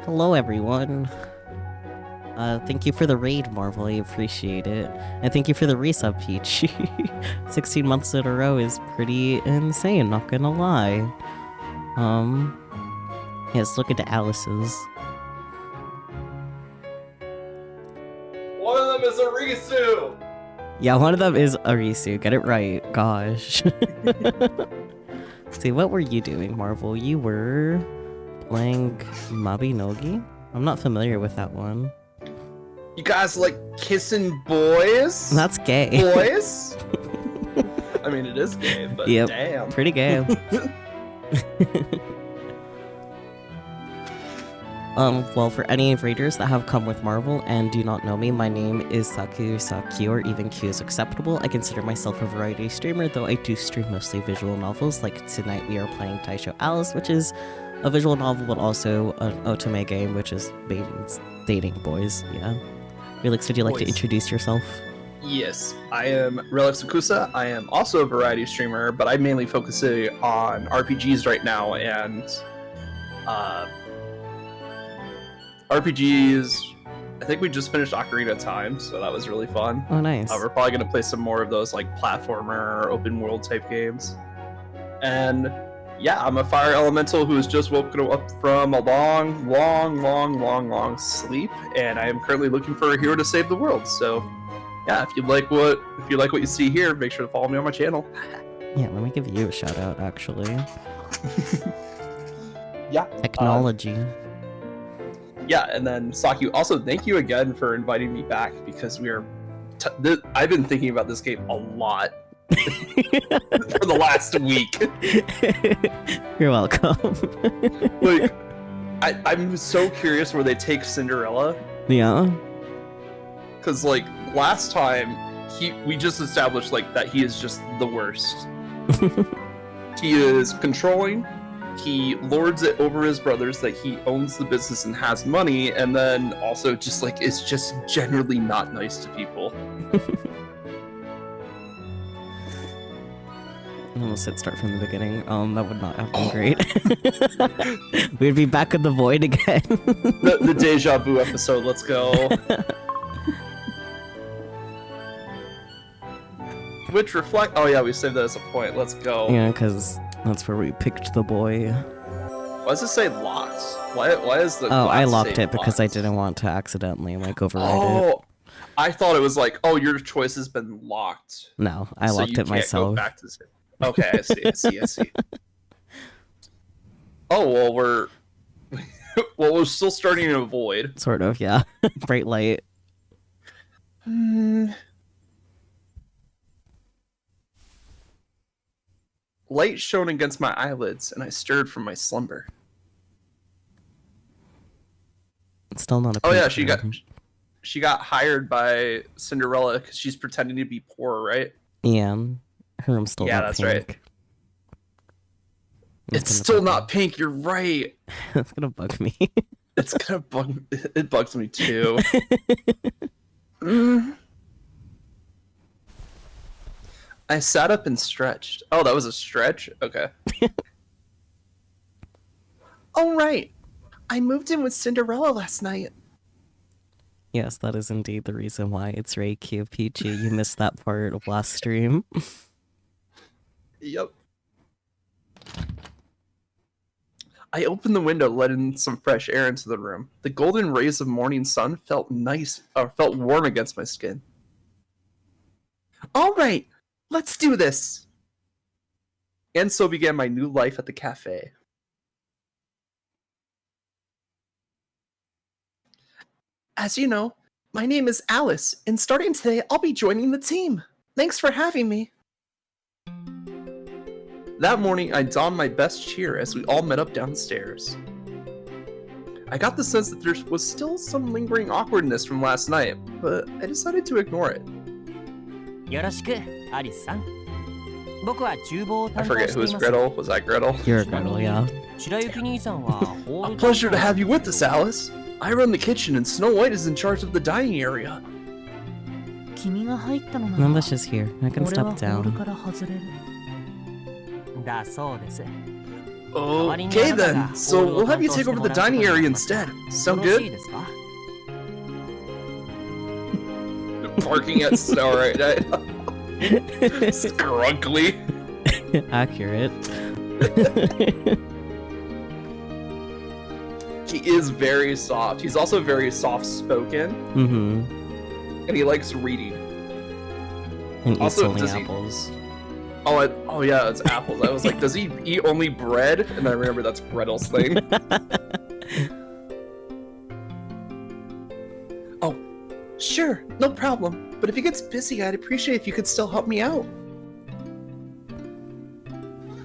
Hello, everyone. Thank you for the raid, Marvel. I appreciate it. And thank you for the resub, Peach. 16 months in a row is pretty insane, not gonna lie. Yes, look into Alice's. One of them is a Risu! Yeah, one of them is Arisu. Get it right. Gosh. See, what were you doing, Marvel? You were playing Mabinogi? I'm not familiar with that one. You guys like kissing boys? That's gay. Boys? I mean, it is gay, but yep, damn. pretty gay. Well, for any raiders that have come with Marvel and do not know me, my name is Saku Saki, or even Q is acceptable. I consider myself a variety streamer, though I do stream mostly visual novels. Like tonight we are playing Taisho Alice, which is a visual novel, but also an otome game, which is dating boys, yeah. Relix, would you like to introduce yourself? Yes, I am Relix Akusa. I am also a variety streamer, but I mainly focus on RPGs right now, and RPGs, I think we just finished Ocarina of Time, so that was really fun. Oh, nice. We're probably going to play some more of those like platformer, open world type games. And yeah, I'm a fire elemental who has just woken up from a long sleep, and I am currently looking for a hero to save the world. So yeah, if you like what you see here, make sure to follow me on my channel. Yeah, let me give you a shout out, actually. Yeah. Technology. Yeah, and then Saki, also thank you again for inviting me back, because I've been thinking about this game a lot for the last week. You're welcome. Like, I'm so curious where they take Cinderella. Yeah. Because like last time, we just established like that he is just the worst. He is controlling. He lords it over his brothers, that he owns the business and has money, and then also just like is just generally not nice to people. I almost said start from the beginning. That would not have been great. We'd be back in the void again. the deja vu episode, let's go. Which reflect. Oh yeah, we saved that as a point. Let's go. Yeah, because that's where we picked the boy. Why does it say locked? Why is the? Oh, I locked it locked? because I didn't want to accidentally like override it. Oh, I thought it was like, oh, your choice has been locked. No, I locked it myself. Go back to zero. Okay, I see. Oh well, we're still starting in a void. Sort of, yeah. Bright light. Light shone against my eyelids, and I stirred from my slumber. It's still not a. Oh yeah, she got hired by Cinderella because she's pretending to be poor, right? Yeah, her room's still not that's pink. Right. It's still not pink. You're right. That's gonna bug me. It's gonna bug. It bugs me too. I sat up and stretched. Oh, that was a stretch? Okay. All right. I moved in with Cinderella last night. Yes, that is indeed the reason why it's Ray Q Peachy. You missed that part of last stream. Yep. I opened the window, let in some fresh air into the room. The golden rays of morning sun felt warm against my skin. All right. Let's do this! And so began my new life at the cafe. As you know, my name is Alice, and starting today, I'll be joining the team. Thanks for having me. That morning, I donned my best cheer as we all met up downstairs. I got the sense that there was still some lingering awkwardness from last night, but I decided to ignore it. I forget who was Gretel. Was I Gretel? You're Gretel, yeah. A pleasure to have you with us, Alice. I run the kitchen and Snow White is in charge of the dining area. Numba's just here. I can step down. Okay then, so we'll have you take over the dining area instead. Sound good? Barking at Snow right now. Scrunkly. Accurate. He is very soft. He's also very soft-spoken. Mm-hmm. And he likes reading. And eats Also, only does he- apples. Oh yeah, it's apples. I was like, does he eat only bread? And I remember that's Gretel's thing. Oh, sure, no problem. But if he gets busy, I'd appreciate if you could still help me out.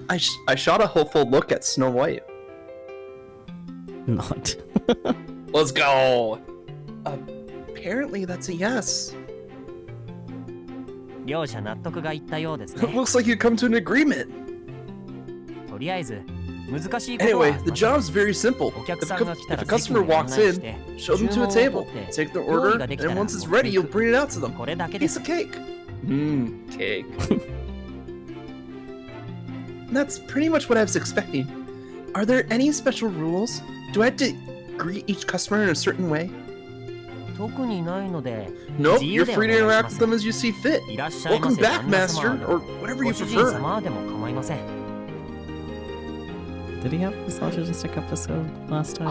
I shot a hopeful look at Snow White. Not. Let's go! Apparently that's a yes. 両者納得がいったようですね。 Looks like you come to an agreement. とりあえず難しいことは Anyway, the job's very simple. お客さんが来た If ら a customer walks in, show them to a table, take their order, and once it's ready, you'll bring it out to them. これだけで Piece す of cake. Cake. That's pretty much what I was expecting. Are there any special rules? Do I have to greet each customer in a certain way? 特にないので Nope, 自 you're 由でお free 願い to し interact ま with す them as you see fit. いらっしゃいま Welcome せ back, 旦那様 master, or whatever ご you 主人 prefer. 様でも構いません Did he have a misogynistic episode last time?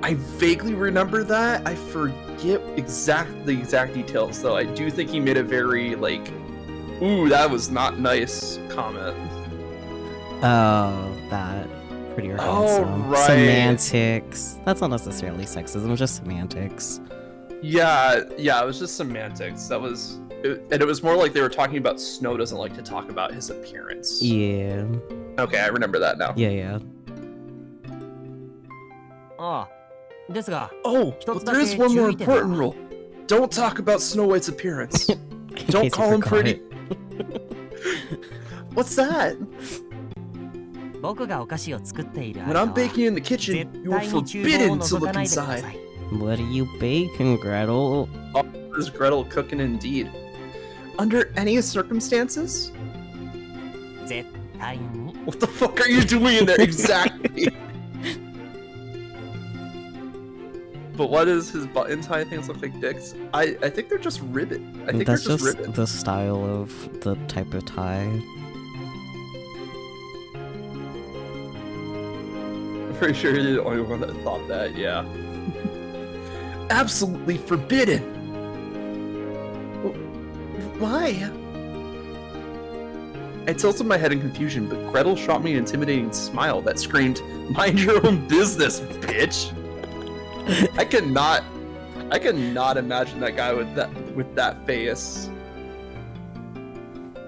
I vaguely remember that. I forget the exact details, though. I do think he made a very, like, ooh, that was not nice comment. Oh, that. Pretty or Oh, handsome. right. Semantics. That's not necessarily sexism, just semantics. Yeah, it was just semantics. And it was more like they were talking about Snow doesn't like to talk about his appearance. Yeah. Okay, I remember that now. Yeah. ああですが Oh, but there is one more important rule. Don't talk about Snow White's appearance. In Don't case you call him forgot pretty. it. What's that? 僕がお菓子を作っている When 間 I'm は baking in the 絶 kitchen, you 対 are に厨房を forbidden to 覗か look ないでくだ inside. さい What are you baking, Gretel? Is Gretel cooking indeed? Under any circumstances? 絶対に What the fuck are you doing in there exactly? But what does his button tie things look like dicks? I think they're just ribbon. I think That's they're just just ribbon. the style of the type of tie. I'm pretty sure you're the only one that thought that, yeah. Absolutely forbidden! Why? I tilted my head in confusion, but Gretel shot me an intimidating smile that screamed, "Mind your own business, bitch!" I cannot imagine that guy with that face.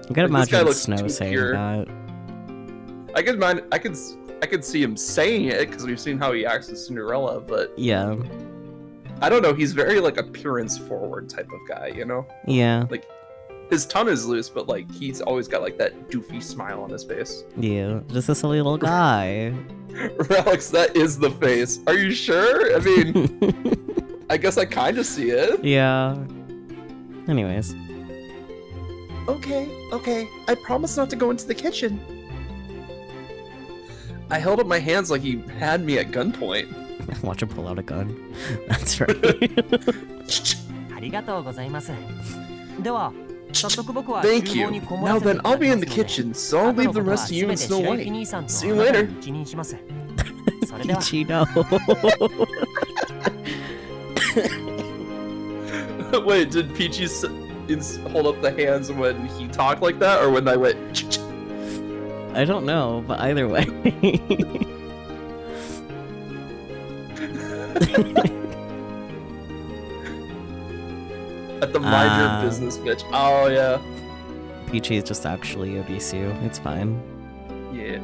You can Like, this guy imagine looks Snow too saying pure. that. I could see him saying it because we've seen how he acts with Cinderella, but Yeah. I don't know. He's very like appearance forward type of guy, you know. Yeah. Like his tongue is loose, but like he's always got like that doofy smile on his face. Yeah. Just a silly little guy. Alex, that is the face. Are you sure? I mean, I guess I kind of see it. Yeah. Anyways. Okay. I promise not to go into the kitchen. I held up my hands like he had me at gunpoint. Watch him pull out a gun. That's right. ありがとうございますでは早速僕は Thank 厨 you. 房にこもら Now せてい then, ただ I'll き be ま in す the ので kitchen, so I'll 後 leave の the ことは rest of you 全 and て Snow 白 White. 雪兄さんと See you あなた later. に一任します それでは Pichino. Wait, did Peachy hold up the hands when he talked like that, or when I went? I don't know, but either way. At the mind your Ah. business, bitch. Oh yeah. Peachy is just actually Odisu. It's fine. Yeah.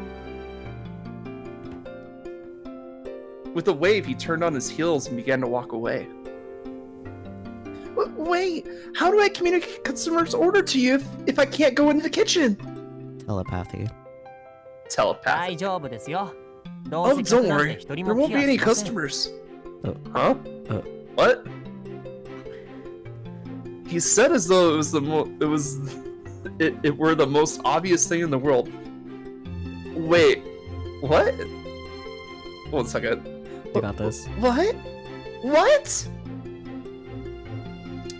With a wave, he turned on his heels and began to walk away. Wait, how do I communicate customer's order to you if I can't go into the kitchen? Telepathy. 大 Telepathic. 丈夫ですよ Oh, don't worry. There won't be any customers. Oh. Huh? What? He said as though it was it were the most obvious thing in the world. Wait, what? 1 second. You got this. What? What?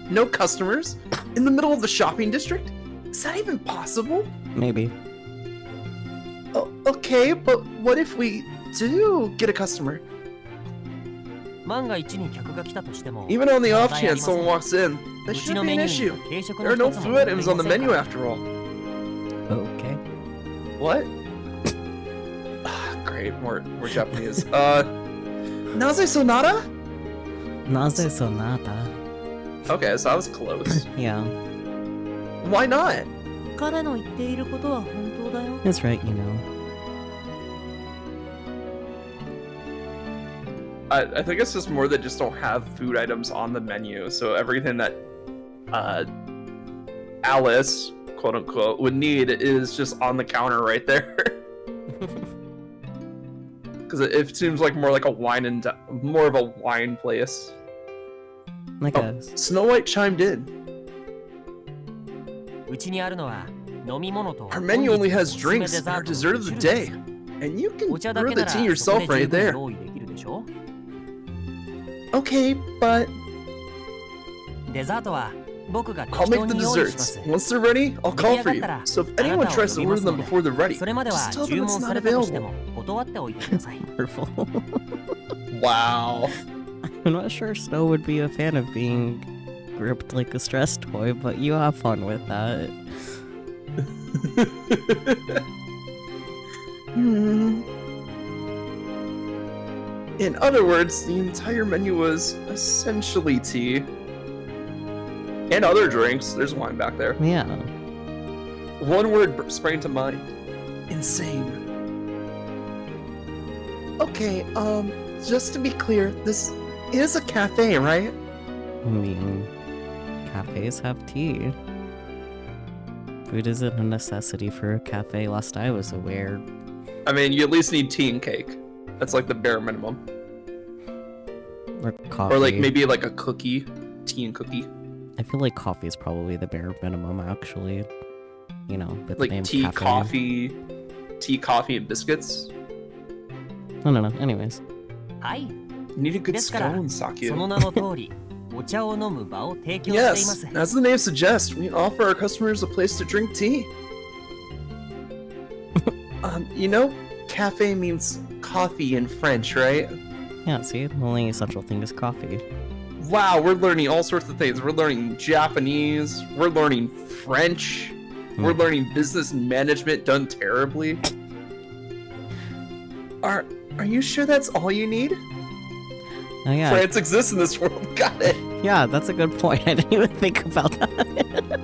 No customers? In the middle of the shopping district? Is that even possible? Maybe. Oh, okay, but what if we do get a customer? 万が一に客が来たとしても Even on the off 問題あ chance りません someone walks in, う that ち shouldn't の be メ an ニュー issue. に軽食 There の are no 一つ food も載ってい items ま on the せん menu から after all. Okay. What? Great, more Japanese. Naze Sonata? Naze sonata. Okay, so I was close. Yeah, Why not? 彼の言っていることは本当だよ。 that's right, you know. I think it's just more that just don't have food items on the menu. So everything that Alice, quote unquote, would need is just on the counter right there. Because it seems like more like a wine and more of a wine place. I guess. Snow White chimed in. うちにあるのは飲み物と Our menu only has 本日 drinks and our おすすめ dessert of the デザートの day. 種類です And you can お茶だ brew け the なら tea そこ yourself で right 十分 there. 用意できるでしょ Okay, but デザートは僕が I'll 適当 make the に用意しま desserts. す Once they're ready, I'll call for you. So if anyone tries to order them before they're ready, それまでは just tell 注 them 文 it's さ not れたとして available. も断っておいてください Wonderful. Wow. I'm not sure Snow would be a fan of being gripped like a stress toy, but you have fun with that. In other words, the entire menu was essentially tea. And other drinks. There's wine back there. Yeah. One word sprang to mind. Insane. Okay, just to be clear, this is a cafe, right? I mean, cafes have tea. Food isn't a necessity for a cafe, last I was aware. I mean, you at least need tea and cake. That's like the bare minimum. Or coffee. Or like maybe like a cookie. Tea and cookie. I feel like coffee is probably the bare minimum, actually. You know, with the Like name tea, cafe. coffee, and biscuits. No. Anyways. はい You need a good ですから scone, そ Sakyu. の名の通りお茶を飲む場を提供していま Yes, す as the name suggests, we offer our customers a place to drink tea. You know, cafe means coffee in French, right? Yeah, see, the only essential thing is coffee. Wow, we're learning all sorts of things. We're learning Japanese, we're learning French, we're learning business management done terribly. Are you sure that's all you need? Oh yeah. France exists in this world, got it. Yeah, that's a good point. I didn't even think about that.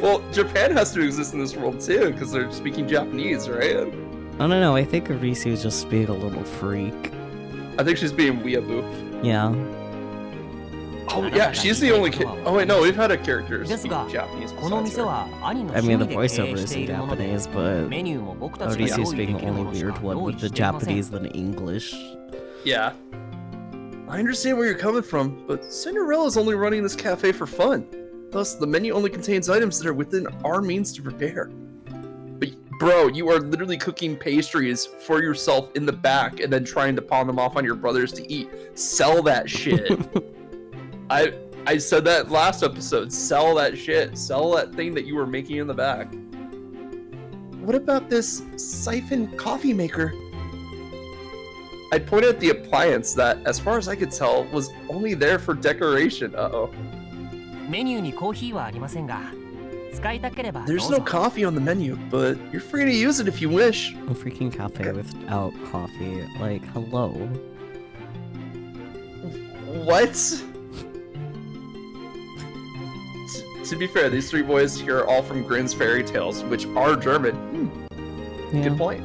Well, Japan has to exist in this world too, because they're speaking Japanese, right? I don't know, I think Arisu is just being a little freak. I think she's being weeaboo. Yeah. Oh yeah, she's the only kid. Oh wait, no, we've had a character です speak が Japanese この besides 店 her. は兄の I 趣 mean, 味 the で経営 voiceover し is てい in るもので Japanese, but メニューも僕たちが Arisu's 用意で being き the る only ものし weird か one 用意 with the していません Japanese than English. Yeah. I understand where you're coming from, but Cinderella's only running this cafe for fun. Thus, the menu only contains items that are within our means to prepare. But, bro, you are literally cooking pastries for yourself in the back and then trying to pawn them off on your brothers to eat. Sell that shit. I said that last episode. Sell that shit. Sell that thing that you were making in the back. What about this siphon coffee maker? I pointed at the appliance that, as far as I could tell, was only there for decoration. Uh-oh. メニューにコーヒーはありませんが使いたければどう There's ぞ no coffee on the menu, but you're free to use it if you wish. A freaking cafe without coffee. Like, hello. What? To be fair, these three boys here are all from Grimm's fairy tales, which are German. Yeah. Good point.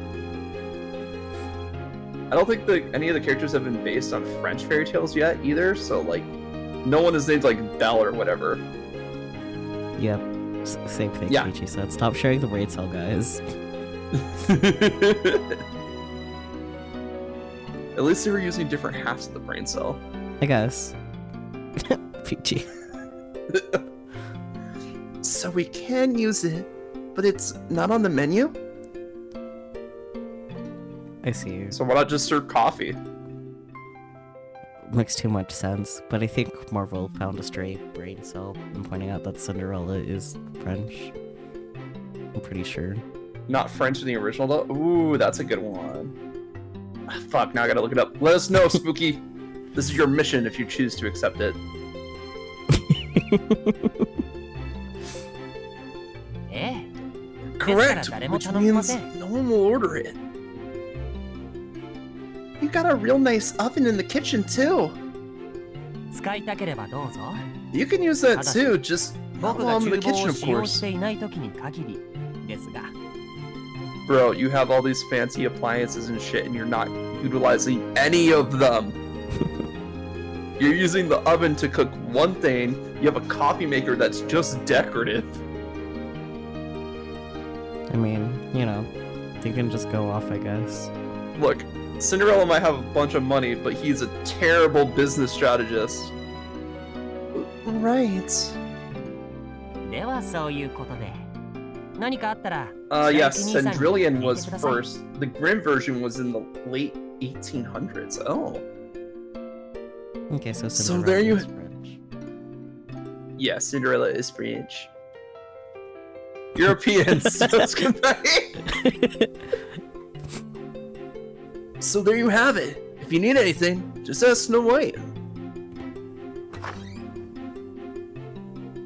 I don't think that any of the characters have been based on French fairy tales yet either, so like, no one is named like Belle or whatever. Yep. Same thing Yeah. Ichi said. Stop sharing the brain cell, guys. At least they were using different halves of the brain cell. I guess. Peachy. So we can use it, but it's not on the menu? I see. So why not just serve coffee? Makes too much sense, but I think Marvel found a stray brain cell in pointing out that Cinderella is French. I'm pretty sure. Not French in the original though? Ooh, that's a good one. Ah, fuck, now I gotta look it up. Let us know, Spooky. This is your mission if you choose to accept it. Eh? Correct, which means no one will order it. You got a real nice oven in the kitchen too. 使いたければどうぞ。 You can use that too, just not 僕 while が I'm in the 厨房 kitchen, を of 使用 course. していない時に限りですが。 Bro, you have all these fancy appliances and shit, and you're not utilizing any of them. You're using the oven to cook one thing. You have a coffee maker that's just decorative. I mean, you know, they can just go off, I guess. Look, Cinderella might have a bunch of money, but he's a terrible business strategist. Right. ではそういうことで。何かあったら。 Yes, 白雪兄さんに Cendrillon 聞い was てください。 first. The Grimm version was in the late 1800s. Oh. Okay, so So Cinderella there you- is French. Yeah, Cinderella is French. Europeans. So there you have it. If you need anything, just ask Snow White.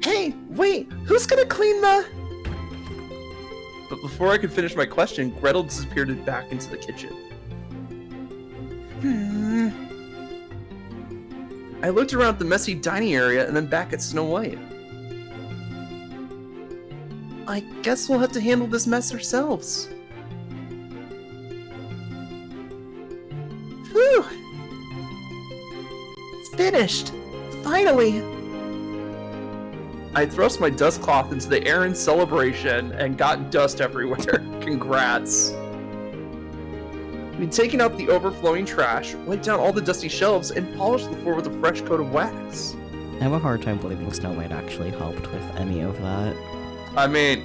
Hey, wait, who's gonna clean the... But before I could finish my question, Gretel disappeared back into the kitchen. I looked around the messy dining area and then back at Snow White. I guess we'll have to handle this mess ourselves. Whew! Finished! Finally! I thrust my dust cloth into the air in celebration and got dust everywhere. Congrats. We'd taken out the overflowing trash, wiped down all the dusty shelves, and polished the floor with a fresh coat of wax. I have a hard time believing Snow White actually helped with any of that. I mean,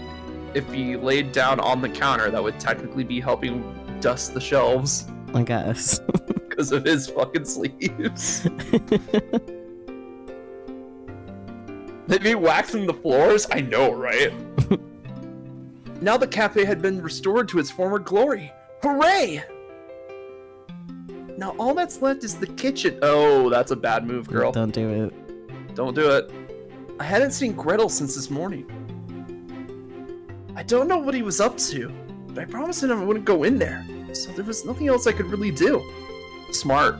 if he laid down on the counter, that would technically be helping dust the shelves I guess. because of his fucking sleeves. They'd be waxing the floors? I know, right? Now the cafe had been restored to its former glory. Hooray! Now all that's left is the kitchen. Oh, that's a bad move, girl. Don't do it. Don't do it. I hadn't seen Gretel since this morning. I don't know what he was up to, but I promised him I wouldn't go in there, so there was nothing else I could really do. Smart.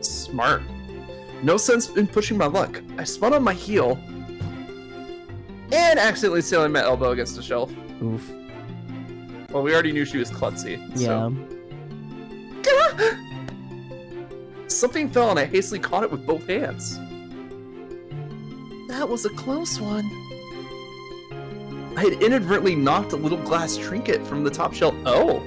Smart. No sense in pushing my luck. I spun on my heel and accidentally sailing my elbow against the shelf. Oof. Well, we already knew she was klutzy. Yeah. So. Something fell and I hastily caught it with both hands. That was a close one. I had inadvertently knocked a little glass trinket from the top shelf. Oh.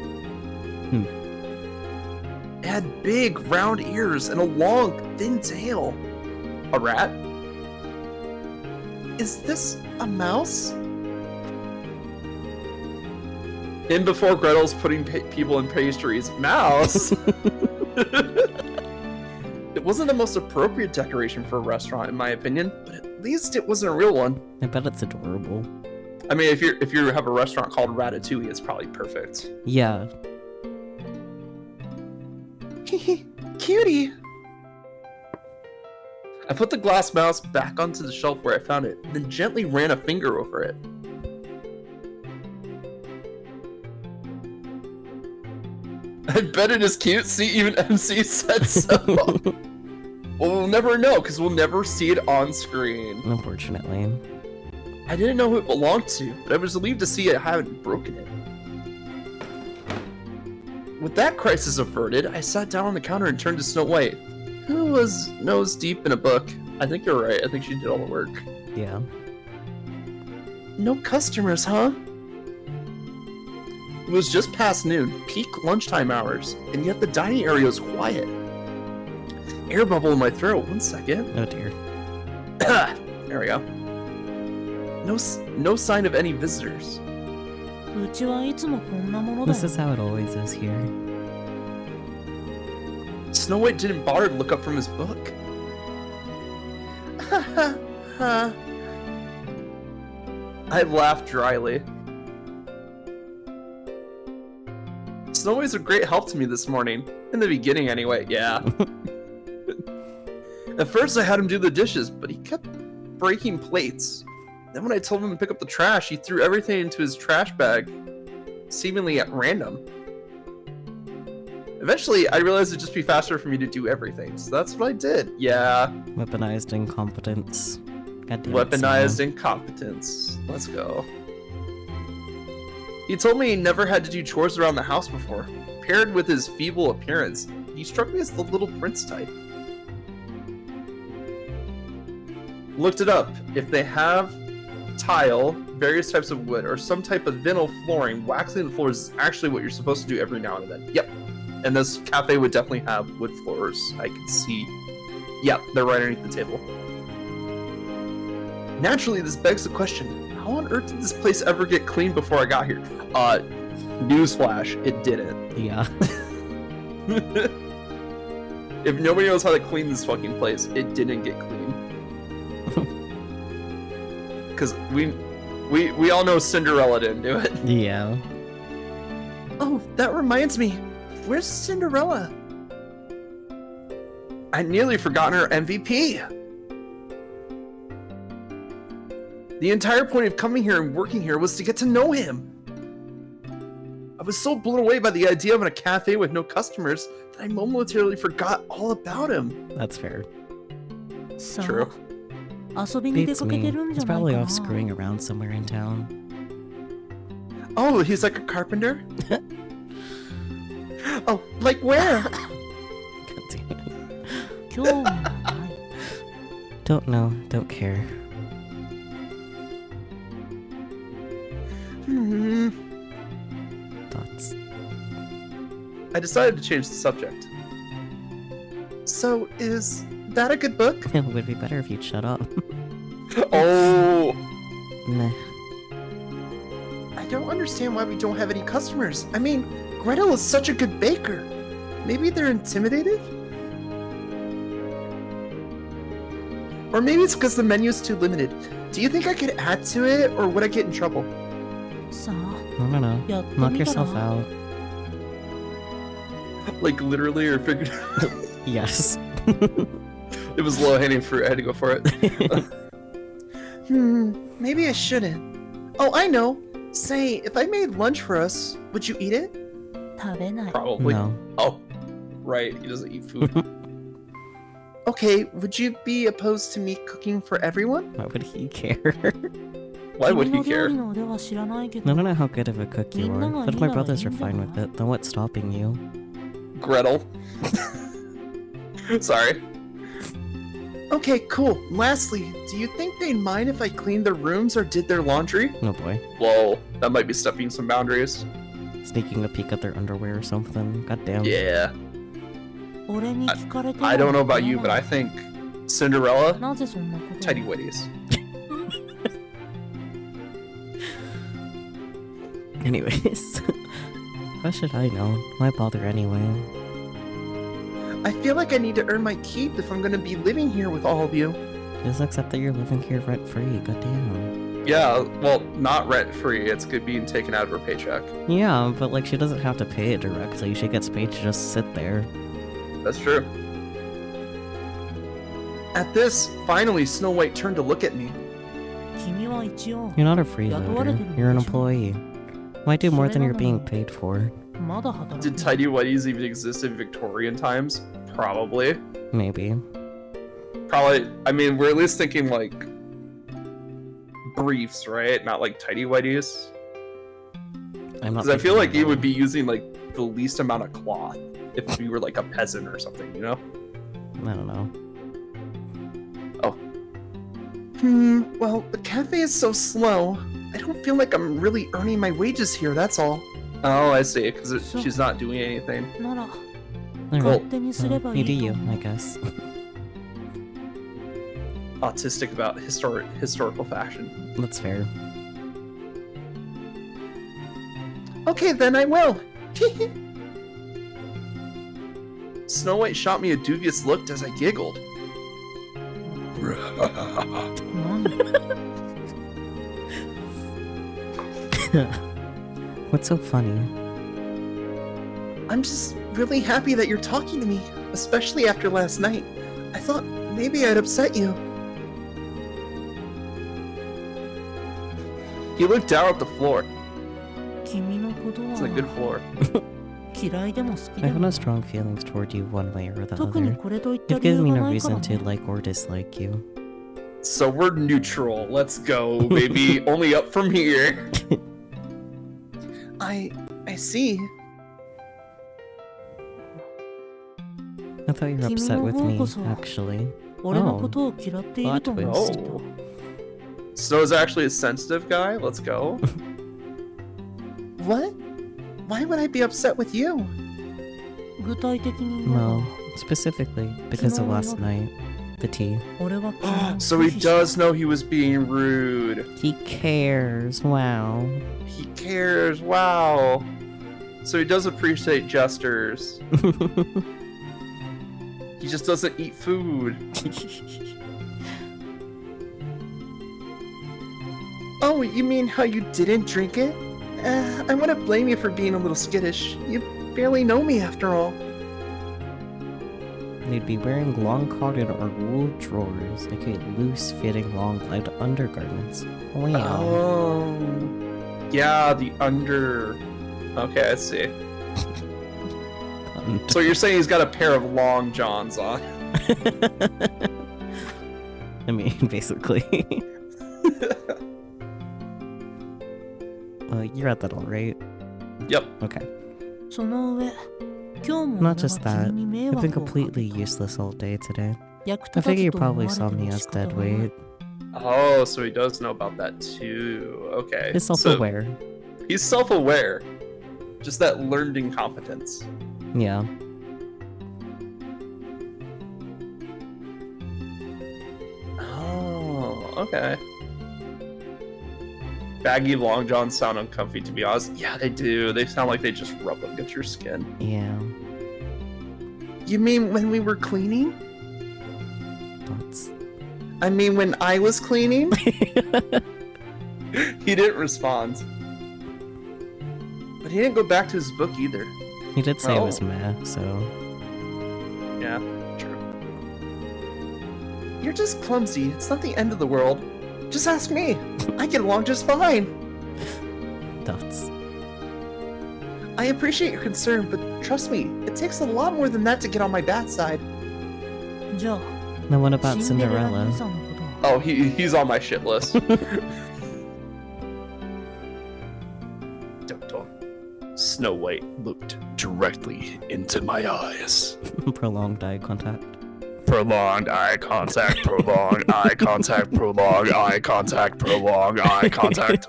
It had big, round ears and a long, thin tail. A rat? Is this a mouse? In before Gretel's putting people in pastries. Mouse? It wasn't the most appropriate decoration for a restaurant, in my opinion, but at least it wasn't a real one. I bet it's adorable. I mean, if you have a restaurant called Ratatouille, it's probably perfect. Yeah. Cutie! I put the glass mouse back onto the shelf where I found it, and then gently ran a finger over it. I bet it is cute. See, even MC said so. Well, we'll never know, because we'll never see it on screen. Unfortunately. I didn't know who it belonged to, but I was relieved to see I hadn't broken it. With that crisis averted, I sat down on the counter and turned to Snow White, who was nose deep in a book. I think you're right. I think she did all the work. Yeah. No customers, huh? It was just past noon, peak lunchtime hours, and yet the dining area was quiet. Air bubble in my throat. 1 second. Oh dear. There we go. No sign of any visitors. うちはいつもこんなものだ This よ is how it always is here. Snow White didn't bother to look up from his book. I laughed dryly. Snow White's a great help to me this morning. In the beginning, anyway, yeah. At first, I had him do the dishes, but he kept breaking plates. Then when I told him to pick up the trash, he threw everything into his trash bag, seemingly at random. Eventually, I realized it'd just be faster for me to do everything, so that's what I did. Yeah. Weaponized incompetence. Goddamn Weaponized incompetence. Let's go. He told me he never had to do chores around the house before. Paired with his feeble appearance, he struck me as the little prince type. Looked it up. If they have tile, various types of wood, or some type of vinyl flooring, waxing the floors is actually what you're supposed to do every now and then. Yep. And this cafe would definitely have wood floors. I can see. Yep, they're right underneath the table. Naturally, this begs the question, how on earth did this place ever get cleaned before I got here? Newsflash, it didn't. Yeah. If nobody knows how to clean this fucking place, it didn't get clean. Because we all know Cinderella didn't do it. Yeah. Oh, that reminds me. Where's Cinderella? I nearly forgotten her MVP. The entire point of coming here and working here was to get to know him. I was so blown away by the idea of a cafe with no customers that I momentarily forgot all about him. That's fair. さあ True. 遊びに出 Beats かけ me. てるんじ He's ゃない probably か off な screwing around somewhere in town. Oh, he's like a carpenter? Oh, like where? God damn it. 興味ない Don't know. Don't care. Thoughts. I decided to change the subject. So, is that a good book? It would be better if you'd shut up. Oh! Meh. I don't understand why we don't have any customers. I mean, Gretel is such a good baker. Maybe they're intimidated? Or maybe it's because the menu's too limited. Do you think I could add to it, or would I get in trouble? さあ No. やって Knock みた yourself ら out. Like, literally or figuratively? Yes. It was low-hanging fruit, I had to go for it. Maybe I shouldn't. Oh, I know! Say, if I made lunch for us, would you eat it? 食べない Probably. No. Oh, right, he doesn't eat food. Okay, would you be opposed to me cooking for everyone? Why would he care? Why would 君 he の料 care? 理の腕は知らないけ I ど don't know how good of a cook you are, but if my brothers are fine with it, then what's stopping you? Gretel. Sorry. Okay, cool. Lastly, do you think they'd mind if I cleaned their rooms or did their laundry? Oh boy. Whoa, that might be stepping some boundaries. Sneaking a peek at their underwear or something. God damn. Yeah. 俺に聞かれても I don't know about you, but I think Cinderella, なぜそんなことを tidy whities. Anyways. How should I know? Why bother anyway? I feel like I need to earn my keep if I'm gonna be living here with all of you. Just accept that you're living here rent free. God damn. Yeah, well, not rent-free. It's good being taken out of her paycheck. Yeah, but like she doesn't have to pay it directly. She gets paid to just sit there. That's true. At this, finally, Snow White turned to look at me. 君は一応 You're not a freeloader. You're an employee. Why do more than you're being paid for? まだ働 Did く tidy whities even exist in Victorian times? Probably. Maybe. Probably. I mean, we're at least thinking like briefs, right? Not like tidy whities. I'm not. Because I feel thinking like you about would be using like the least amount of cloth if you were like a peasant or something, you know? it. I don't know. Well, the cafe is so slow. I don't feel like I'm really earning my wages here, that's all. Oh, I see, because she's not doing anything. なら Alright. 勝手にすれ Well, ば you い do いと you, 思 I う guess. Autistic about historical fashion. That's fair. Okay, then I will. Snow White shot me a dubious look as I giggled. 何 What's so funny? I'm just really happy that you're talking to me, especially after last night. I thought maybe I'd upset you. He looked down at the floor. 君のこと It's a good は floor. 嫌いでも好き I で have も no strong feelings toward you one way or the 特に other. これといった You've 理 given 由 me が no ないから reason ね to like or dislike you. So we're neutral. Let's go, baby. Only up from here. I see. I thought you were upset with me, actually. 俺のことを嫌っていると思ってた Oh. Snow's actually a sensitive guy. Let's go. What? Why would I be upset with you? 具体的に言えば Well, specifically because of last night. The tea. 俺は君を So he 拒否した does know he was being rude. He cares. Wow. He cares. Wow. So he does appreciate gestures. He just doesn't eat food. Oh, you mean how you didn't drink it? I wouldn't blame you for being a little skittish. You barely know me after all. They'd be wearing long cotton or wool drawers, aka loose-fitting long-lived undergarments. Wow. Oh. Yeah, the under... Okay, I see. So you're saying he's got a pair of long johns on. I mean, basically. You're at that all right? Yep. Okay. その上今日も Not 俺 just は that. 君に迷 I've 惑 been をか completely けた useless all day today. 役 I 立 figure た you ずと思 probably われ saw て me も as 仕方 dead がない weight. Oh, so he does know about that too. Okay. He's So self-aware. he's self-aware. Just that learned incompetence. Yeah. Oh, okay. Baggy long johns sound uncomfy, to be honest. Yeah, they do. They sound like they just rub against your skin. Yeah. You mean when we were cleaning? Thoughts. I mean when I was cleaning? He didn't respond. But he didn't go back to his book either. He did say it was Oh. meh, so... Yeah, true. You're just clumsy. It's not the end of the world. Just ask me. I get along just fine. Thoughts. I appreciate your concern, but trust me, it takes a lot more than that to get on my bad side. じゃあ Now what about シンデレラ Cinderella? 兄さんのことは Oh, he's on my shit list. Snow White looked directly into my eyes. Prolonged eye contact. Prolonged eye contact, prolonged eye contact, prolonged eye contact, prolonged eye contact.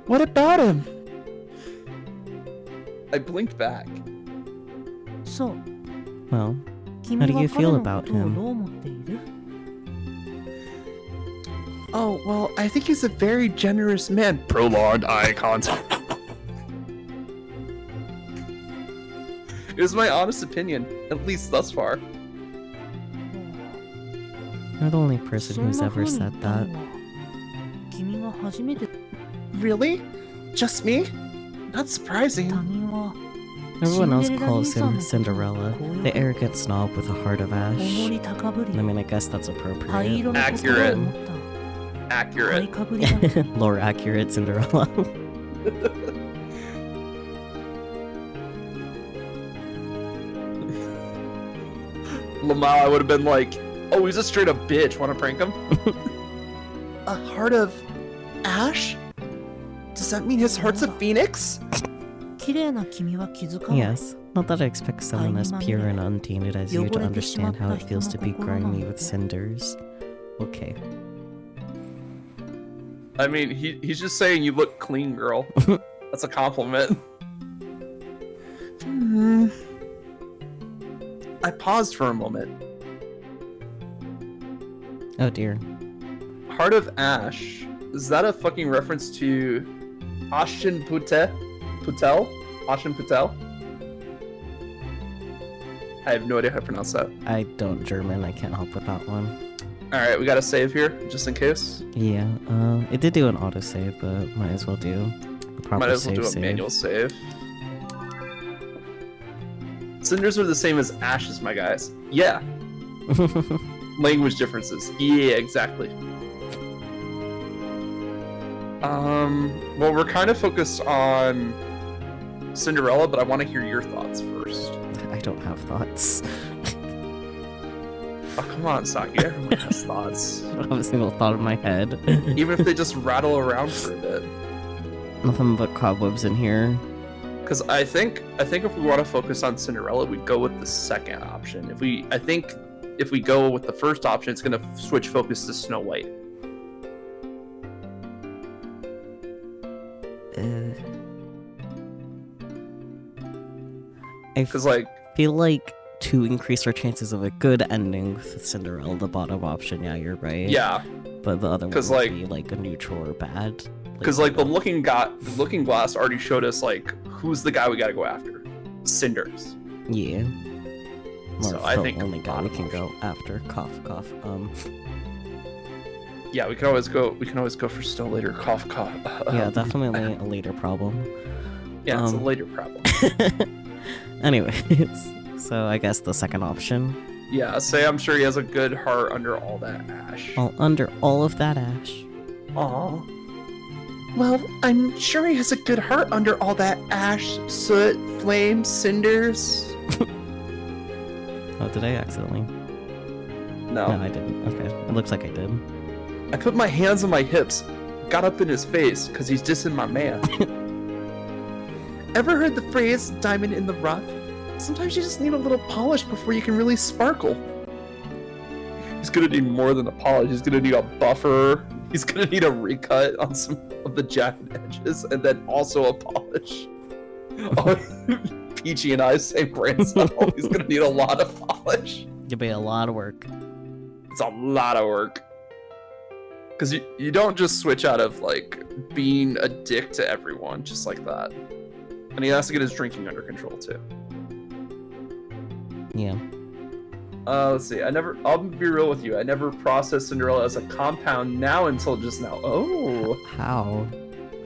What about him? I blinked back. そう Well, 君 How do は you 彼 feel の about ことを him? どう思っている Oh, well, I think he's a very generous man. Prolonged eye contact. It was my honest opinion, at least thus far. you're the only person そん who's な ever 風に言 said った that. のは君が初めて Really? Just me? Not 他 surprising. 人は Everyone else Cinderella calls him 兄さんのことを Cinderella, こう呼ぶ the arrogant snob with a heart of おも ash. り高ぶり I mean, I guess that's 灰 appropriate. 色の心を持った Accurate. 灰かぶりだね Lore accurate Cinderella. Lamau would have been like, oh, he's a straight up bitch. Want to prank him? A heart of ash? Does that mean his heart's a phoenix? 綺麗な君は気づかない Yes. Not that I expect someone as pure and untainted as you to understand how it feels to be grimy with cinders. Okay. I mean, he's just saying you look clean, girl. That's a compliment. I paused for a moment. Oh dear. Heart of Ash. Is that a fucking reference to Ashin Pute? Patel? Ashen Patel? I have no idea how to pronounce that. I don't German. I can't help with that one. Alright, we got a save here, just in case. Yeah. It did do an autosave, but might as well do a proper Might as well do a save. manual save. Cinders are the same as ashes, my guys. Yeah. Language differences. Yeah, exactly. Well, we're kind of focused on Cinderella, but I want to hear your thoughts first. I don't have thoughts. Oh, come on, Saki. Everyone has thoughts. I don't have a single thought in my head. Even if they just rattle around for a bit. Nothing but cobwebs in here. Because I think if we want to focus on Cinderella, we'd go with the second option. I think if we go with the first option, it's gonna switch focus to Snow White. I Because like, feel like to increase our chances of a good ending with Cinderella, the bottom option. Yeah, you're right. yeah, But the other one 'Cause, would like- be like a neutral or bad. because like the Looking Glass already showed us like who's the guy we gotta go after. Cinders. Yeah. So Or I the think only guy we bottom can go after. Cough, cough. Yeah, we can always go for Snow later. Cough, cough. Yeah, definitely a later problem. Yeah, it's a um, later problem. Anyways, so I guess the second option. Yeah, say I'm sure he has a good heart under all that ash. Well, under all of that ash. Aw. Well, I'm sure he has a good heart under all that ash, soot, flame, cinders. Oh, did I accidentally? No. No, I didn't. Okay, it looks like I did. I put my hands on my hips, got up in his face, because he's dissing my man. Ever heard the phrase, diamond in the rough? Sometimes you just need a little polish before you can really sparkle. He's gonna need more than a polish. He's gonna need a buffer. He's gonna need a recut on some of the jagged edges, and then also a polish. Oh, Peachy and I, same brain cell. He's gonna need a lot of polish. It'll be a lot of work. It's a lot of work. Because you don't just switch out of, like, being a dick to everyone just like that. And he has to get his drinking under control, too. Yeah. Let's see. I'll be real with you. I never processed Cinderella as a compound now until just now. Oh. How?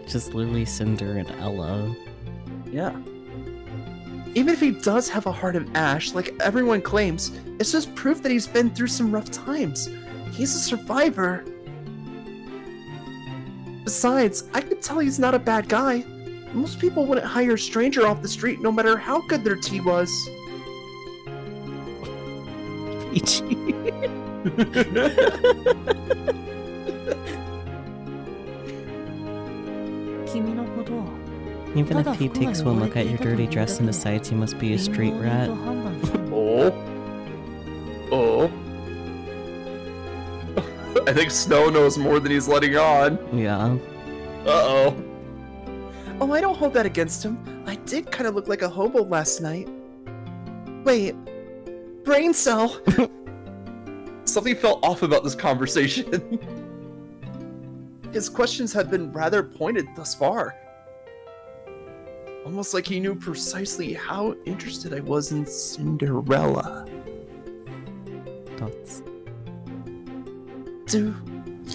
Just literally Cinder and Ella. Yeah. Even if he does have a heart of ash, like everyone claims, it's just proof that he's been through some rough times. He's a survivor. Besides, I could tell he's not a bad guy. Most people wouldn't hire a stranger off the street no matter how good their tea was. Peachy. Even if he takes one look at your dirty dress and decides you must be a street rat. Oh. Oh. I think Snow knows more than he's letting on. Yeah. Uh-oh. Oh, I don't hold that against him. I did kind of look like a hobo last night. Wait. Brain cell. Something felt off about this conversation. His questions have been rather pointed thus far. Almost like he knew precisely how interested I was in Cinderella. Dots. Do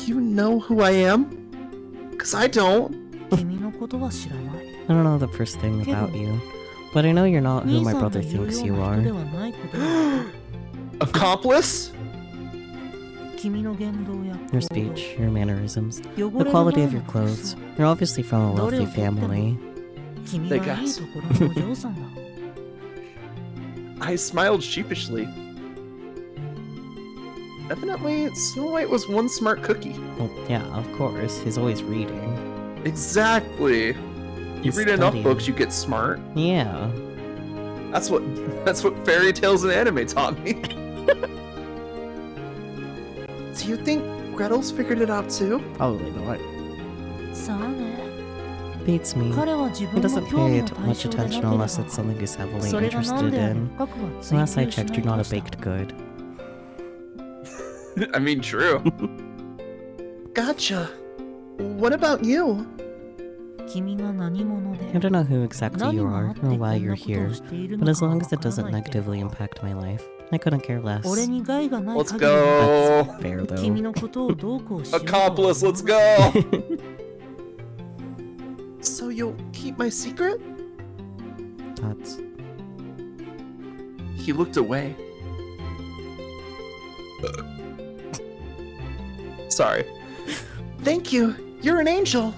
you know who I am? 'Cause I don't. I don't know the first thing about you, but I know you're not who my brother thinks you are. Accomplice? Your speech, your mannerisms, the quality of your clothes. You're obviously from a wealthy family. They gasp. I smiled sheepishly. Evidently, Snow White was one smart cookie. Well, yeah, of course. He's always reading. Exactly. You He's read enough studying. books, you get smart. Yeah. That's what fairy tales and anime taught me. Do you think Gretel's figured it out too? Probably not. Beats me. He doesn't pay much attention unless it's something he's heavily interested in. Last I checked, you're not a baked good. I mean, true. Gotcha. What about you? 君が何者 I で don't know who exactly 何 you があ are って or こ why ん you're なことを here, している but の as か long わ as it から doesn't ないけど negatively impact my life, I couldn't care less. 俺に害がない Let's 限りは go. That's fair 君 though. のことをどうこうしようとは Accomplice, 思わ let's ない go. So you'll keep my secret? That's He looked away. Sorry. Thank you. You're an angel.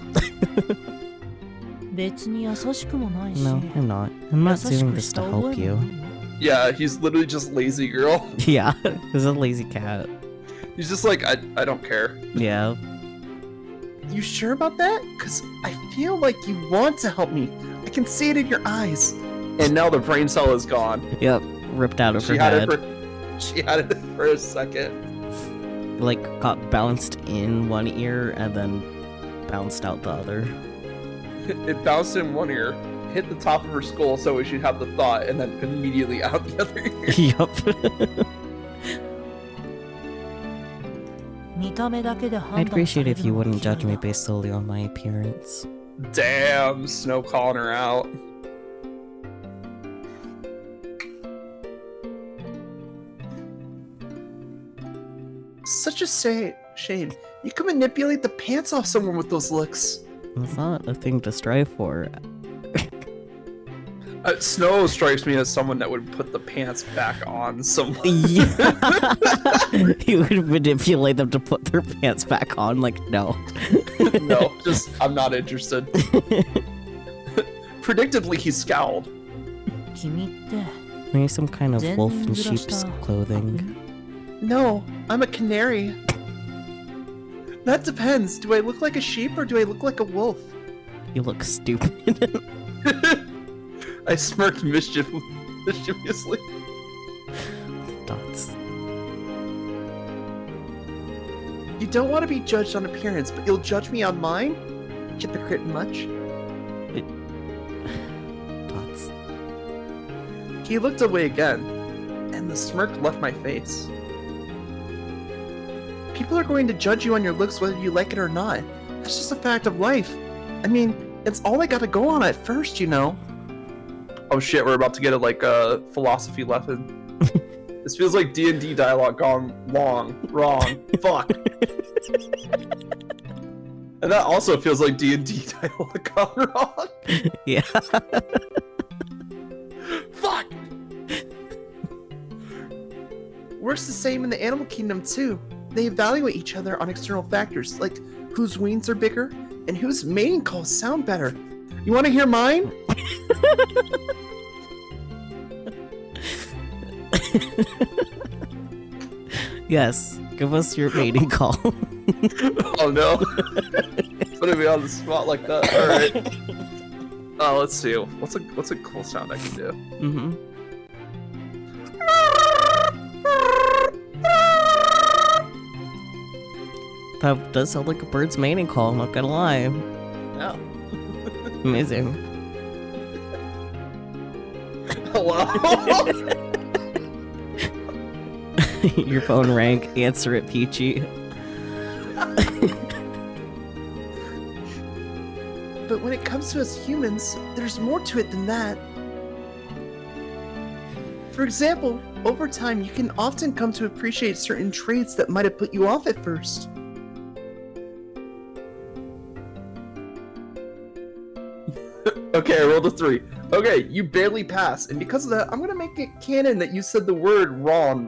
別に優しくもないし no, I'm not. I'm 優 not し doing く this し to た覚 help え you. もないよ Yeah, he's literally just lazy girl. Yeah, he's a lazy cat. He's just like, I don't care. Yeah. You sure about that? Because I feel like you want to help me. I can see it in your eyes. And now the brain cell is gone. Yep. Ripped out of her She had head. it she had it for a second. Like got bounced in one ear and then bounced out the other. It bounced in one ear, hit the top of her skull so she'd have the thought, and then immediately out the other ear. Yup. 見た目だけで I'd 判断さ appreciate れ if る you のが wouldn't 嫌 judge い me だ based solely on my appearance. Damn, Snow calling her out. Such a shame. You can manipulate the pants off someone with those looks. That's not a thing to strive for. Snow strikes me as someone that would put the pants back on someone. Yeah. You would manipulate them to put their pants back on. Like, no. No, just, I'm not interested. Predictably, he scowled. 君って Maybe some kind of 全 wolf 然 in ずらした sheep's clothing. No, I'm a canary. That depends. Do I look like a sheep or do I look like a wolf? You look stupid. I smirked mischievously. Dots. You don't want to be judged on appearance, but you'll judge me on mine? Hypocrite much? Dots. He looked away again, and the smirk left my face. People are going to judge you on your looks whether you like it or not. That's just a fact of life. I mean, it's all I gotta go on at first, you know. Oh shit, we're about to get a philosophy lesson. This feels like D&D dialogue gone wrong. Fuck. And that also feels like D&D dialogue gone wrong. Yeah. Fuck! Works the same in the animal kingdom too. They evaluate each other on external factors, like whose wings are bigger and whose mating calls sound better. You want to hear mine? Yes. Give us your mating call. Oh no. Putting me on the spot like that. Alright. Oh, let's see. What's a cool sound I can do? Mm-hmm. That does sound like a bird's mating call, I'm not gonna lie. Yeah. Amazing. Hello? Your phone rang, answer it, Peachy. But when it comes to us humans, there's more to it than that. For example, over time, you can often come to appreciate certain traits that might have put you off at first. Okay, I rolled a 3. Okay, you barely passed, and because of that, I'm gonna make it canon that you said the word wrong.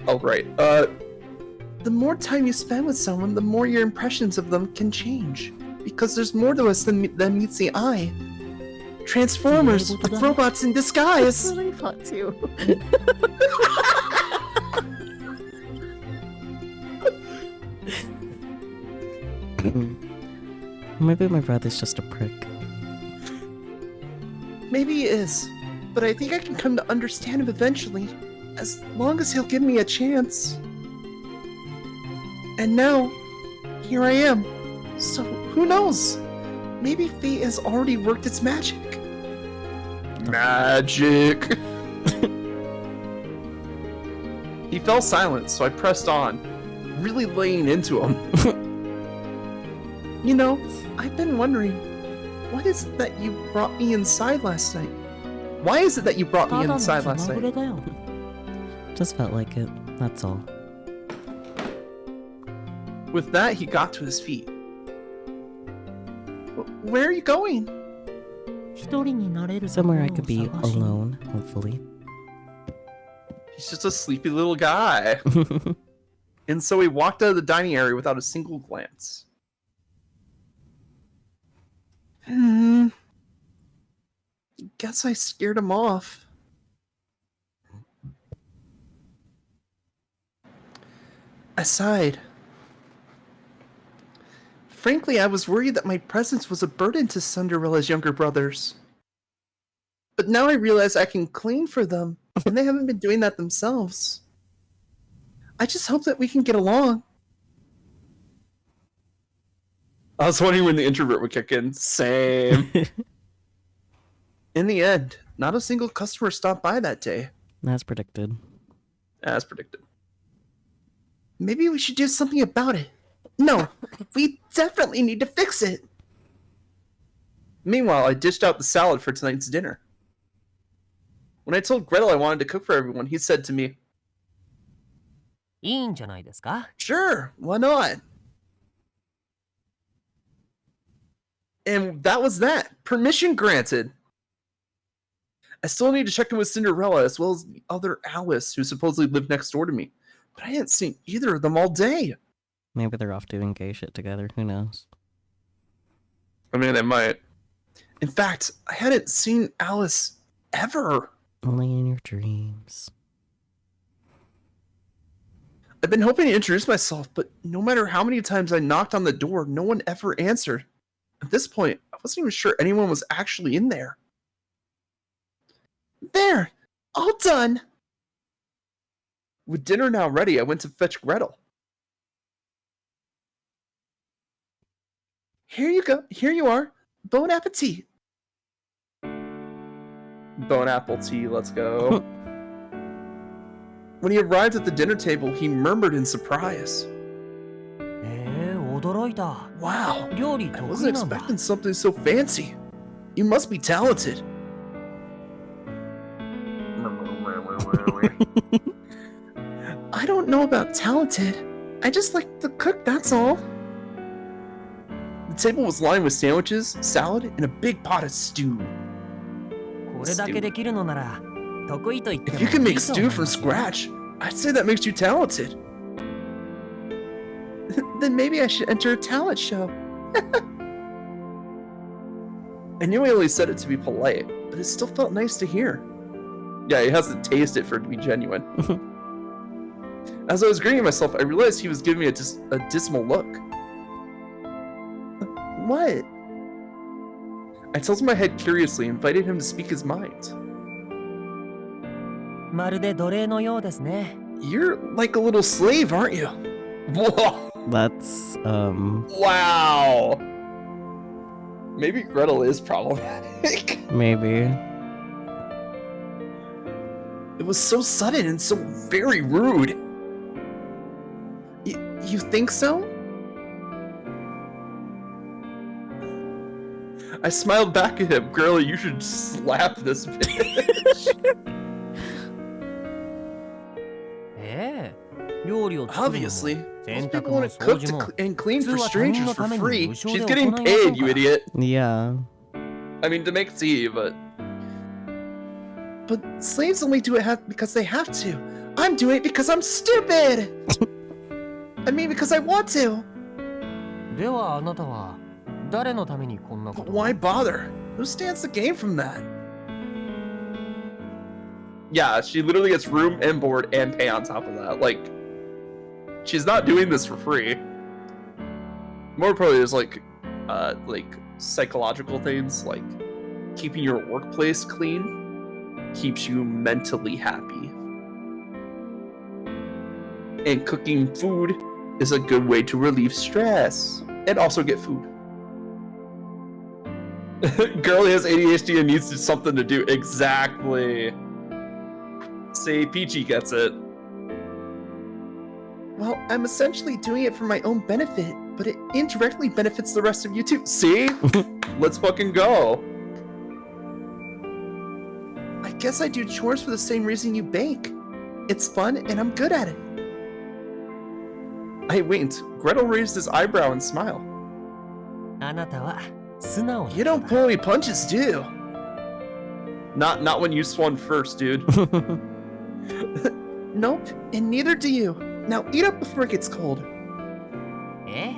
Oh, right. The more time you spend with someone, the more your impressions of them can change. Because there's more to us than meets the eye. Transformers, robots in disguise! That's what I thought too. Maybe my brother's just a prick. Maybe he is, but I think I can come to understand him eventually, as long as he'll give me a chance. And now, here I am. So, who knows? Maybe fate has already worked its magic. Magic! He fell silent, so I pressed on. really laying into him. You know, I've been wondering, what is it that you brought me inside last night? Why is it that you brought me ただの inside 気 last まぐれ night? だよ。 Just felt like it. That's all. With that, he got to his feet. Where are you going? 一人になれるとこ Somewhere ろ I を could be 探しに alone, hopefully. He's just a sleepy little guy. And so he walked out of the dining area without a single glance. Guess I scared him off. I sighed. Frankly, I was worried that my presence was a burden to Cinderella's younger brothers. But now I realize I can clean for them, and they haven't been doing that themselves. I just hope that we can get along. I was wondering when the introvert would kick in. Same. In the end, not a single customer stopped by that day. As predicted. As predicted. Maybe we should do something about it. No, we definitely need to fix it. Meanwhile, I dished out the salad for tonight's dinner. When I told Gretel I wanted to cook for everyone, he said to me, いいんじゃないですか? Sure, why not? And that was that. Permission granted. I still need to check in with Cinderella as well as the other Alice who supposedly lived next door to me. But I hadn't seen either of them all day. Maybe they're off doing gay shit together. Who knows? I mean, they might. In fact, I hadn't seen Alice ever. Only in your dreams. I've been hoping to introduce myself, but no matter how many times I knocked on the door, no one ever answered. At this point, I wasn't even sure anyone was actually in there. There! All done! With dinner now ready, I went to fetch Gretel. Here you go. Here you are. Bon appetit. Bon apple tea, let's go. When he arrived at the dinner table, he murmured in surprise. 驚いた. Wow, 料理 I 得 wasn't 意なんだ. expecting something so fancy. You must be talented. I don't know about talented. I just like to cook, that's all. The table was lined with sandwiches, salad, and a big pot of stew. これだけできるのなら得意と言っても If you can いい make と思い stew ま from すよ。 scratch, I'd say that makes you talented. Then maybe I should enter a talent show. I knew he only said it to be polite, but it still felt nice to hear. Yeah, he has to taste it for it to be genuine. As I was greeting myself, I realized he was giving me a dismal look. What? I tilted my head curiously and invited him to speak his mind. まるで奴隷のようですね。 You're like a little slave, aren't you? Whoa! That's, Wow! Maybe Gretel is problematic. maybe. It was so sudden and so very rude. You think so? I smiled back at him. Girl, you should slap this bitch. 料理を作るのも Obviously, 洗 most 濯 people も want to 掃 cook 除も and clean for 普通は他人 strangers のた for めに free. 無償で She's 行 getting いましょう paid, you から。 idiot. Yeah. I mean, to make tea, but slaves only do it because they have to. I'm doing it because I'm stupid. I mean, because I want to. ではあなたは誰のためにこんなこ But とを why bother? Who stands to gain from that? Yeah, she literally gets room and board and pay on top of that. Like, she's not doing this for free. More importantly, there's like psychological things, like keeping your workplace clean keeps you mentally happy. And cooking food is a good way to relieve stress and also get food. Girlie has ADHD and needs something to do. Exactly. Say Peachy gets it. Well, I'm essentially doing it for my own benefit, but it indirectly benefits the rest of you too. See? Let's fucking go. I guess I do chores for the same reason you bake. It's fun and I'm good at it. I winked. Gretel raised his eyebrow and smiled. あなたは素直な You don't pull any punches, do you? Not when you swung first, dude. Nope, and neither do you. Now eat up before it gets cold. え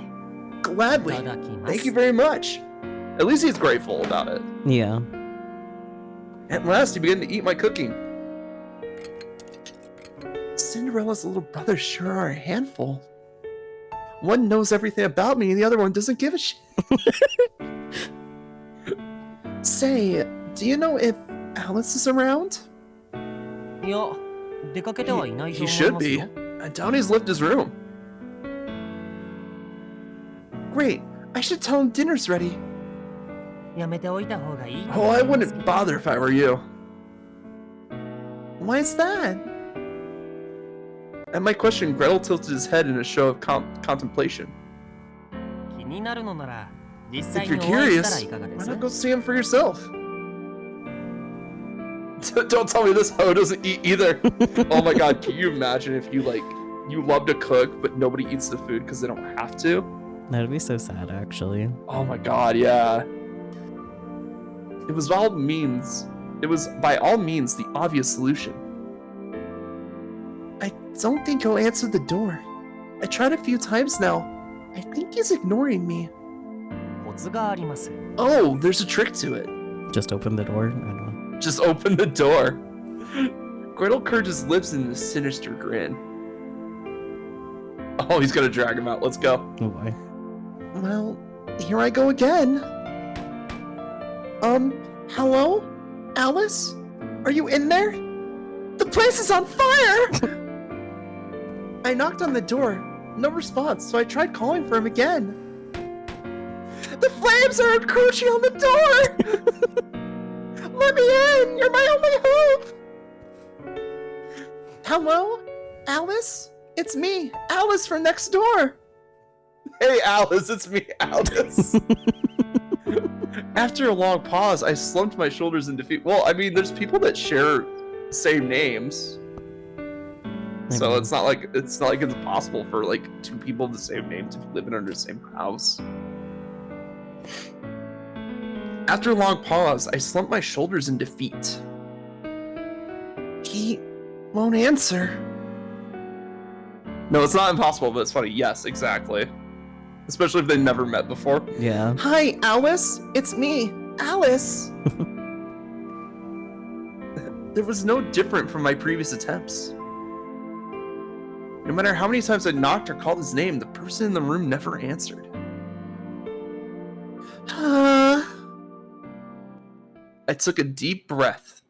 Gladly. いただきます Thank you very much. At least he's grateful about it. Yeah. At last, he began to eat my cooking. Cinderella's little brothers sure are a handful. One knows everything about me, and the other one doesn't give a shit. Say, do you know if Alice is around? いや出かけてはいないと He 思い should ます be. よ I doubt he's left his room. Great. I should tell him dinner's ready. やめておいた方がいいと Oh, 思 I いますけ wouldn't ど bother if I were you. Why is that? At my question, Gretel tilted his head in a show of contemplation. 気になるのなら実 If 際 you're にお会いしたら curious, いかがで why す not go see him for yourself? Don't tell me this hoe doesn't eat either. Oh my god, can you imagine if you love to cook, but nobody eats the food because they don't have to? That'd be so sad, actually. Oh my god, yeah. It was by all means the obvious solution. I don't think he'll answer the door. I tried a few times now. I think he's ignoring me. コツがあります Oh, there's a trick to it. Just open the door. I don't know. Just open the door. Gretel curved his lips in a sinister grin. Oh, he's gonna drag him out. Let's go. Oh boy. Well, here I go again. Hello? Alice? Are you in there? The place is on fire! I knocked on the door. No response, so I tried calling for him again. The flames are encroaching on the door! Let me in! You're my only hope! Hello? Alice? It's me, Alice from next door. Hey, Alice, it's me, Alice. After a long pause, I slumped my shoulders in defeat. Well, I mean, there's people that share same names. So it's not like it's impossible for like two people of the same name to be living under the same house. After a long pause, I slumped my shoulders in defeat. He won't answer. No, it's not impossible, but it's funny. Yes, exactly. Especially if they never met before. Yeah. Hi, Alice. It's me, Alice. There was no different from my previous attempts. No matter how many times I knocked or called his name, the person in the room never answered. I took a deep breath.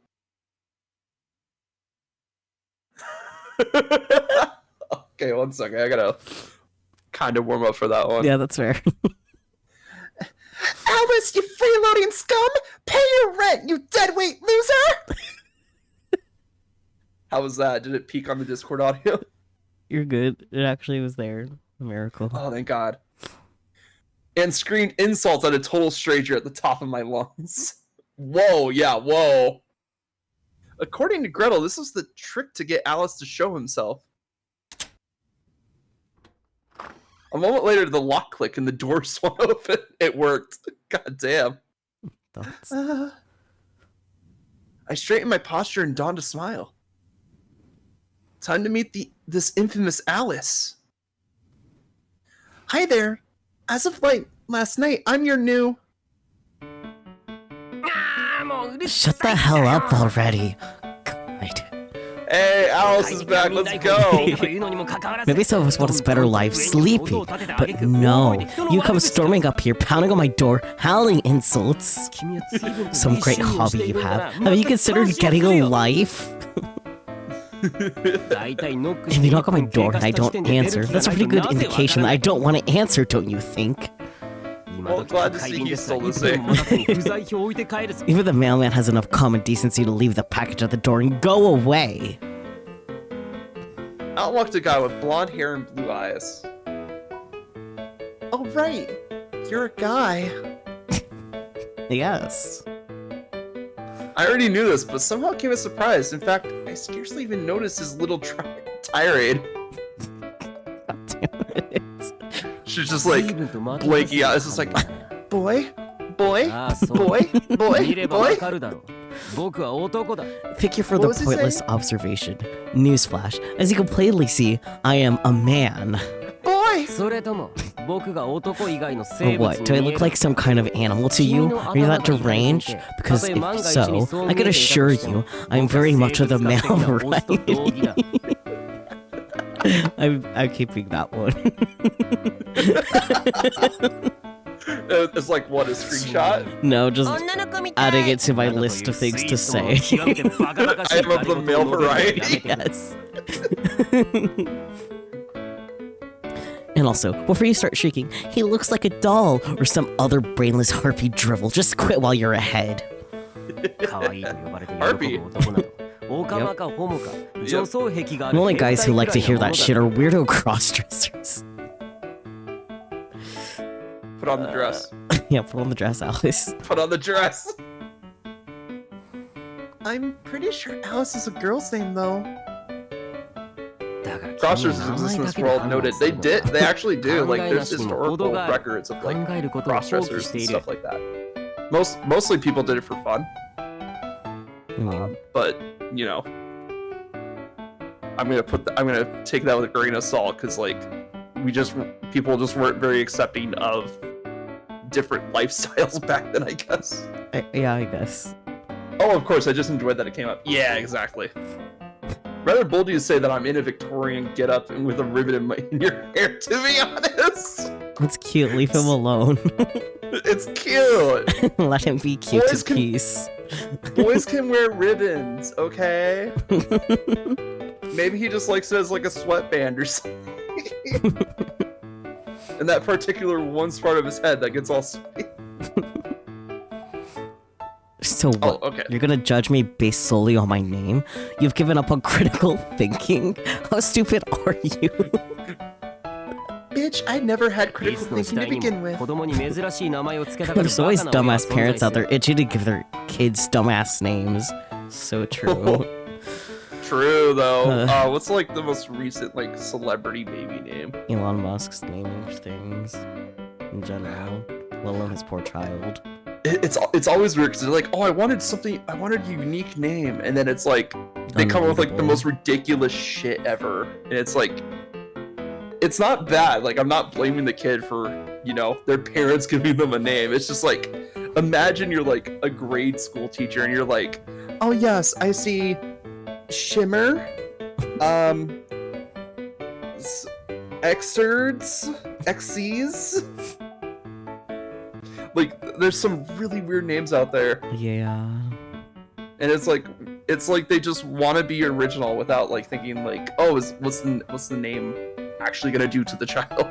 Okay, one second. I gotta kind of warm up for that one. Yeah, that's fair. Alice, you freeloading scum! Pay your rent, you deadweight loser! How was that? Did it peak on the Discord audio? You're good. It actually was there. A miracle. Oh, thank God. And screamed insults at a total stranger at the top of my lungs. Whoa, yeah, whoa. According to Gretel, this was the trick to get Alice to show himself. A moment later, the lock clicked and the door swung open. It worked. God damn. Thoughts? I straightened my posture and donned a smile. Time to meet this infamous Alice. Hi there. As of last night, I'm your new... Shut the hell up already. God. Hey, Alice is back. Let's go. Maybe some of us want a better life, sleepy. But no, you come storming up here, pounding on my door, howling insults. Some great hobby you have. Have you considered getting a life? If you knock on my door and I don't answer, that's a pretty good indication that I don't want to answer, don't you think? Well, glad to see he's still the same. Even the mailman has enough common decency to leave the package at the door and go away. Out walked a guy with blonde hair and blue eyes. Oh, right. You're a guy. Yes. I already knew this, but somehow it came as a surprise. In fact, I scarcely even noticed his little tirade. God damn it. She's just like blanking out. It's just like, boy, boy, boy, boy, boy. Thank you for What the was he pointless saying? observation. Newsflash. As you can plainly see, I am a man. Boy! Or what? Do I look like some kind of animal to you? Are you that deranged? Because if so, I can assure you, I'm very much of the male variety. I'm keeping that one. It's like, what, a screenshot? No, just adding it to my list of things to say. I am of the male variety. Yes. And also, before you start shrieking, he looks like a doll or some other brainless harpy drivel. Just quit while you're ahead. Harpy. The only guys who like to hear that shit are weirdo crossdressers. Put on the dress. Yeah, put on the dress, Alice. Put on the dress. I'm pretty sure Alice is a girl's name, though. Crossdressers exist in this world, noted. They actually do. Like, there's historical records of, like, crossdressers and stuff like that. Mostly people did it for fun. But, you know, I'm gonna take that with a grain of salt, because, like, people just weren't very accepting of different lifestyles back then, I guess. Yeah, I guess. Oh, of course, I just enjoyed that it came up. Yeah, exactly. Rather bold you to say that I'm in a Victorian getup and with a ribbon in your hair, to be honest. It's cute, leave him alone. It's cute. Let him be cute Boys in peace. Boys can wear ribbons, okay? Maybe he just likes it as like a sweatband or something. And that particular one part of his head that gets all sweaty. So what? Oh, okay. You're gonna judge me based solely on my name? You've given up on critical thinking? How stupid are you? Bitch, I never had critical thinking to begin with. There's always dumbass parents out there itching to give their kids dumbass names. So true. True, though. What's like the most recent like celebrity baby name? Elon Musk's naming things in general. Let alone his poor child. It's always weird because they're like, oh, I wanted a unique name, and then it's like they come up with like the most ridiculous shit ever, and it's like, it's not bad. Like, I'm not blaming the kid for, you know, their parents giving them a name. It's just like, imagine you're like a grade school teacher and you're like, oh yes, I see Shimmer, Xers. Like, there's some really weird names out there. Yeah. And it's like they just want to be original without like thinking like, oh, what's the name actually gonna do to the child?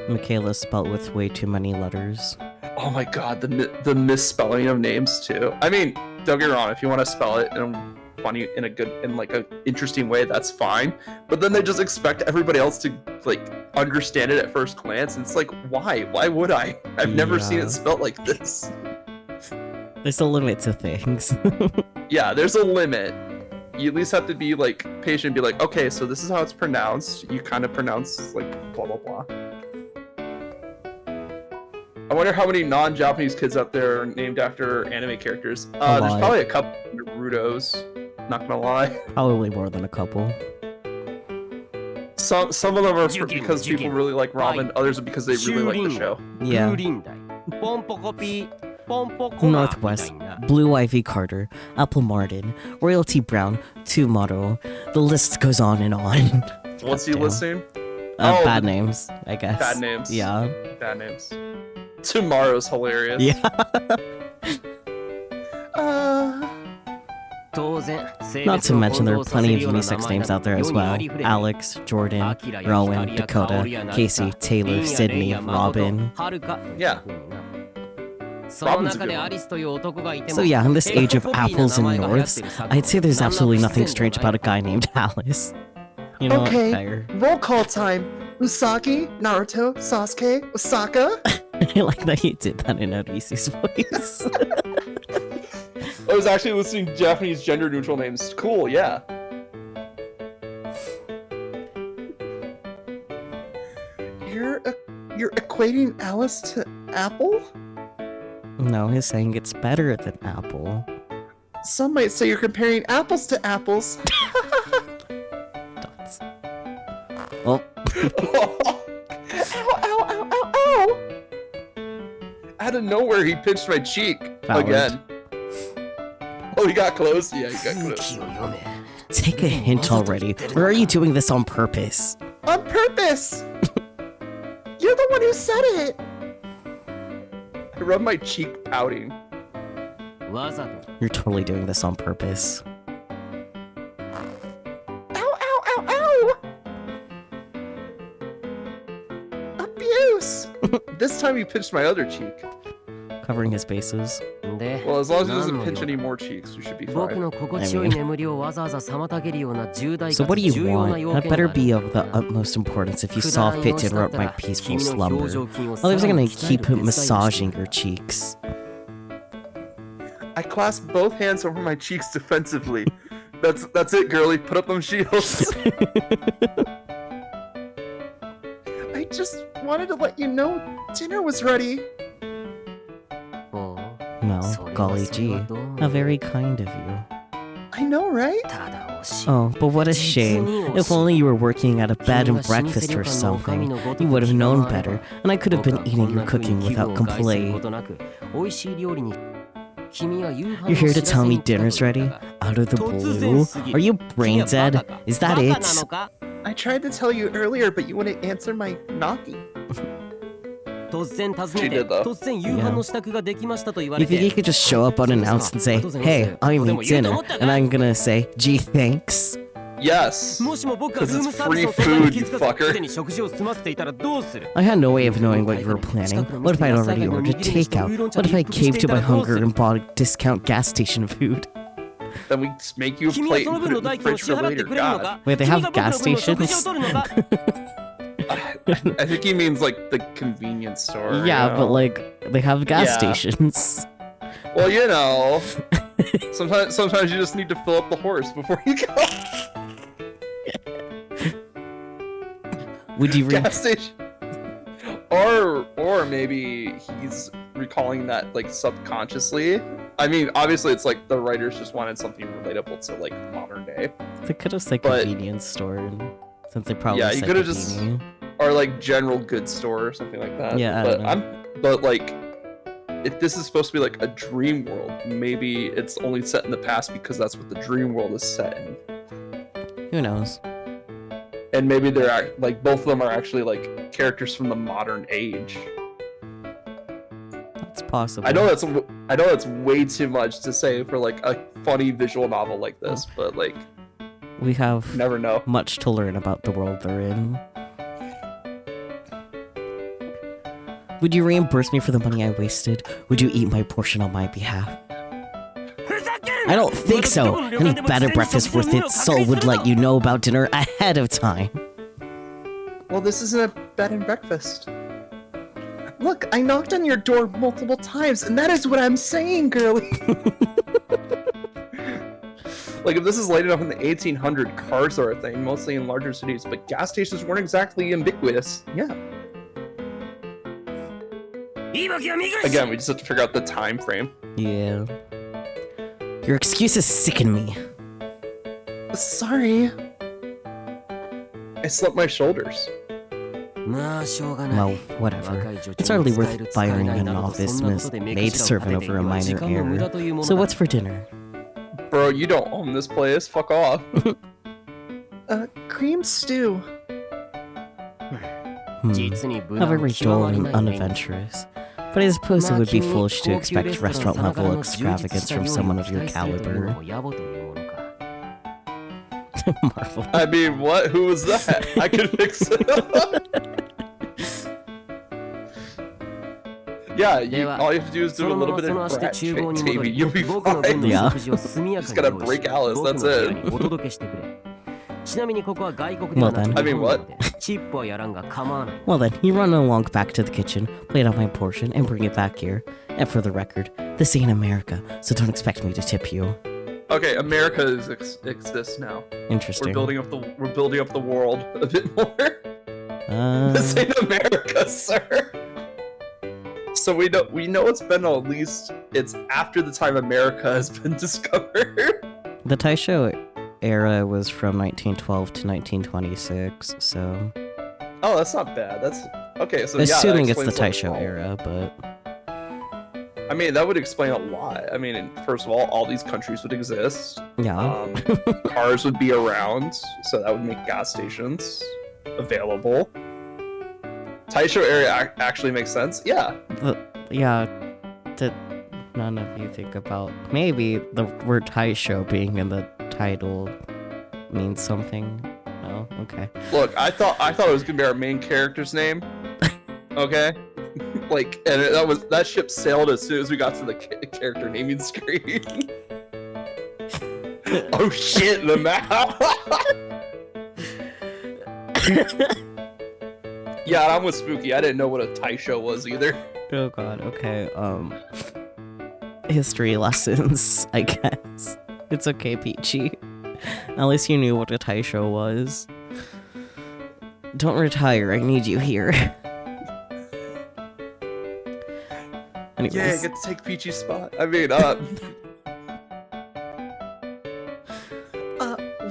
Michaela spelt with way too many letters. Oh my god, the misspelling of names too. I mean, don't get me wrong, if you want to spell it in a funny, in like a interesting way, that's fine. But then they just expect everybody else to like understand it at first glance, and it's like, why? Why would I? I've never seen it spelled like this. There's a limit to things. Yeah, there's a limit. You at least have to be like patient and be like, okay, so this is how it's pronounced. You kind of pronounce like blah blah blah. I wonder how many non-Japanese kids out there are named after anime characters. There's probably a couple Naruto's. Not gonna lie. Probably more than a couple. Some of them are because people really like ramen. Others are because they really like the show. Yeah. Northwest, Blue Ivy Carter, Apple Martin, Royalty Brown, Tomorrow. The list goes on and on. What's he listing? Bad names, I guess. Bad names. Yeah. Bad names. Tomorrow's hilarious. Yeah. Not to mention there are plenty of unisex names out there as well. Alex, Jordan, Rowan, Dakota, Casey, Taylor, Sydney, Robin. Yeah. Robin's a good one. So yeah, in this age of apples and norths, I'd say there's absolutely nothing strange about a guy named Alice. You know Okay, what, Fire? roll call time. Usagi, Naruto, Sasuke, Osaka. I like that you did that in Odysseus' voice. I was actually listening to Japanese gender-neutral names. Cool, yeah. You're equating Alice to Apple? No, he's saying it's better than Apple. Some might say you're comparing apples to apples. Dots. Oh. Ow, ow, ow, ow, ow! Out of nowhere, he pinched my cheek. Valid. Again. Oh, he got close? Yeah, he got close. Take a hint already. Or are you doing this on purpose? On purpose! You're the one who said it! I rubbed my cheek pouting. You're totally doing this on purpose. Ow, ow, ow, ow! Abuse! This time he pinched my other cheek. Covering his bases. Well, as long as he doesn't pinch any more cheeks, we should be fine. So what do you want? That better be of the utmost importance if you saw fit to interrupt my peaceful slumber. Otherwise I'm gonna keep massaging your cheeks. I clasp both hands over my cheeks defensively. That's it, girlie. Put up them shields. I just wanted to let you know dinner was ready. Well, golly gee, how very kind of you. I know, right? Oh, but what a shame. If only you were working at a bed and breakfast or something, you would have known better, and I could have been eating your cooking without complaint. You're here to tell me dinner's ready? Out of the blue? Are you brain dead? Is that it? I tried to tell you earlier, but you wouldn't answer my knocking. She did though. You think you could just show up unannounced and say, hey, I'm eating dinner, and I'm gonna say, gee, thanks? Yes, because it's free food, you fucker. I had no way of knowing what you were planning. What if I'd already ordered takeout? What if I caved to my hunger and bought discount gas station food? Then we just make you a plate and put it in the fridge for later. God. Wait, they have gas stations? I think he means like the convenience store. Yeah, you know? but like, they have gas stations. Well, you know, sometimes you just need to fill up the horse before you go. Would you gas station? Or maybe he's recalling that like subconsciously. I mean, obviously it's like the writers just wanted something relatable to like modern day. They could have said convenience store, since they probably you said could have just, or like general goods store or something like that. Yeah, but like, if this is supposed to be like a dream world, maybe it's only set in the past because that's what the dream world is set in. Who knows? And maybe they're like both of them are actually like characters from the modern age. That's possible. I know that's way too much to say for like a funny visual novel like this, but like we have never know much to learn about the world they're in. Would you reimburse me for the money I wasted? Would you eat my portion on my behalf? I don't think so. Any bed and breakfast worth its soul would let you know about dinner ahead of time. Well, this isn't a bed and breakfast. Look, I knocked on your door multiple times, and that is what I'm saying, girlie. Like, if this is late enough in the 1800s, cars are a thing, mostly in larger cities, but gas stations weren't exactly ubiquitous. Yeah. Again, we just have to figure out the time frame. Yeah. Your excuses sicken me. Sorry. I slept my shoulders. Well, whatever. It's hardly worth firing a novice maidservant over a minor error. So what's for dinner? Bro, you don't own this place. Fuck off. Cream stew. How very dull and unadventurous. But I suppose it would be foolish to expect restaurant-level extravagance from someone of your caliber. Marvel. I mean, what? Who was that? I could fix it. Yeah, all you have to do is do a little bit of brat Davey. You'll be fine. Yeah. Just gotta break Alice, that's it. ちなみにここは外国ではなく I mean, what? チップはやらんが構わない Well then, you run along back to the kitchen, plate out my portion, and bring it back here. And for the record, this ain't America, so don't expect me to tip you. Okay, America exists now. Interesting. We're building up the world a bit more. This ain't America, sir. So we know it's been at least it's after the time America has been discovered. The Taisho era was from 1912 to 1926, so... Oh, that's not bad. That's okay. So assuming yeah, it's the explains Taisho all. era, but... I mean, that would explain a lot. I mean, first of all these countries would exist. Yeah. Cars would be around, so that would make gas stations available. Taisho area actually makes sense. Yeah. None of you think about... Maybe the word Taisho being in the title means something. No? Okay. Look, I thought it was gonna be our main character's name. Okay. Like, and that ship sailed as soon as we got to the character naming screen. Oh shit, the map! Yeah, I'm with Spooky. I didn't know what a Taisho was either. Oh god, okay, history lessons, I guess. It's okay, Peachy. At least you knew what a Taisho was. Don't retire, I need you here. Anyways. Yeah, I get to take Peachy's spot. I mean,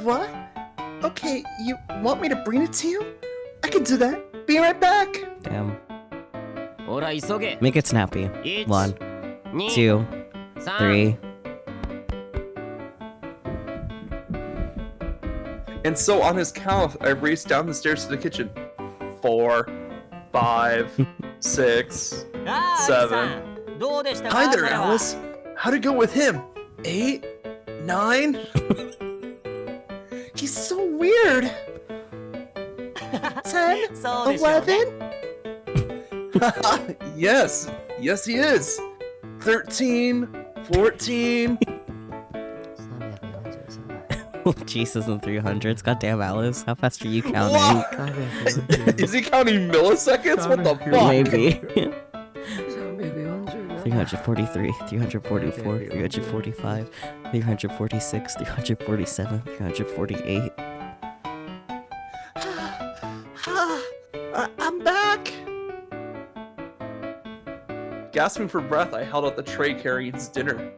What? Okay, you want me to bring it to you? I can do that. Be right back. Damn. ほら急げ Make it snappy. 1 1, 2 2, 3 3. and so on his count, I raced down the stairs to the kitchen. 4, 5, 6. あー 7. アリさんどうでしたか Hi there, 彼は Alice. How'd it go with him? 8? 9? He's so weird. 10? そうでしょうね 11? Yes, he is. 13, 14. Jesus in 300s. Goddamn, Alice. How fast are you counting? Is he counting milliseconds? What the fuck? Maybe. 343, 344, 345, 346, 347, 348. I'm back. Gasping for breath, I held out the tray carrying his dinner.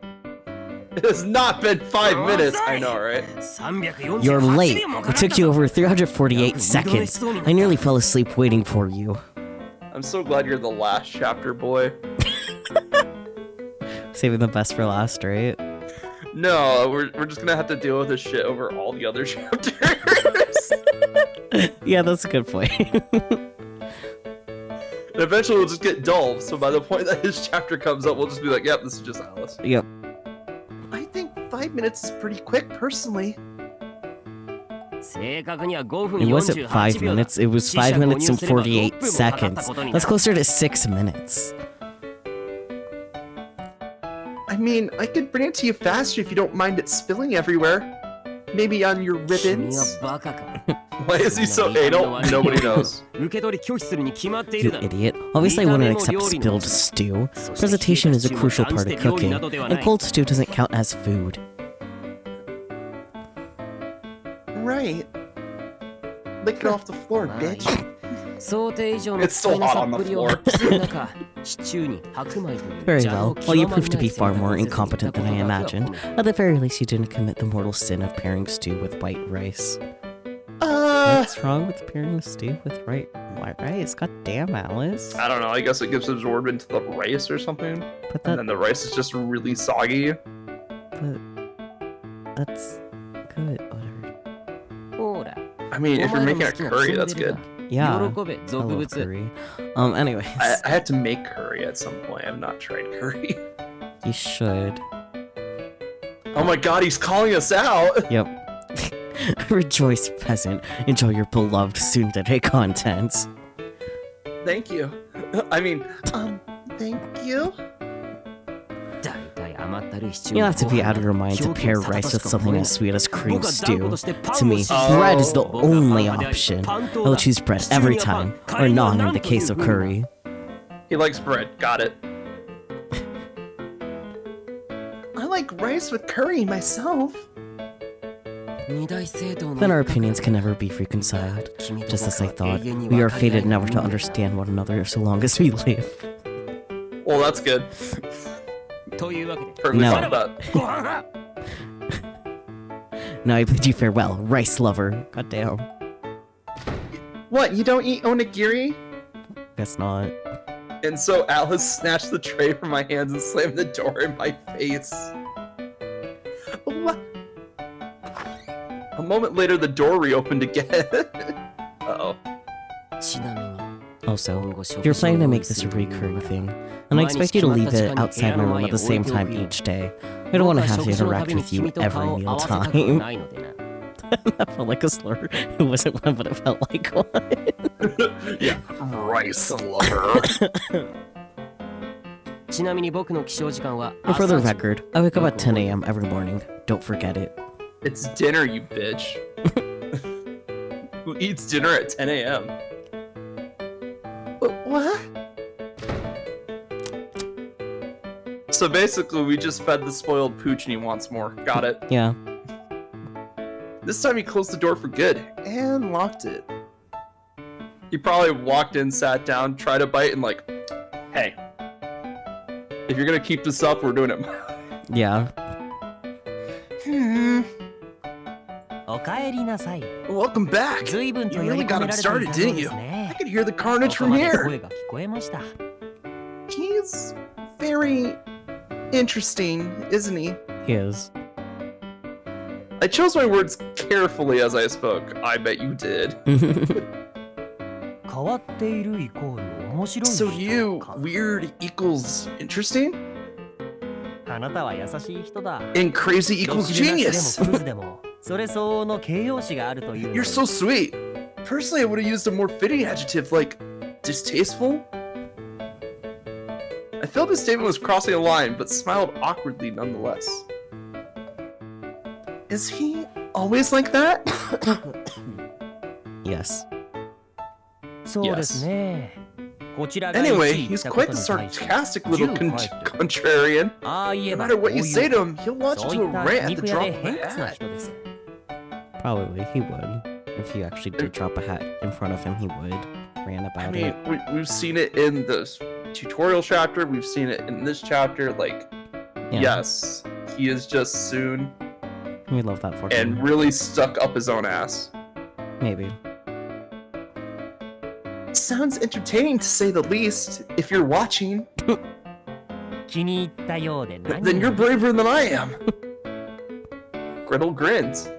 It has not been 5 minutes. I know, right? 348 You're late. 年も It かかった took you over 348 seconds. I nearly fell asleep waiting for you. I'm so glad you're the last chapter, boy. Saving the best for last, right? No, we're just gonna have to deal with this shit over all the other chapters. Yeah, that's a good point. And eventually we'll just get dull, so by the point that his chapter comes up, we'll just be like, yep, this is just Alice. Yep. I think 5 minutes is pretty quick, personally. 正確には5分 It wasn't 48 5 秒だ minutes, it was 5 minutes and 48 seconds. That's closer to 6 minutes. I mean, I could bring it to you faster if you don't mind it spilling everywhere. Maybe on your 君は ribbons. バカか Why is he so anal? Nobody knows. 受け取り拒否するに決まってい You るだろ idiot. Obviously, I wouldn't accept spilled stew. Presentation is a crucial part of cooking, and cold stew doesn't count as food. Right. Lick it off the floor, bitch. 想定以上の It's still 使いな hot さ on っ the ぷりを floor. 発揮する中シチューに白米という Very 邪 well. 道 While you 極ま prove り to be ない far 選択 more をせずに incompetent than I 言ったことだ imagined, けは褒め at the very least, you didn't commit the mortal sin of pairing stew with white rice. Uh, What's wrong with pairing stew with white rice? God damn, Alice. I don't know, I guess it gives absorbent to the rice or something. But And then the rice is just really soggy. that's good. Whatever. ほら I mean, if お you're 前ら making の a 好きな curry, ツン that's デレ good. だ Yeah. 喜べ I 俗 love 物 curry. Anyways. I had to make curry at some point. I've not tried curry. You should. Oh my god, he's calling us out! Yep. Rejoice, peasant. Enjoy your beloved tsundere content. Thank you. I mean, thank you. だいたい甘 You'll have to be out of your mind to pair rice with something as sweet as cream stew. To me, bread is the only option. I'll choose bread every time, or naan in the case of curry. He likes bread. Got it. I like rice with curry myself. Then our opinions can never be reconciled. Just as I thought, we are fated never to understand one another so long as we live. Well, that's good. Perfectly No. fine with that. Now I bid you farewell, rice lover. Goddamn. What, you don't eat onigiri? Guess not. And so Alice snatched the tray from my hands and slammed the door in my face. What? A moment later, the door reopened again. Uh-oh. Also, you're planning to make this a recurring thing, and I expect you to leave it outside my room at the same time each day. I don't want to have to interact with you every meal time. That felt like a slur. It wasn't one, but it felt like one. Yeah, rice lover. And for the record, I wake up at 10 a.m. every morning. Don't forget it. It's dinner, you bitch. Who eats dinner at 10 a.m.? What? So basically, we just fed the spoiled pooch and he wants more. Got it. Yeah. This time he closed the door for good and locked it. He probably walked in, sat down, tried a bite, and like, hey, if you're gonna keep this up, we're doing it. Yeah. Welcome back. You really got him started, didn't you? I could hear the carnage from here. He's very interesting, isn't he? He is. I chose my words carefully as I spoke. I bet you did. So you, weird equals interesting? And crazy equals genius. You're so sweet. Personally, I would have used a more fitting adjective like distasteful. I felt his statement was crossing a line, but smiled awkwardly nonetheless. Is he always like that? Yes. Yes. Anyway, he's quite the sarcastic little contrarian. No matter what you say to him, he'll launch into a rant at the drop of a hat. Probably he would. If you actually did drop a hat in front of him, he would. Ran about I mean, it. we've seen it in the tutorial chapter, we've seen it in this chapter, like, Yeah. yes, he is just soon We love that for and him. really stuck up his own ass. Maybe. Sounds entertaining to say the least. If you're watching, then you're braver than I am. Gretel grins.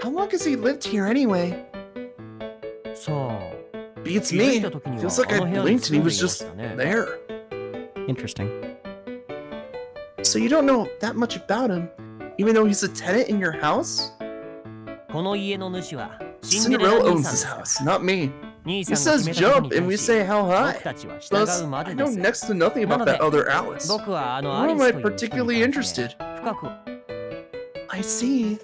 How long has he lived here anyway? Beats me. Feels like I blinked and he was just there. Interesting. So you don't know that much about him, even though he's a tenant in your house? Cinderella owns this house, not me. He says jump and we say how high. Plus, I know next to nothing about that other Alice. Why am I particularly interested? I see.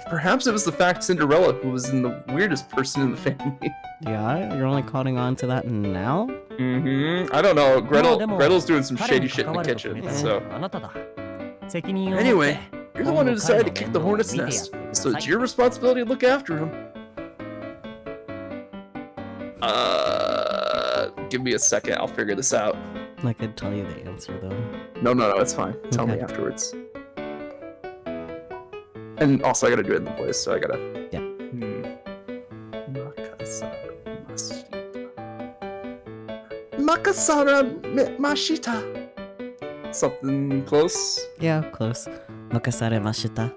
Perhaps it was the fact Cinderella who was in the weirdest person in the family. Yeah, you're only caught on to that now? Mm-hmm. I don't know. Gretel's doing some shady shit in the kitchen, so. Anyway, you're the one who decided to kick the hornet's nest, so it's your responsibility to look after him. Give me a second. I'll figure this out. I could tell you the answer though. No, it's fine. Tell me Okay. afterwards. And also, I gotta do it in the voice, so I gotta. Yeah. Makasara Mashita. Something close. Yeah, close. Makasare mashita.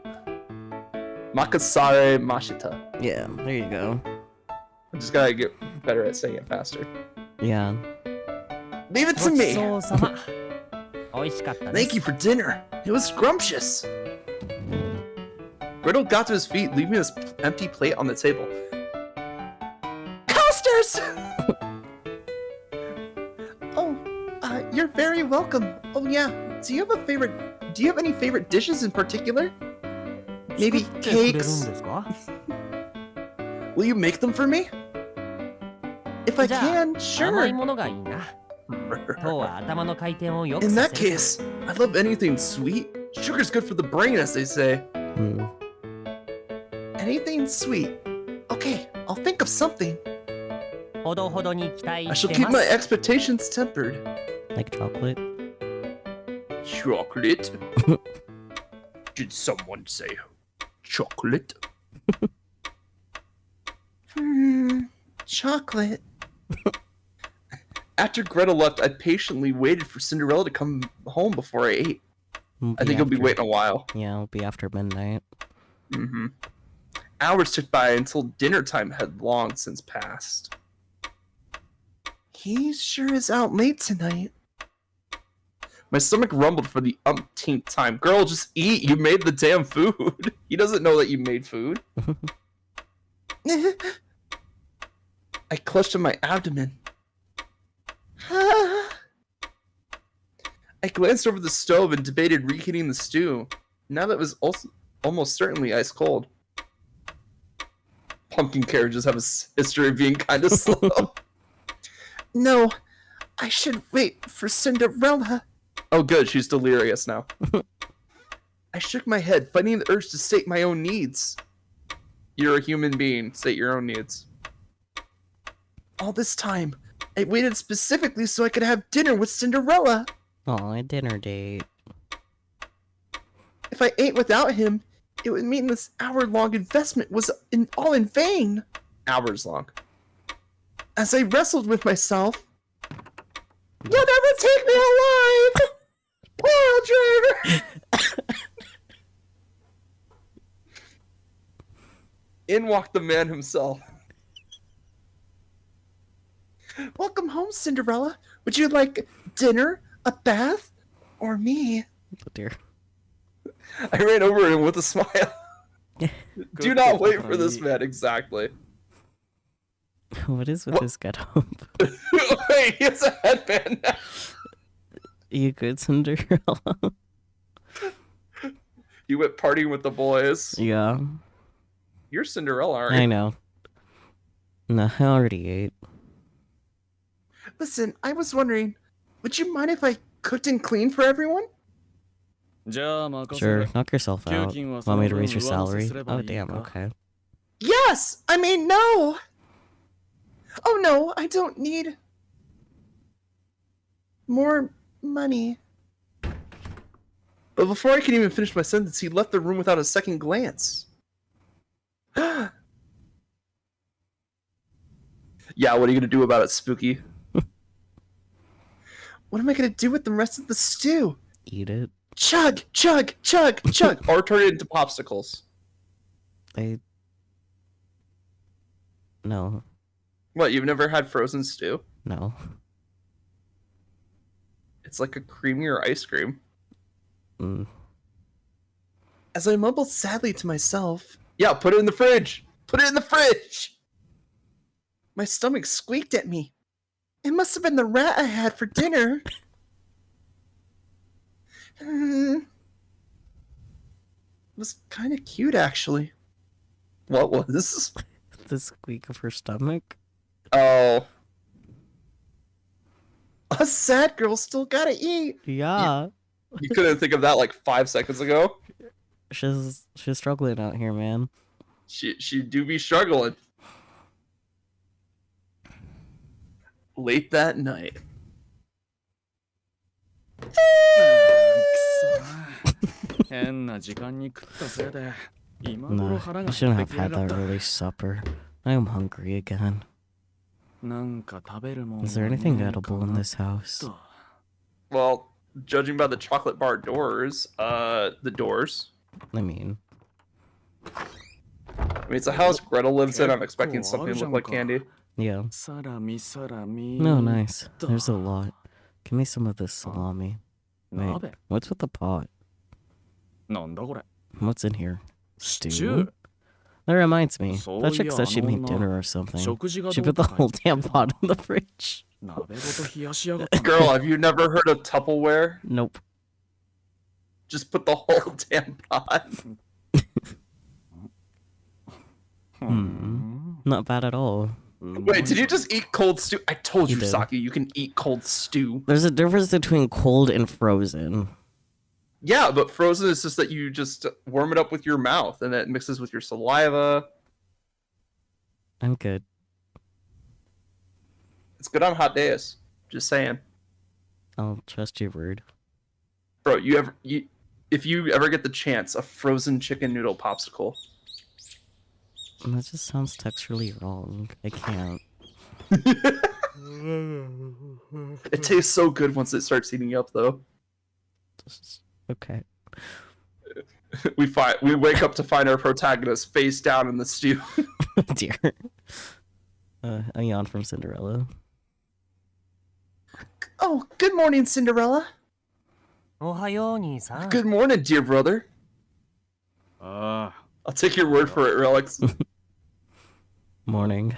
Makasare Mashita. Yeah, there you go. I just gotta get better at saying it faster. Yeah. Leave it to me. Thank you for dinner. It was scrumptious. Gretel got to his feet, leaving his empty plate on the table. Coasters! Oh, You're very welcome. Oh yeah, do you have any favorite dishes in particular? Maybe cakes? Will you make them for me? If I can, sure. In that case, I love anything sweet. Sugar's good for the brain, as they say. Anything sweet. Okay, I'll think of something. I shall keep my expectations tempered. Like chocolate? Chocolate? Did someone say chocolate? Chocolate. After Greta left, I patiently waited for Cinderella to come home before I ate. I think he'll be waiting a while. Yeah, it'll be after midnight. Hours took by until dinner time had long since passed. He sure is out late tonight. My stomach rumbled for the umpteenth time. Girl, just eat. You made the damn food. He doesn't know that you made food. I clutched at my abdomen. I glanced over the stove and debated reheating the stew. Now that it was also almost certainly ice cold. Pumpkin carriages have a history of being kind of slow. No, I should wait for Cinderella. Oh good, she's delirious now. I shook my head, fighting the urge to state my own needs. You're a human being. State your own needs. All this time, I waited specifically so I could have dinner with Cinderella. Aw, a dinner date. If I ate without him, it would mean this hour-long investment was all in vain. Hours long. As I wrestled with myself, you'll never take me alive! Poor driver! In walked the man himself. Welcome home, Cinderella. Would you like dinner, a bath, or me? Oh dear. I ran over him with a smile. Do not wait for this man, exactly. What is with his getup? Wait, he has a headband now. You good, Cinderella? You went partying with the boys. Yeah. You're Cinderella, aren't you? I know. No, I already ate. Listen, I was wondering, would you mind if I cooked and cleaned for everyone? Sure, knock yourself out. Want me to raise your salary? Oh, damn, okay. Yes! I mean, no! Oh no, I don't need more money. But before I could even finish my sentence, he left the room without a second glance. Yeah, what are you gonna do about it, Spooky? What am I gonna do with the rest of the stew? Eat it. Chug, chug, chug, chug. Or turn it into popsicles. No. What, you've never had frozen stew? No. It's like a creamier ice cream. Mm. As I mumbled sadly to myself, yeah, put it in the fridge! Put it in the fridge! My stomach squeaked at me. It must have been the rat I had for dinner. It was kind of cute, actually. What was? The squeak of her stomach? Oh. A sad girl still gotta eat. Yeah. You couldn't think of that like 5 seconds ago? She's struggling out here, man. She do be struggling. Late that night. Nah, I shouldn't have had that early supper. I am hungry again. Is there anything edible in this house? Well, judging by the chocolate bar doors, the doors. I mean, it's a house Greta lives in. I'm expecting something to look like candy. yeah. No, nice. There's a lot. Give me some of this salami. Wait, what's with the pot? What's in here? Stew? That reminds me. That chick said she made dinner or something. She put the whole damn pot in the fridge. Girl, have you never heard of Tupperware? Nope. Just put the whole damn pot. Not bad at all. Wait, did you just eat cold stew? I told you, did. Saki, you can eat cold stew. There's a difference between cold and frozen. Yeah, but frozen is just that you just warm it up with your mouth and it mixes with your saliva. I'm good. It's good on hot days. Just saying. I'll trust your word. Bro, if you ever get the chance, a frozen chicken noodle popsicle. That just sounds texturally wrong. I can't. It tastes so good once it starts heating up, though. Okay. We wake up to find our protagonist face down in the stew. Dear. A yawn from Cinderella. Oh, good morning, Cinderella. Good morning, dear brother. I'll take your word for it, Relix. Morning.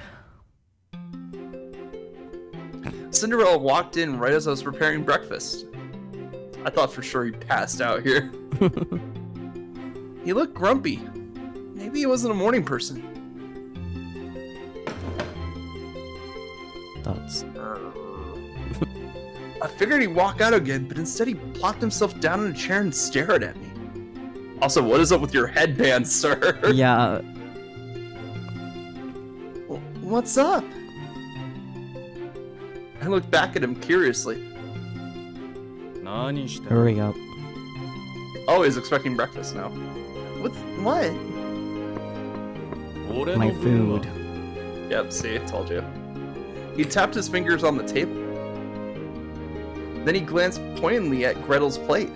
Cinderella walked in right as I was preparing breakfast. I thought for sure he passed out here. He looked grumpy. Maybe he wasn't a morning person. Thoughts. I figured he'd walk out again, but instead he plopped himself down in a chair and stared at me. Also, what is up with your headband, sir? Yeah. What's up? I looked back at him curiously. Hurry up. Oh, he's expecting breakfast now. With what? My food. Yep, see, I told you. He tapped his fingers on the table. Then he glanced pointedly at Gretel's plate.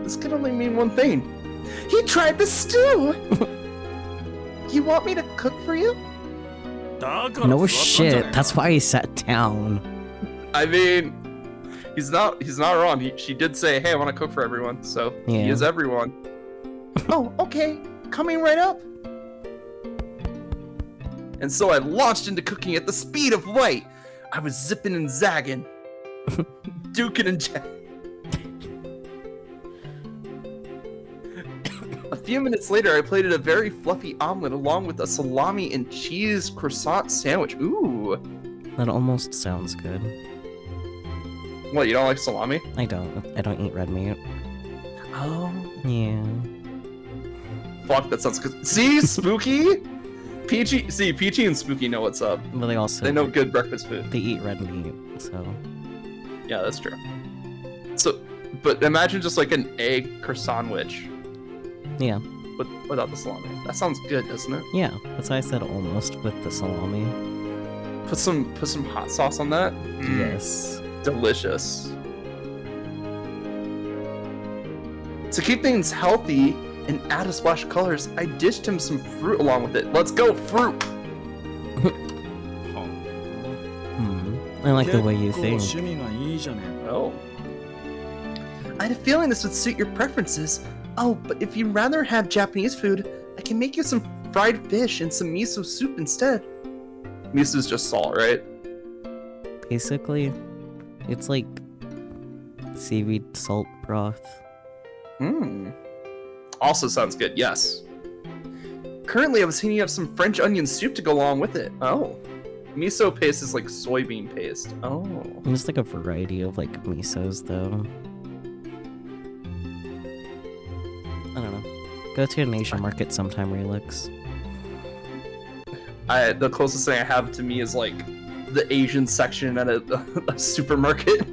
This could only mean one thing. He tried the stew! You want me to cook for you? No shit. That's why he sat down. I mean, he's not wrong. She did say, "Hey, I want to cook for everyone." So Yeah. he is everyone. Oh, okay. Coming right up. And so I launched into cooking at the speed of light. I was zipping and zagging, duking and jacking. A few minutes later, I plated a very fluffy omelet along with a salami and cheese croissant sandwich. Ooh. That almost sounds good. What, you don't like salami? I don't eat red meat. Oh. Yeah. Fuck, that sounds good. See, Spooky? Peachy and Spooky know what's up. But they know good breakfast food. They eat red meat, so. Yeah, that's true. So, but imagine just like an egg croissant sandwich. Yeah. Without the salami. That sounds good, doesn't it? Yeah, that's why I said almost with the salami. Put some hot sauce on that. Yes. Delicious. To keep things healthy and add a splash of colors, I dished him some fruit along with it. Let's go, fruit! I like the way you think. Oh. I had a feeling this would suit your preferences. Oh, but if you'd rather have Japanese food, I can make you some fried fish and some miso soup instead. Miso's just salt, right? Basically, it's like seaweed salt broth. Also sounds good, yes. Currently, I was heating up some French onion soup to go along with it. Oh. Miso paste is like soybean paste. Oh. There's like a variety of like misos though. I don't know. Go to an Asian market sometime, Relix. The closest thing I have to me is like the Asian section at a supermarket.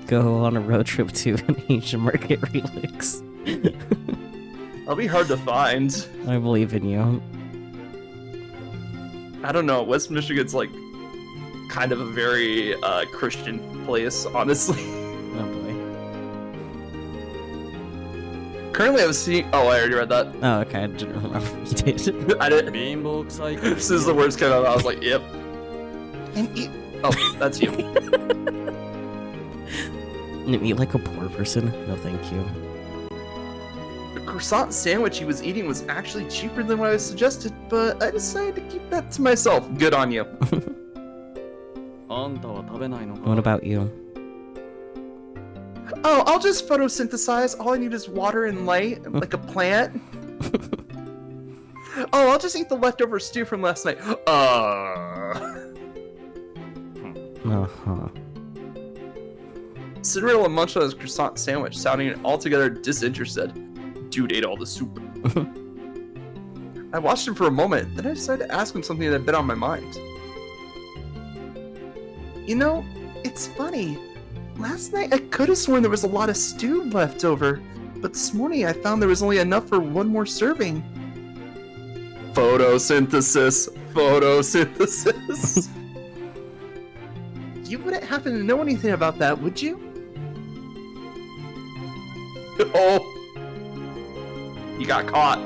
Go on a road trip to an Asian market, Relix. That'll be hard to find. I believe in you. I don't know. West Michigan's like kind of a very Christian place, honestly. Oh boy. Currently, I was seeing. Oh, I already read that. Oh, okay. I didn't remember you did. I didn't. This is the words came out. I was like, "Yep." Oh, that's you. Eat like a poor person? No, thank you. The croissant sandwich he was eating was actually cheaper than what I suggested, but I decided to keep that to myself. Good on you. What about you? Oh, I'll just photosynthesize. All I need is water and light, like a plant. Oh, I'll just eat the leftover stew from last night. Cinderella munched on his croissant sandwich, sounding altogether disinterested. Dude ate all the soup. I watched him for a moment, then I decided to ask him something that had been on my mind. You know, it's funny. Last night I could have sworn there was a lot of stew left over, but this morning I found there was only enough for one more serving. Photosynthesis. Photosynthesis. You wouldn't happen to know anything about that, would you? Oh. You got caught.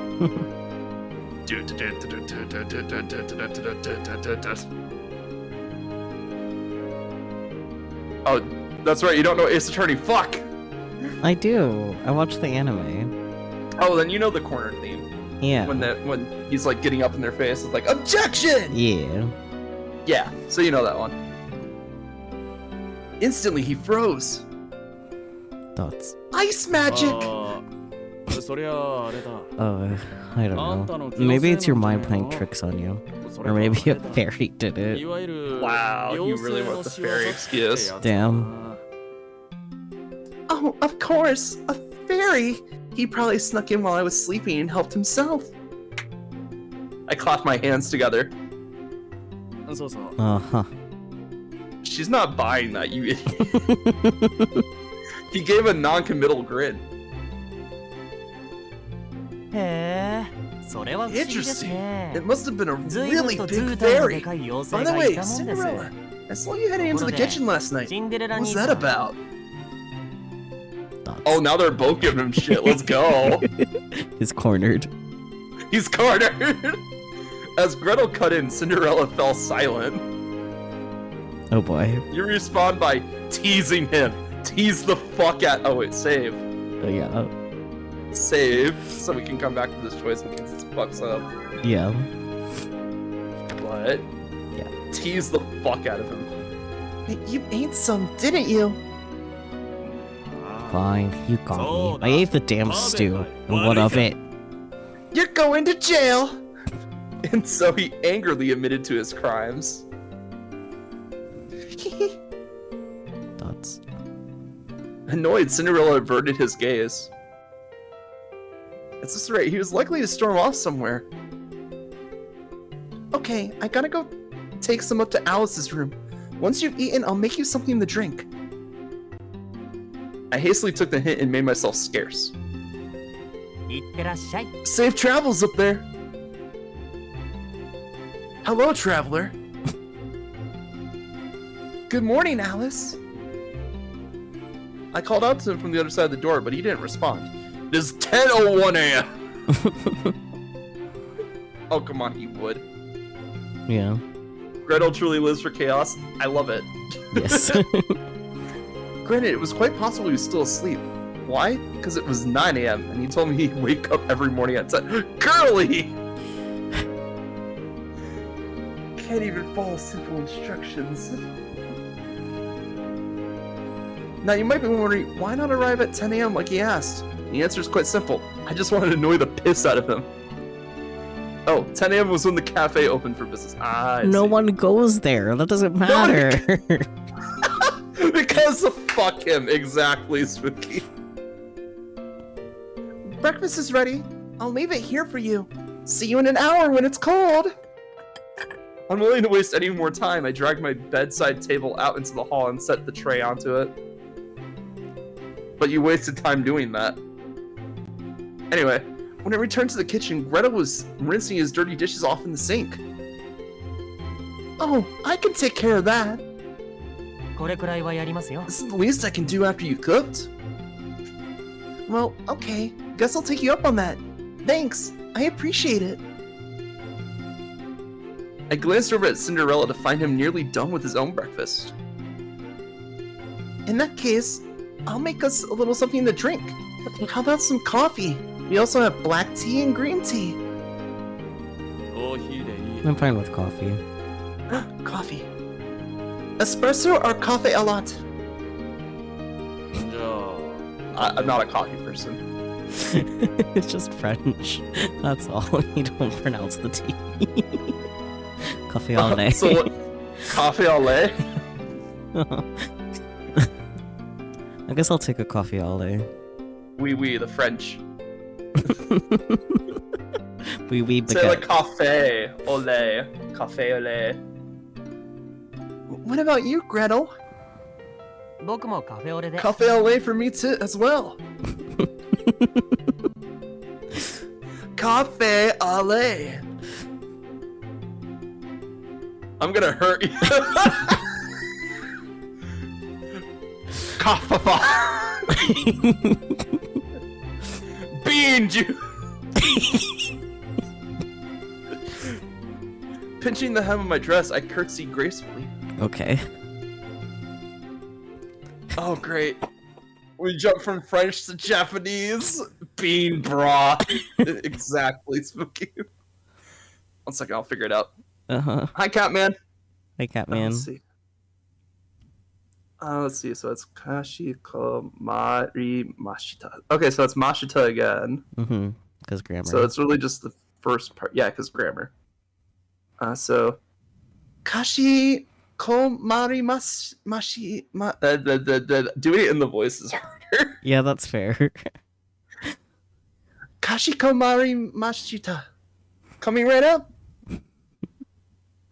Oh, that's right, you don't know Ace Attorney. Fuck! I do. I watched the anime. Oh, then you know the corner theme. Yeah. When he's like getting up in their face, it's like, OBJECTION! Yeah. Yeah, so you know that one. Instantly he froze. Thoughts? Ice magic! I don't know. Maybe it's your mind playing tricks on you. Or maybe a fairy did it. Wow, you really want the fairy excuse. Damn. Oh, of course, a fairy! He probably snuck in while I was sleeping and helped himself. I clapped my hands together. Uh-huh. She's not buying that, you idiot. He gave a non-committal grin. Interesting. It must have been a really big fairy. By the way, Cinderella, I saw you heading into the kitchen last night. What's that about? Oh, now they're both giving him shit. Let's go. He's cornered. He's cornered. As Gretel cut in, Cinderella fell silent. Oh boy. You respond by teasing him. Tease the fuck out. Oh wait, save. Yeah. Save, so we can come back to this choice in case it fucks up. Yeah. What? Yeah. Tease the fuck out of him. Hey, you ate some, didn't you? Fine, you got me. I ate the damn stew. And what of it? You're going to jail! And so he angrily admitted to his crimes. Thoughts? Annoyed, Cinderella averted his gaze. It's just right, he was likely to storm off somewhere. Okay, I gotta go take some up to Alice's room. Once you've eaten, I'll make you something to drink. I hastily took the hint and made myself scarce. Safe travels up there. Hello, traveler. Good morning, Alice. I called out to him from the other side of the door, but he didn't respond. It is 10:01 a.m. Oh, come on, he would. Yeah. Gretel truly lives for chaos. I love it. Yes. Granted, it was quite possible he was still asleep. Why? Because it was 9 a.m. and he told me he'd wake up every morning at 10. Girly! Can't even follow simple instructions. Now you might be wondering, why not arrive at 10 a.m. like he asked? The answer is quite simple. I just wanted to annoy the piss out of him. Oh, 10 a.m. was when the cafe opened for business. No one goes there. That doesn't matter. Because fuck him. Exactly, Spooky. Breakfast is ready. I'll leave it here for you. See you in an hour when it's cold. Unwilling to waste any more time, I dragged my bedside table out into the hall and set the tray onto it. But you wasted time doing that. Anyway, when I returned to the kitchen, Gretel was rinsing his dirty dishes off in the sink. Oh, I can take care of that. This is the least I can do after you cooked. Well, okay. Guess I'll take you up on that. Thanks. I appreciate it. I glanced over at Cinderella to find him nearly done with his own breakfast. In that case, I'll make us a little something to drink. How about some coffee? We also have black tea and green tea. I'm fine with coffee. Coffee. Espresso or cafe a latte? I'm not a coffee person. It's just French. That's all. You don't pronounce the T. Coffee au lait. So what? Coffee au lait? I guess I'll take a coffee au lait. Oui, the French. Oui, say like cafe au lait. Cafe au lait. What about you, Gretel? 僕もカフェオレで。 Cafe au lait for me too, as well. Cafe au lait. I'm gonna hurt you. Coffee. Bean juice. Pinching the hem of my dress, I curtsy gracefully. Okay. Oh, great. We jump from French to Japanese. Bean broth. Exactly, Spooky. 1 second, I'll figure it out. Uh-huh. Hi, Catman. Hey, Catman. Let's see. So it's Kashiko Mari Mashita. Okay, so it's Mashita again. Mm-hmm. Because grammar. So it's really just the first part. Yeah, because grammar. So Kashi Komari Mashi doing it in the voice is harder. Yeah, that's fair. Kashi Komari Mashita. Coming right up.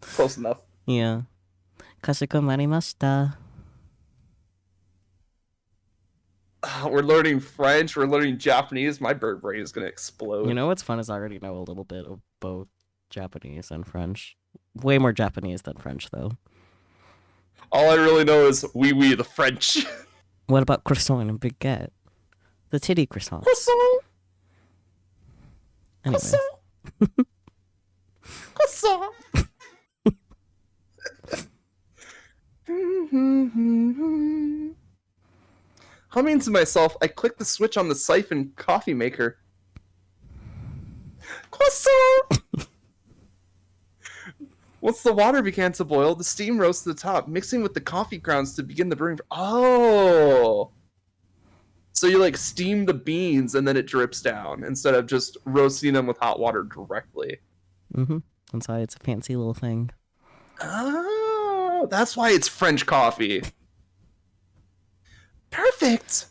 Close enough. Yeah. Kashiko marimashita. We're learning French, we're learning Japanese. My bird brain is gonna explode. You know what's fun is I already know a little bit of both Japanese and French. Way more Japanese than French, though. All I really know is oui, the French. What about croissant and baguette? The titty croissant. Croissant. Anyway. Croissant. Humming to myself, I click the switch on the siphon coffee maker. Croissant! Once the water began to boil, the steam rose to the top, mixing with the coffee grounds to begin the brewing. Oh! So you like steam the beans and then it drips down instead of just roasting them with hot water directly. Mm-hmm. That's why it's a fancy little thing. Oh, that's why it's French coffee. Perfect!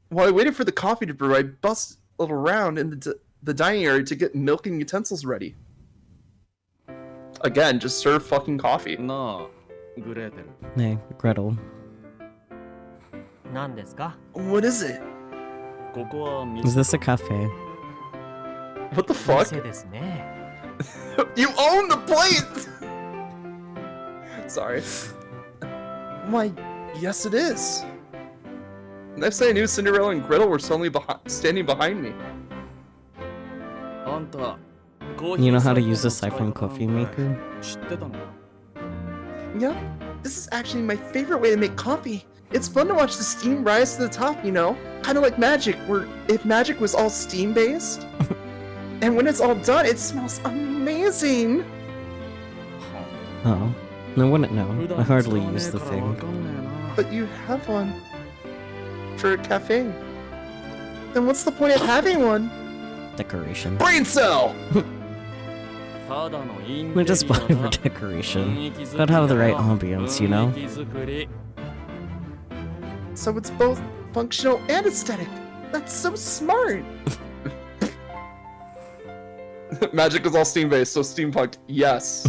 While I waited for the coffee to brew, I bustled around in the dining area to get milk and utensils ready. Again, just serve fucking coffee. No, Gretel. Hey, Gretel. 何ですか? What is it? Is this a cafe? What the fuck? 店ですね。 You own the plate! Sorry. Why, yes it is. Next I knew, Cinderella and Gretel were suddenly standing behind me. You know how to use a siphon coffee maker? Yep. This is actually my favorite way to make coffee. It's fun to watch the steam rise to the top, you know? Kind of like magic, where if magic was all steam-based. And when it's all done, it smells amazing! Oh. I wouldn't know. I hardly use the thing. But you have one. For a cafe. Then what's the point of having one? Decoration. Brain cell! They're just bought it for decoration. Gotta have the right ambience, you know? So it's both functional and aesthetic. That's so smart! Magic is all steam-based, so steampunk, yes.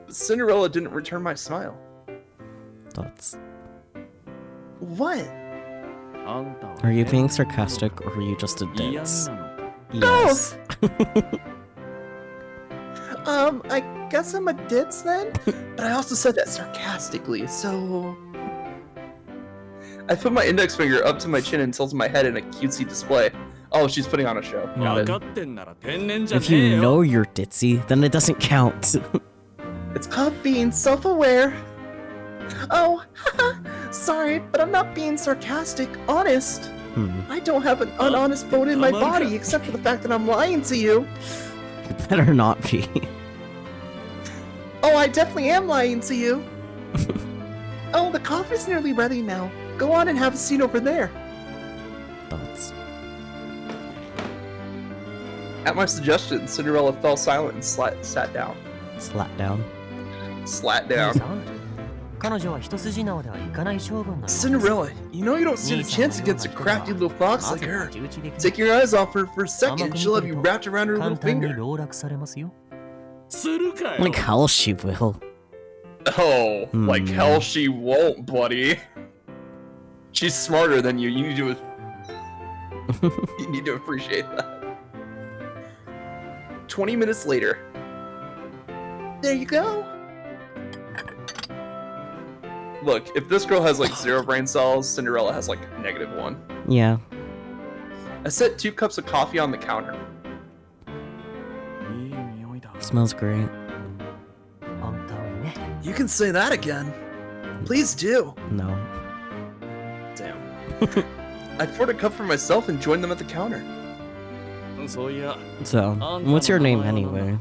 But Cinderella didn't return my smile. Thoughts. What? Are you being sarcastic or were you just a ditz? Yes. I guess I'm a ditz then? But I also said that sarcastically, so... I put my index finger up to my chin and tilted my head in a cutesy display. Oh, she's putting on a show. Got it. If you know you're ditzy, then it doesn't count. It's called being self-aware. Oh, haha, sorry, but I'm not being sarcastic, honest. I don't have an unhonest bone in my body except for the fact that I'm lying to you. You better not be. I definitely am lying to you. Oh, the coffee's nearly ready now. Go on and have a seat over there. Thoughts. At my suggestion, Cinderella fell silent and sat down. Slat down. Slat down. Cinderella, you know you don't stand a chance against a crafty little fox like her. Take your eyes off her for a second and she'll have you wrapped around her little finger. Like hell she will. Oh, like hell she won't, buddy. She's smarter than you. You need to appreciate that. 20 minutes later. There you go. Look, if this girl has like 0 brain cells, Cinderella has like -1. Yeah. I set 2 cups of coffee on the counter. Smells great. You can say that again. Please do. No. Damn. I poured a cup for myself and joined them at the counter. So, what's your name anyway?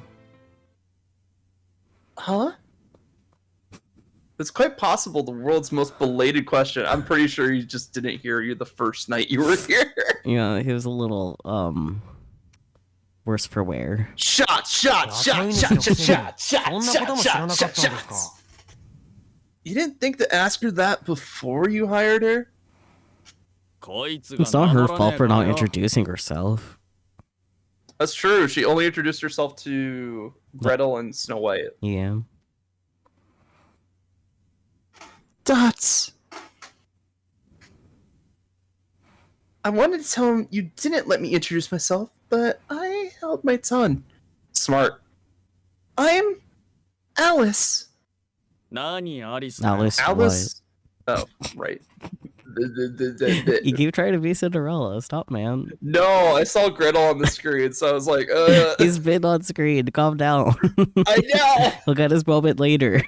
Huh? It's quite possible the world's most belated question. I'm pretty sure he just didn't hear you the first night you were here. Yeah, he was a little, worse for wear. Shots! You didn't think to ask her that before you hired her? It's not her fault for not introducing herself. That's true. She only introduced herself to Gretel and Snow White. Yeah. Dots! I wanted to tell him you didn't let me introduce myself, but I held my tongue. Smart. I'm Alice. Alice Alice? Oh, right. You keep trying to be Cinderella. Stop, man. No, I saw Gretel on the screen, so I was like, He's been on screen. Calm down. I know! Look at his moment later.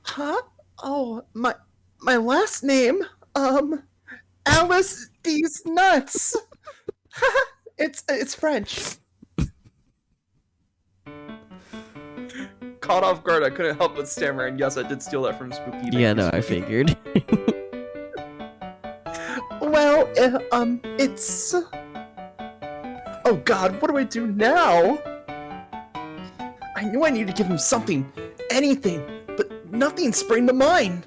Huh? Oh, my last name? Alice these nuts. It's French. Caught off guard, I couldn't help but stammer, and yes, I did steal that from Spooky. Yeah, no, I figured. Well, it's... Oh god, what do I do now? I knew I needed to give him something, anything, but nothing sprang to mind.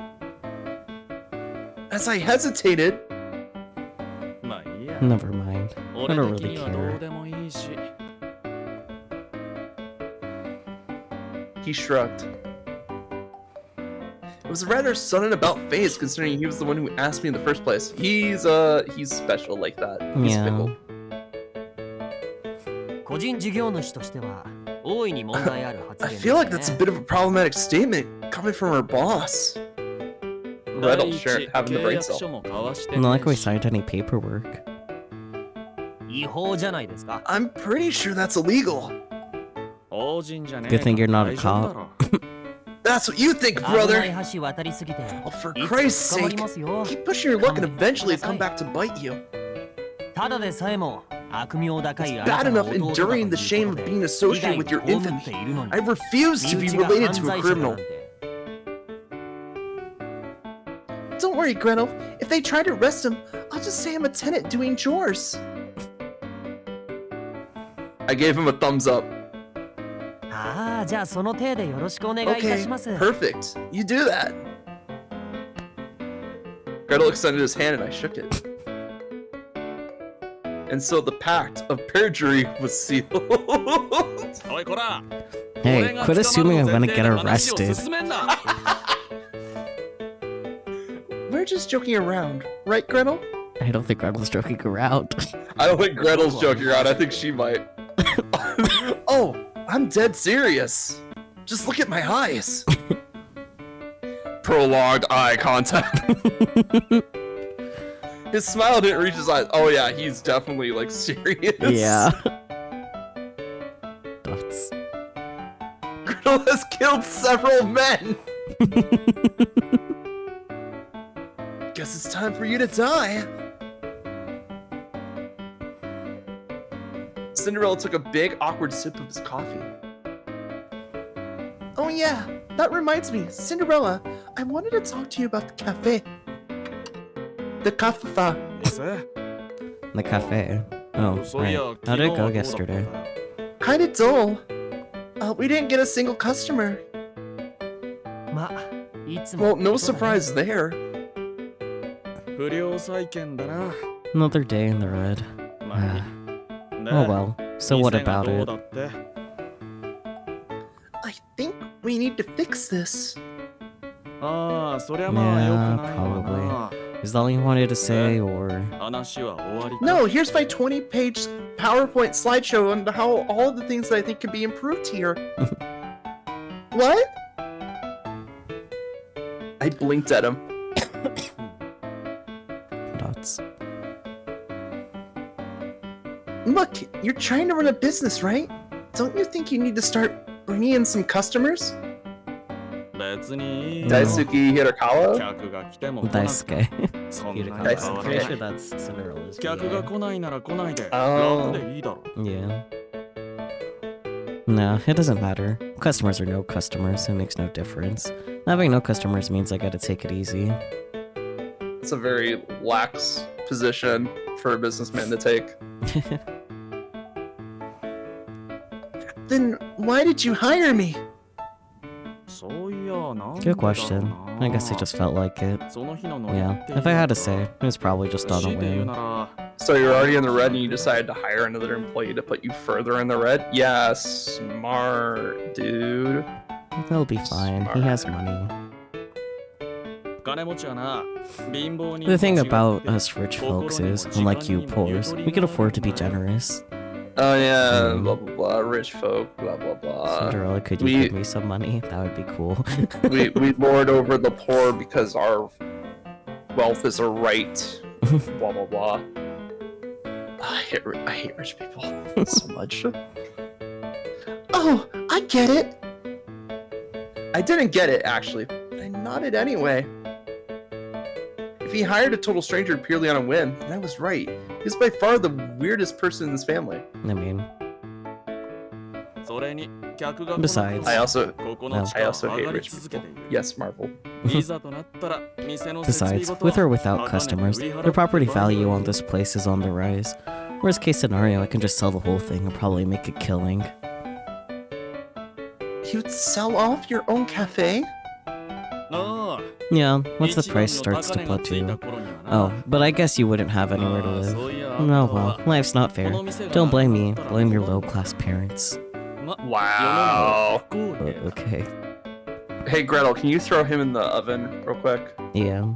As I hesitated... Never mind. I don't really care. He shrugged. It was a rather sudden about face, considering he was the one who asked me in the first place. He's special like that. He's Yeah. fickle. I feel like that's a bit of a problematic statement coming from our boss. Gretel, sure, having the brain cell. Not like we signed any paperwork. I'm pretty sure that's illegal. Good thing you're not a cop. That's what you think, brother! Oh, for Christ's sake, keep pushing your luck and eventually it'll come back to bite you. It's bad enough enduring the shame of being associated with your infamy. I refuse to be related to a criminal. Don't worry, Gretel. If they try to arrest him, I'll just say I'm a tenant doing chores. I gave him a thumbs up. Okay, perfect. You do that. Gretel extended his hand and I shook it. And so the pact of perjury was sealed. Hey, quit assuming I'm gonna get arrested. We're just joking around, right, Gretel? I don't think Gretel's joking around. I don't think Gretel's joking around. I think she might. Oh, I'm dead serious. Just look at my eyes. Prolonged eye contact. His smile didn't reach his eyes. Oh yeah, he's definitely like serious. Yeah. That's... Gretel has killed several men. Guess it's time for you to die. Cinderella took a big, awkward sip of his coffee. Oh yeah, that reminds me, Cinderella, I wanted to talk to you about the cafe. The cafe. The cafe. Oh, right. How did it go yesterday? Kinda dull. We didn't get a single customer. Well, no surprise there. Another day in the red. Oh well. So what about it? I think we need to fix this. Yeah, probably. Is that all you wanted to say, or...? No, here's my 20-page PowerPoint slideshow on how all of the things that I think can be improved here. What? I blinked at him. Dots. Look, you're trying to run a business, right? Don't you think you need to start bringing in some customers? Daisuke Hirakawa? Daisuke. Daisuke. Pretty sure that's Cinderella's VA. Oh. Yeah. No, it doesn't matter. Customers or no customers, it makes no difference. Having no customers means I gotta take it easy. It's a very lax position for a businessman to take. Then why did you hire me? Good question. I guess I just felt like it. Yeah, if I had to say, it was probably just on a whim. So you're already in the red and you decided to hire another employee to put you further in the red? Yeah, smart, dude. He'll be fine. He has money. The thing about us rich folks is, unlike you poors, we can afford to be generous. Oh yeah, blah blah blah, rich folk, blah blah blah. Cinderella, could you give me some money? That would be cool. we lord over the poor because our wealth is a right. Blah blah blah. I hate rich people so much. Oh, I get it. I didn't get it actually, but I nodded anyway. If he hired a total stranger purely on a whim, then I was right. He's by far the weirdest person in this family. I mean... Besides... I also hate rich people. Yes, Marvel. Besides, with or without customers, the property value on this place is on the rise. Worst case scenario, I can just sell the whole thing and probably make a killing. You'd sell off your own cafe? Yeah, once the price starts to plateau. Oh, but I guess you wouldn't have anywhere to live. Oh well, life's not fair. Don't blame me, blame your low-class parents. Wow. Okay. Hey Gretel, can you throw him in the oven real quick? Yeah.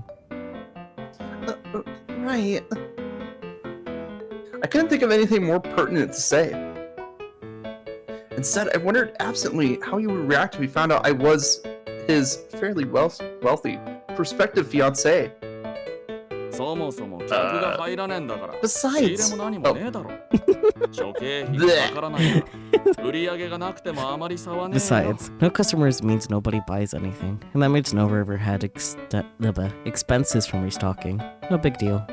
Right. I couldn't think of anything more pertinent to say. Instead, I wondered absently how he would react if he found out I was his fairly wealthy prospective fiancé. Besides, Besides, no customers means nobody buys anything, and that means no overhead expenses from restocking. No big deal.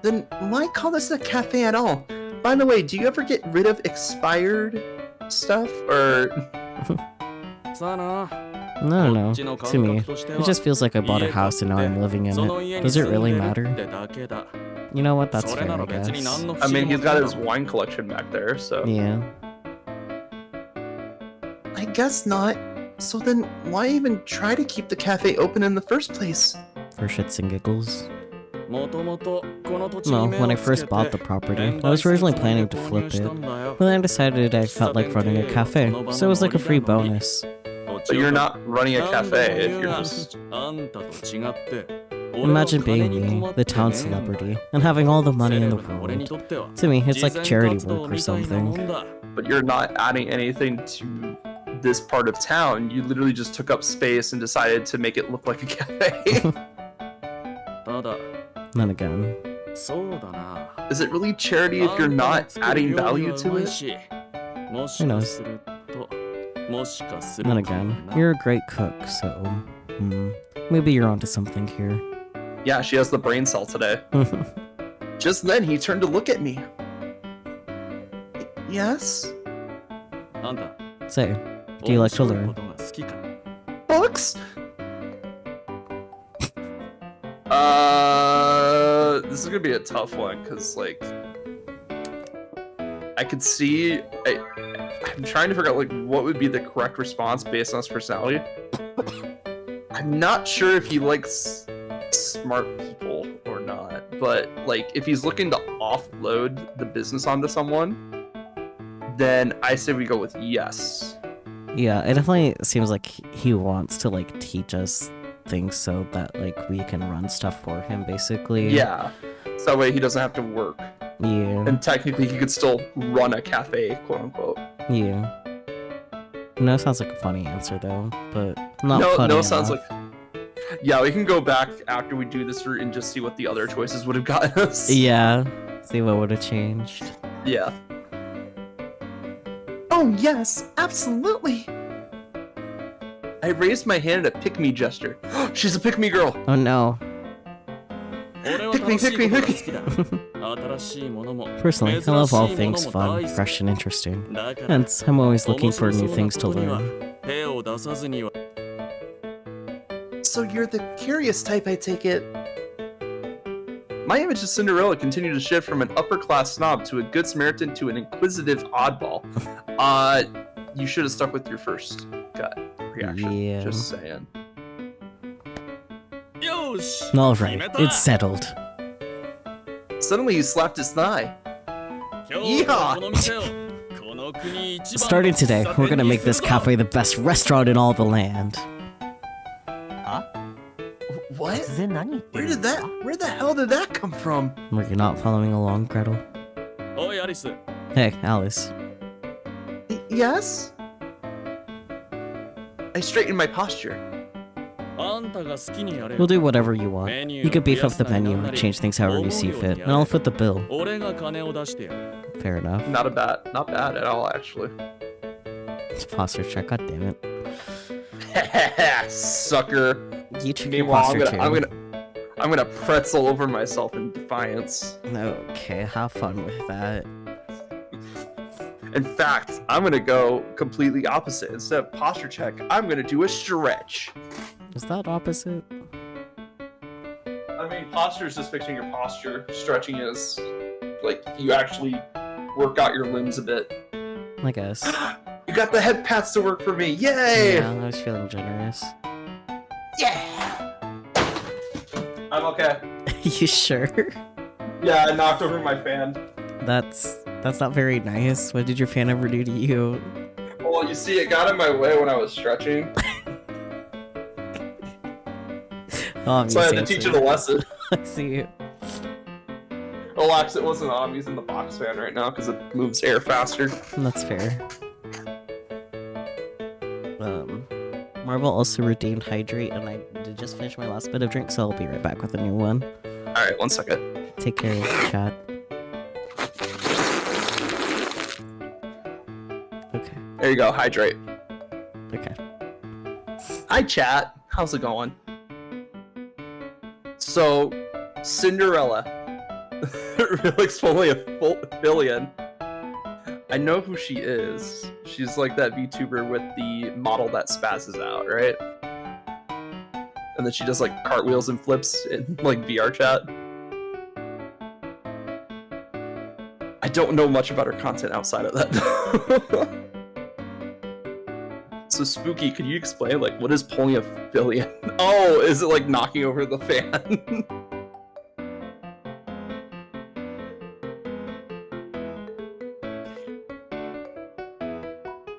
then why call this a cafe at all? By the way, do you ever get rid of expired stuff, or...? No. To me, it just feels like I bought a house and now I'm living in it. Does it really matter? You know what? That's fair, I guess. I mean, he's got his wine collection back there, so... Yeah. I guess not. So then, why even try to keep the cafe open in the first place? For shits and giggles. Well, when I first bought the property, I was originally planning to flip it, but then I decided I felt like running a cafe, so it was like a free bonus. But you're not running a cafe if you're just... Imagine being me, the town celebrity, and having all the money in the world. To me, it's like charity work or something. But you're not adding anything to this part of town. You literally just took up space and decided to make it look like a cafe. Then again. Is it really charity if you're not adding value to it? Who knows? Then again, you're a great cook, so... maybe you're onto something here. Yeah, she has the brain cell today. Just then, he turned to look at me. Yes? Say, do you like to learn? Books? This is gonna be a tough one, because, like, I could see... I'm trying to figure out, like, what would be the correct response based on his personality. I'm not sure if he likes smart people or not, but, like, if he's looking to offload the business onto someone, then I say we go with yes. Yeah, it definitely seems like he wants to, like, teach us things so that, like, we can run stuff for him, basically. Yeah. So that way he doesn't have to work. Yeah. And technically he could still run a cafe, quote unquote. Yeah. No, sounds like a funny answer, though, but not funny No, enough. sounds like... Yeah, we can go back after we do this route and just see what the other choices would have gotten us. Yeah. See what would have changed. Yeah. Oh, yes, absolutely. I raised my hand at a pick-me gesture. She's a pick-me girl. Oh no. Pick me. Personally, I love all things fun, fresh, and interesting. Hence, I'm always looking for new things to learn. So you're the curious type, I take it. My image of Cinderella continued to shift from an upper-class snob to a good Samaritan to an inquisitive oddball. You should have stuck with your first gut reaction. Yeah. Just saying. Alright, it's settled. Suddenly he slapped his thigh. Yeehaw! Starting today, we're gonna make this cafe the best restaurant in all the land. What? Where Where the hell did that come from? Were you not following along, Gretel? Hey, Alice. Yes? I straightened my posture. We'll do whatever you want. You could beef up the menu and change things however you see fit, and I'll foot the bill. Fair enough. Not bad at all, actually. It's posture check, god damn it. Sucker. You check your Meanwhile, posture too. I'm gonna pretzel over myself in defiance. Okay, have fun with that. In fact, I'm gonna go completely opposite. Instead of posture check, I'm gonna do a stretch. Is that opposite? I mean, posture is just fixing your posture. Stretching is, like, you actually work out your limbs a bit. I guess. You got the head pats to work for me. Yay! Yeah, I was feeling generous. Yeah! I'm okay. You sure? Yeah, I knocked over my fan. That's not very nice. What did your fan ever do to you? Well, you see, it got in my way when I was stretching. So I had to teach it a lesson. I see. Relax, it wasn't on. I'm using the box fan right now because it moves air faster. That's fair. Marvel also redeemed Hydrate, and I did just finish my last bit of drink, so I'll be right back with a new one. Alright, 1 second. Take care, chat. Okay. There you go, hydrate. Okay. Hi, chat. How's it going? So, Cinderella. Relic's only a full billion. I know who she is. She's like that VTuber with the model that spazzes out, right? And then she does like cartwheels and flips in like VR chat. I don't know much about her content outside of that. So Spooky, could you explain like what is pulling a billion? Oh, is it like knocking over the fan?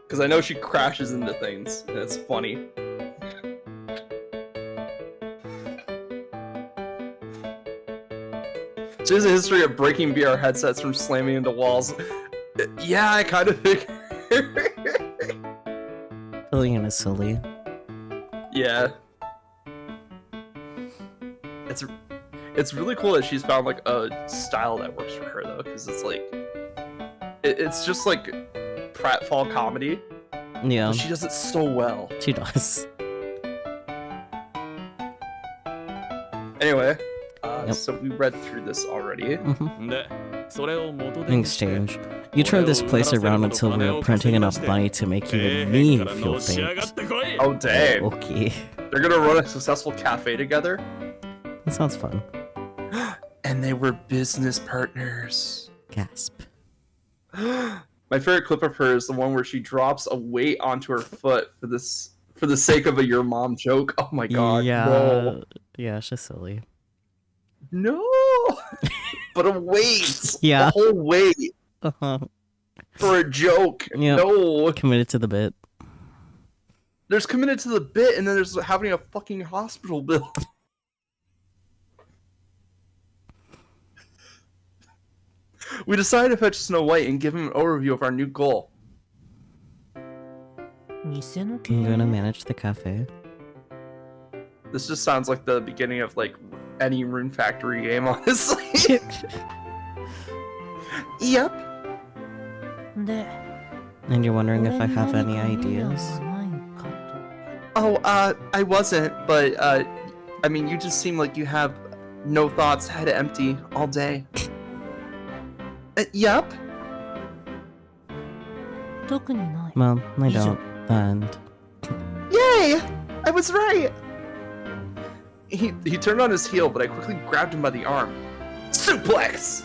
Because I know she crashes into things, and it's funny. She has a history of breaking VR headsets from slamming into walls. Yeah, I kind of think. Billion is silly. Yeah. It's really cool that she's found like a style that works for her though, because it's like it's just like pratfall comedy. Yeah. But she does it so well. She does. Anyway, Yep. So we read through this already. In exchange, you turned this place around until we were printing enough money to make even me feel faked. Oh, dang. Okay. They're gonna run a successful cafe together? That sounds fun. And they were business partners. Gasp. My favorite clip of her is the one where she drops a weight onto her foot for the sake of a your mom joke. Oh my god. Yeah. No. Yeah, it's just silly. No. But a weight. Yeah. A whole weight. Uh-huh. For a joke. Yep. No. Committed to the bit. There's committed to the bit, and then there's having a fucking hospital bill. We decided to fetch Snow White and give him an overview of our new goal. I'm gonna manage the cafe. This just sounds like the beginning of like any Rune Factory game, honestly. Yep. And you're wondering if I have any ideas? Oh, I wasn't, but I mean, you just seem like you have no thoughts, head empty all day. Yep. Well, I don't. And Yay! I was right! He turned on his heel, but I quickly grabbed him by the arm. Suplex!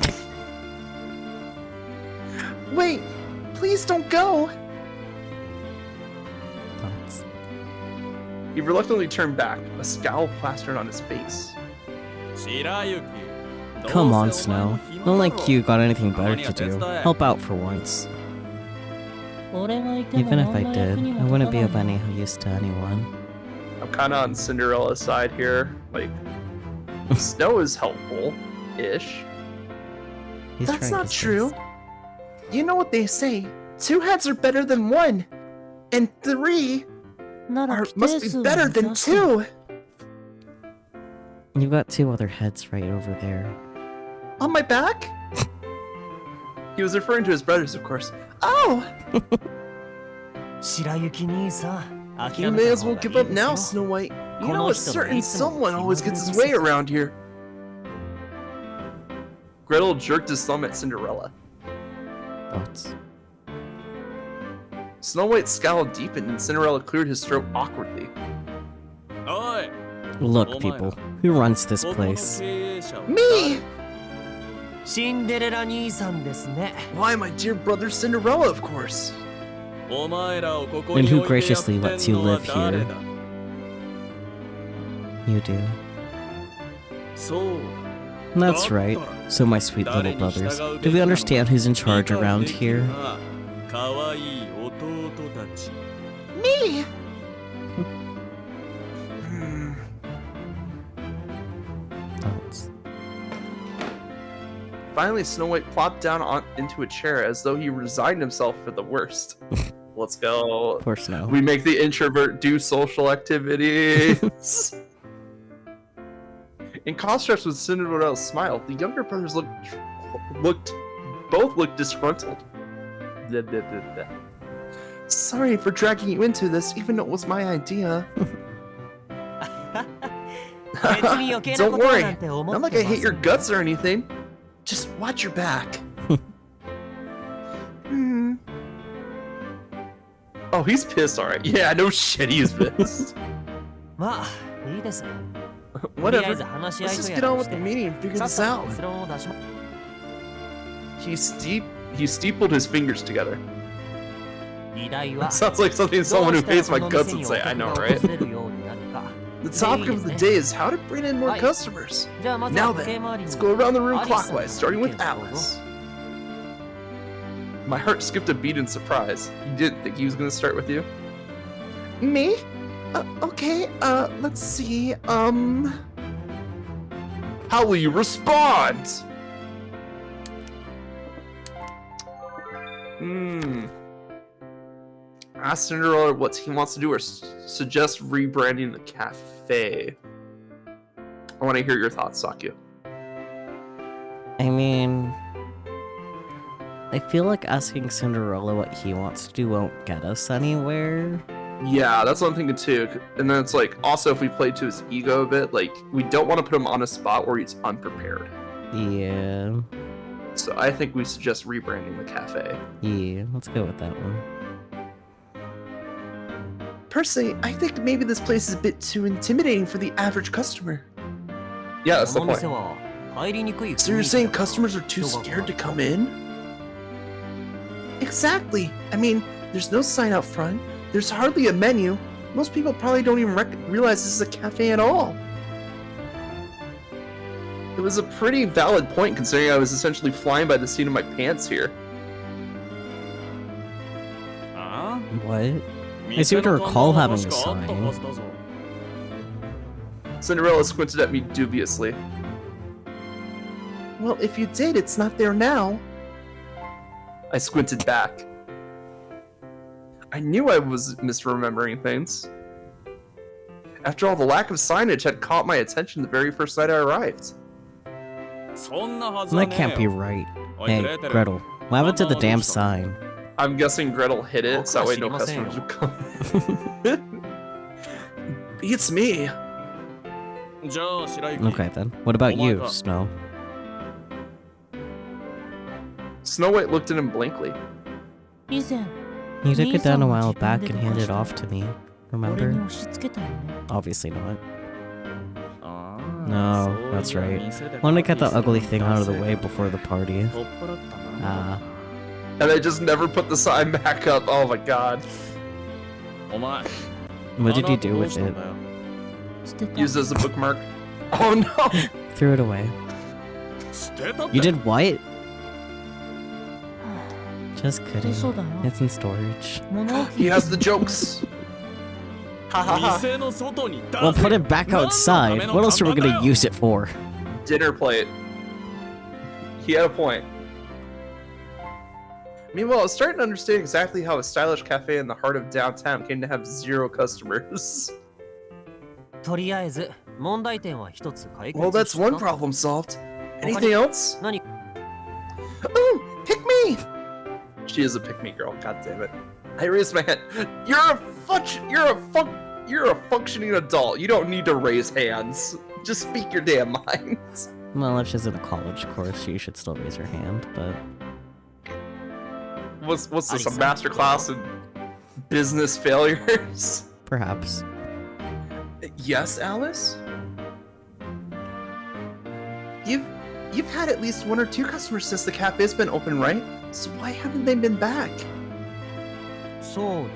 Wait, please don't go! thoughts. He reluctantly turned back, a scowl plastered on his face. Come on, Snow. Not like you got anything better to do. Help out for once. Even if I did, I wouldn't be of any use to anyone. I'm kind of on Cinderella's side here. Like, Snow is helpful-ish. That's not true. You know what they say. 2 heads are better than 1. And 3 must be better than 2. You've got 2 other heads right over there. On my back? He was referring to his brothers, of course. Oh! You may as well give up now, Snow White. You know a certain someone always gets his way around here. Gretel jerked his thumb at Cinderella. Thoughts. Snow White's scowl deepened and Cinderella cleared his throat awkwardly. Look, people, who runs this place? Me! Why, my dear brother Cinderella, of course. And who graciously lets you live here? You do. That's right. So, my sweet little brothers, do we understand who's in charge around here? Me! Thoughts. Finally, Snow White plopped down into a chair as though he resigned himself for the worst. Let's go. Poor Snow. We make the introvert do social activities. In contrast with Cinderella's smile, the younger brothers both looked disgruntled. Blah, blah, blah, blah. Sorry for dragging you into this, even though it was my idea. Don't worry, not like I hate your guts or anything. Just watch your back. Oh, he's pissed, alright. Yeah, no shit, he's pissed. Whatever, let's just get on with the meeting and figure this out. He steepled his fingers together. That sounds like something someone who hates my guts would say, I know, right? The topic of the day is how to bring in more customers. Now then, let's go around the room clockwise, starting with Alice. My heart skipped a beat in surprise. You didn't think he was going to start with you? Me? Okay, let's see, How will you respond? Ask Cinderella what he wants to do or suggest rebranding the cafe. I want to hear your thoughts, Sakyu. I mean, I feel like asking Cinderella what he wants to do won't get us anywhere. Yeah, that's what I'm thinking too. And then it's like, also if we play to his ego a bit, like, we don't want to put him on a spot where he's unprepared. Yeah. So I think we suggest rebranding the cafe. Yeah, let's go with that one. Personally, I think maybe this place is a bit too intimidating for the average customer. Yeah, that's the point. So you're saying customers are too scared to come in? Exactly. I mean, there's no sign out front. There's hardly a menu. Most people probably don't even realize this is a cafe at all. It was a pretty valid point considering I was essentially flying by the seat of my pants here. What? I seem to recall having a sign. Cinderella squinted at me dubiously. Well, if you did, it's not there now. I squinted back. I knew I was misremembering things. After all, the lack of signage had caught my attention the very first night I arrived. That can't be right. Hey, Gretel, what happened to the damn sign? I'm guessing Gretel hit it, so that way no customers would come. Beats me. Okay then. What about you, Snow? Snow White looked at him blankly. You took it down a while back and handed it off to me. Remember? Obviously not. No, that's right. Wanted to get the ugly thing out of the way before the party. And I just never put the sign back up. Oh my god. What did you do with it? Used as a bookmark. Oh no! Threw it away. You did what? Just kidding. It's in storage. He has the jokes. Ha ha ha. Well, put it back outside. What else are we gonna use it for? Dinner plate. He had a point. Meanwhile, I was starting to understand exactly how a stylish cafe in the heart of downtown came to have 0 customers. Well, that's one problem solved. Anything else? Oh, pick me! She is a pick-me girl. God damn it! I raised my hand. You're a functioning adult. You don't need to raise hands. Just speak your damn minds. Well, if she's in a college course, she should still raise her hand. But what's this? A master class in business failures? Perhaps. Yes, Alice? You've had at least 1 or 2 customers since the cafe's been open, right? So why haven't they been back? Good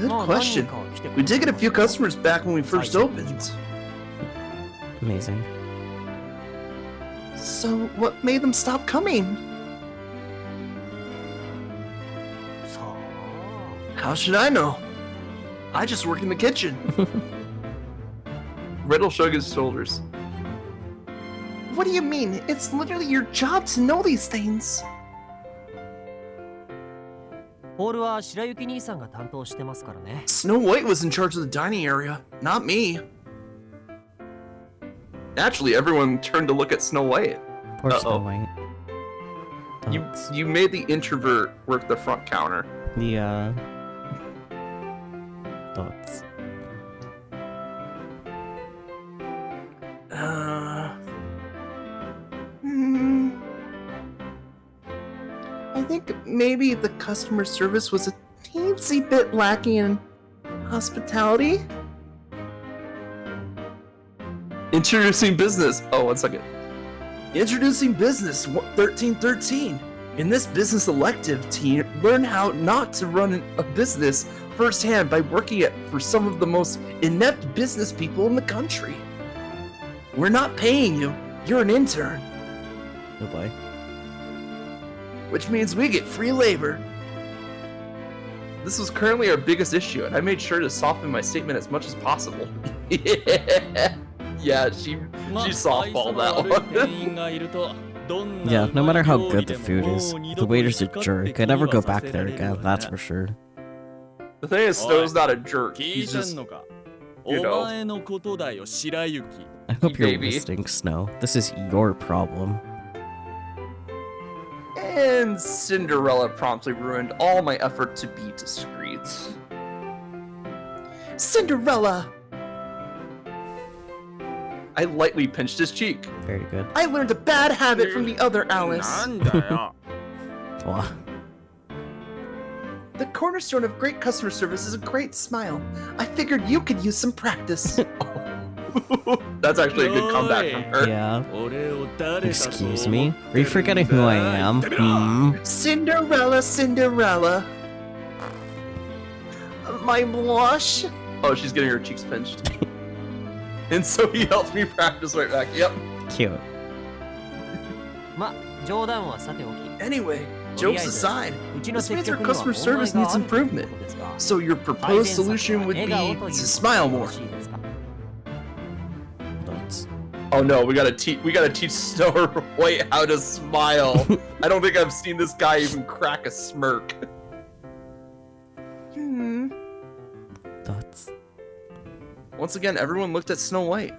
question. We did get a few customers back when we first opened. Amazing. So what made them stop coming? How should I know? I just work in the kitchen. Riddle shrugged his shoulders. What do you mean? It's literally your job to know these things. Snow White was in charge of the dining area, not me. Naturally, everyone turned to look at Snow White. Poor Snow White. You made the introvert work the front counter. Yeah. Thoughts. I think maybe the customer service was a teensy bit lacking in hospitality. Introducing business. Oh, 1 second. Introducing business 1313. In this business elective, teen, learn how not to run a business firsthand by working it for some of the most inept business people in the country. We're not paying you. You're an intern. Oh boy. Which means we get free labor. This was currently our biggest issue, and I made sure to soften my statement as much as possible. Yeah, she softballed that one. Yeah, no matter how good the food is, the waiter's a jerk. I'd never go back there again, that's for sure. The thing is, Snow's not a jerk. He's just, you know. I hope you're listening, Snow. This is your problem. And Cinderella promptly ruined all my effort to be discreet. Cinderella! I lightly pinched his cheek. Very good. I learned a bad habit from the other Alice. Wow. The cornerstone of great customer service is a great smile. I figured you could use some practice. That's actually a good comeback from her. Yeah. Excuse me? Are you forgetting who I am? Hmm? Cinderella, Cinderella. My blush. Oh, she's getting her cheeks pinched. And so he helps me practice right back. Yep. Cute. Anyway, jokes aside, this means our customer service needs improvement. So your proposed solution would be to smile more. That's... Oh no, we gotta teach Snow White how to smile. I don't think I've seen this guy even crack a smirk. That's... Once again, everyone looked at Snow White.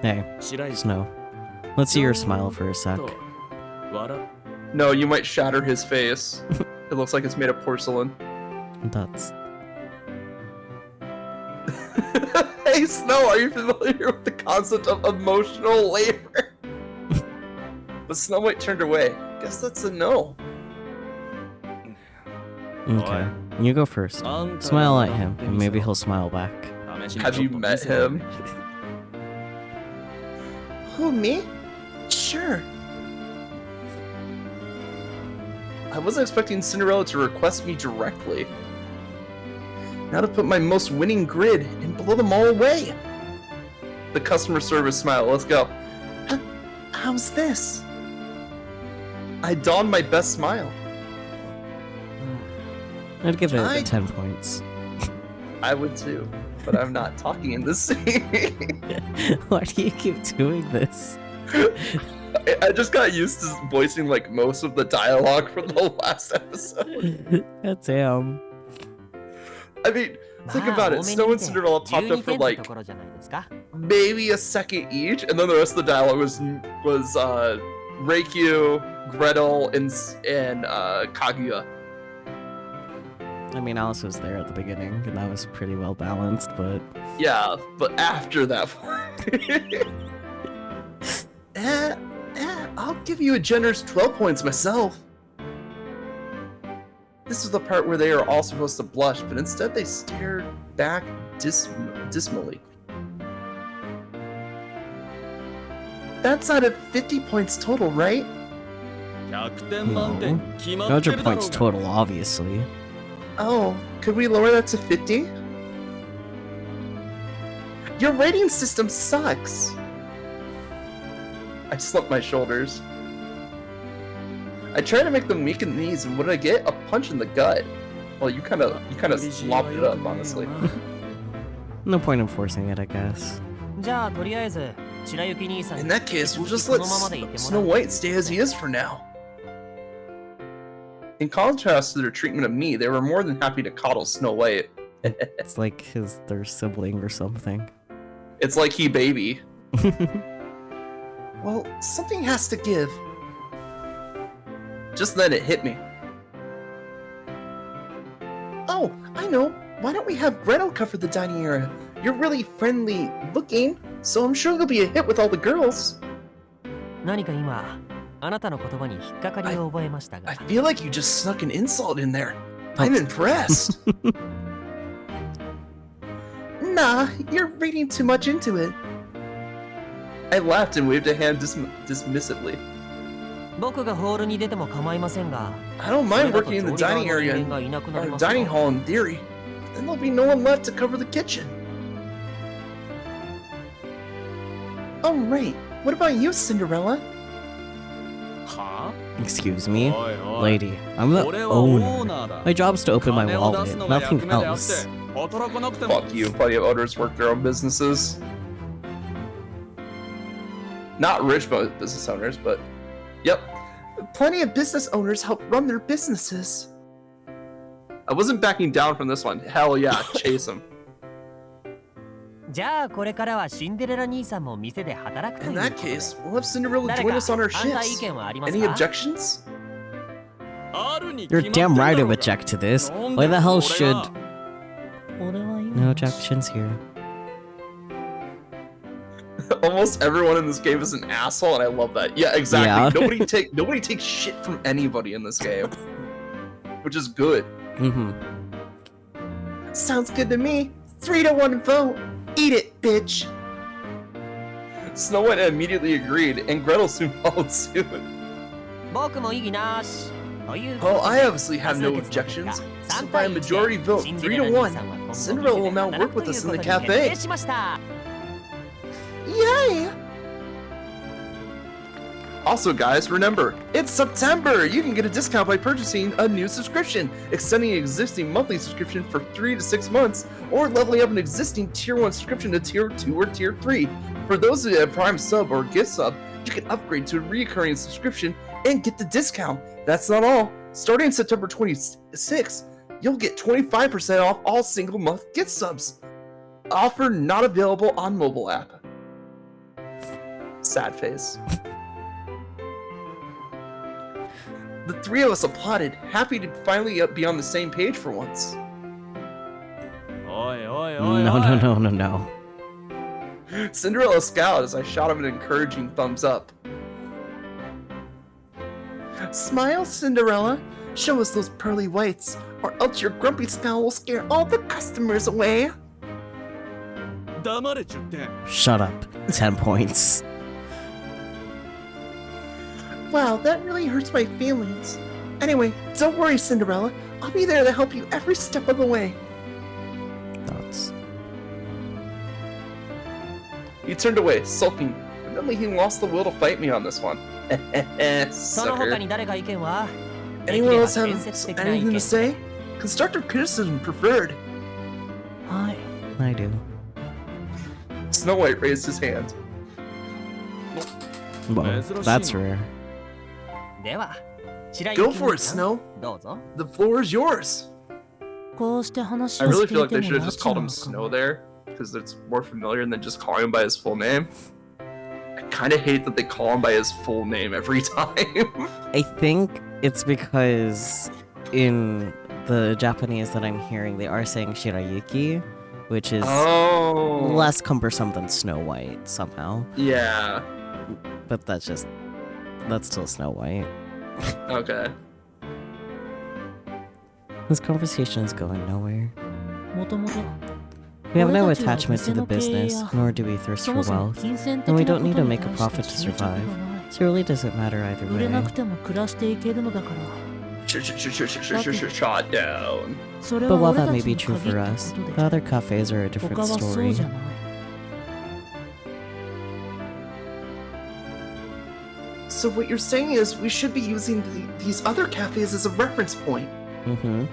Hey, Snow. Let's see your smile for a sec. No, you might shatter his face. It looks like it's made of porcelain. That's... Hey Snow, are you familiar with the concept of emotional labor? But Snow White turned away. Guess that's a no. Okay, you go first. Smile at him, and maybe he'll smile back. Have you met him? Who, me? Sure. I wasn't expecting Cinderella to request me directly. Now to put my most winning grid and blow them all away. The customer service smile, let's go. How's this? I donned my best smile. I'd give it 10 points. I would too, but I'm not talking in this scene. Why do you keep doing this? I just got used to voicing like most of the dialogue from the last episode. God damn. I mean, think about it. Snow and Cinderella popped up for like maybe a second each, and then the rest of the dialogue was Reikyu, Gretel, and Kaguya. I mean, Alice was there at the beginning, and that was pretty well balanced, but... Yeah, but after that I'll give you a generous 12 points myself. This is the part where they are all supposed to blush, but instead they stare back dismally. That's out of 50 points total, right? No. 100 points total, obviously. Oh, could we lower that to 50? Your rating system sucks. I slumped my shoulders. I tried to make them weak in the knees, and what did I get? A punch in the gut. Well, you kind of slopped it up, honestly. No point in forcing it, I guess. In that case, we'll just let Snow White stay as he is for now. In contrast to their treatment of me, they were more than happy to coddle Snow White. It's like their sibling or something. It's like he baby. Well, something has to give. Just then it hit me. Oh, I know. Why don't we have Gretel cover the dining area? You're really friendly looking, so I'm sure you'll be a hit with all the girls. I feel like you just snuck an insult in there. I'm impressed. Nah, you're reading too much into it. I laughed and waved a hand dismissively. I don't mind working in the dining area or dining hall in theory, but then there'll be no one left to cover the kitchen. Oh right, what about you, Cinderella? Excuse me? Lady, I'm the owner. My job's to open my wallet, nothing else. Fuck you, plenty of owners work their own businesses. Not rich business owners, but yep. Plenty of business owners help run their businesses. I wasn't backing down from this one. Hell yeah, chase them. In that case, we'll have Cinderella join us on our shifts. Any objections? You're damn right to object to this. Why the hell should... No objections here. Almost everyone in this game is an asshole, and I love that. Yeah, exactly. Yeah. Nobody takes shit from anybody in this game, which is good. Mm-hmm. Sounds good to me. 3-1 vote. Eat it, bitch. Snow White immediately agreed, and Gretel soon followed suit. Well, I obviously have no objections, so by a majority vote, 3-1, Cinderella will now work with us in the cafe. Yay! Also, guys, remember, it's September! You can get a discount by purchasing a new subscription, extending an existing monthly subscription for 3 to 6 months, or leveling up an existing Tier 1 subscription to Tier 2 or Tier 3. For those who have Prime Sub or Gift Sub, you can upgrade to a recurring subscription and get the discount. That's not all. Starting September 26th, you'll get 25% off all single month gift subs. Offer not available on mobile app. Sad face. The three of us applauded, happy to finally be on the same page for once. No. Cinderella scowled as I shot him an encouraging thumbs up. Smile, Cinderella. Show us those pearly whites, or else your grumpy scowl will scare all the customers away. Shut up. 10 points. Wow, that really hurts my feelings. Anyway, don't worry, Cinderella. I'll be there to help you every step of the way. Thoughts. He turned away, sulking. Evidently he lost the will to fight me on this one. Sucker. Anyone else have anything to say? Constructive criticism preferred. Hi. I do. Snow White raised his hand. Well, that's rare. Go for it, Snow. The floor is yours. I really feel like they should have just called him Snow there, because it's more familiar than just calling him by his full name. I kind of hate that they call him by his full name every time. I think it's because in the Japanese that I'm hearing, they are saying Shirayuki, which is less cumbersome than Snow White somehow. Yeah. But that's still Snow White. Okay. This conversation is going nowhere. We have no attachment to the business, nor do we thirst for wealth, and we don't need to make a profit to survive. So it really doesn't matter either way. Shot down. But while that may be true for us, the other cafes are a different story. So what you're saying is we should be using these other cafes as a reference point. Mm-hmm.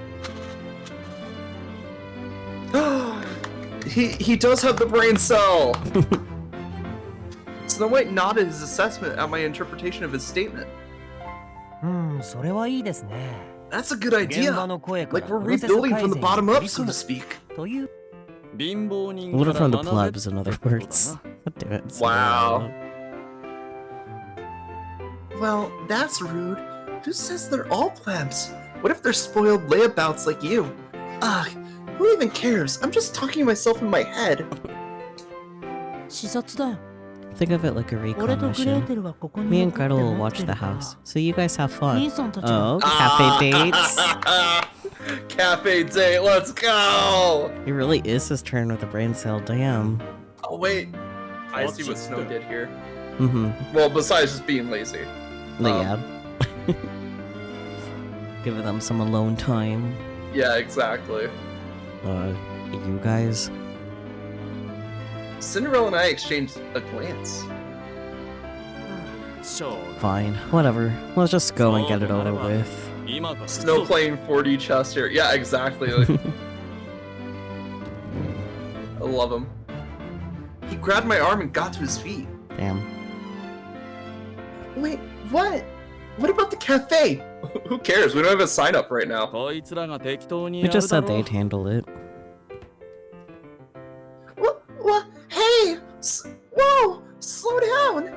He does have the brain cell! Snow White nodded his assessment at my interpretation of his statement. That's a good idea. Like we're rebuilding from the bottom up, so to speak. Little from the plebs, in other words. God damn it. Wow. Well, that's rude. Who says they're all plebs? What if they're spoiled layabouts like you? Ugh, who even cares? I'm just talking to myself in my head. Think of it like a recon mission. Me and Gretel will watch the house, so you guys have fun. Oh, cafe dates. Cafe date, let's go! It really is his turn with the brain cell, damn. Oh wait, I see what Snow did here. Mm-hmm. Well, besides just being lazy. Yeah. Giving them some alone time. Yeah, exactly. You guys? Cinderella and I exchanged a glance. Fine, whatever. Let's just go and get it over with. Snow playing 4D chess here. Yeah, exactly. I love him. He grabbed my arm and got to his feet. Damn. Wait, what? What about the cafe? Who cares? We don't have a sign up right now. We just said they'd handle it. What? Hey! Whoa! Slow down!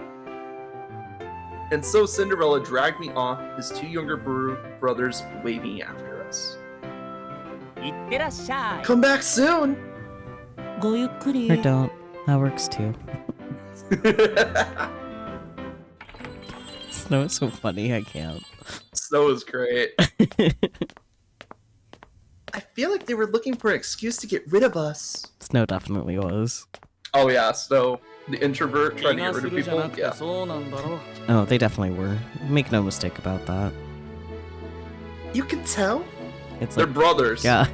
And so Cinderella dragged me off, his two younger brothers waving after us. Come back soon! Or don't. That works too. Snow is so funny, I can't. Snow is great. I feel like they were looking for an excuse to get rid of us. Snow definitely was. Oh yeah, Snow, the introvert trying to get rid of people. Yeah. Oh, they definitely were. Make no mistake about that. You can tell? It's They're like, brothers. yeah.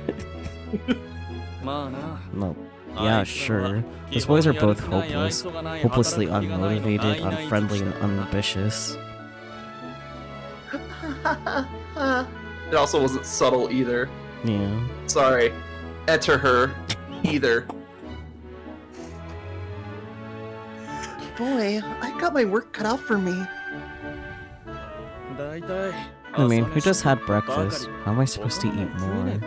No. Yeah, sure. Those boys are both hopeless. Hopelessly unmotivated, unfriendly, and unambitious. It also wasn't subtle either. Yeah. Sorry. Enter her either. Boy, I got my work cut out for me. I mean, we just had breakfast. How am I supposed to eat more?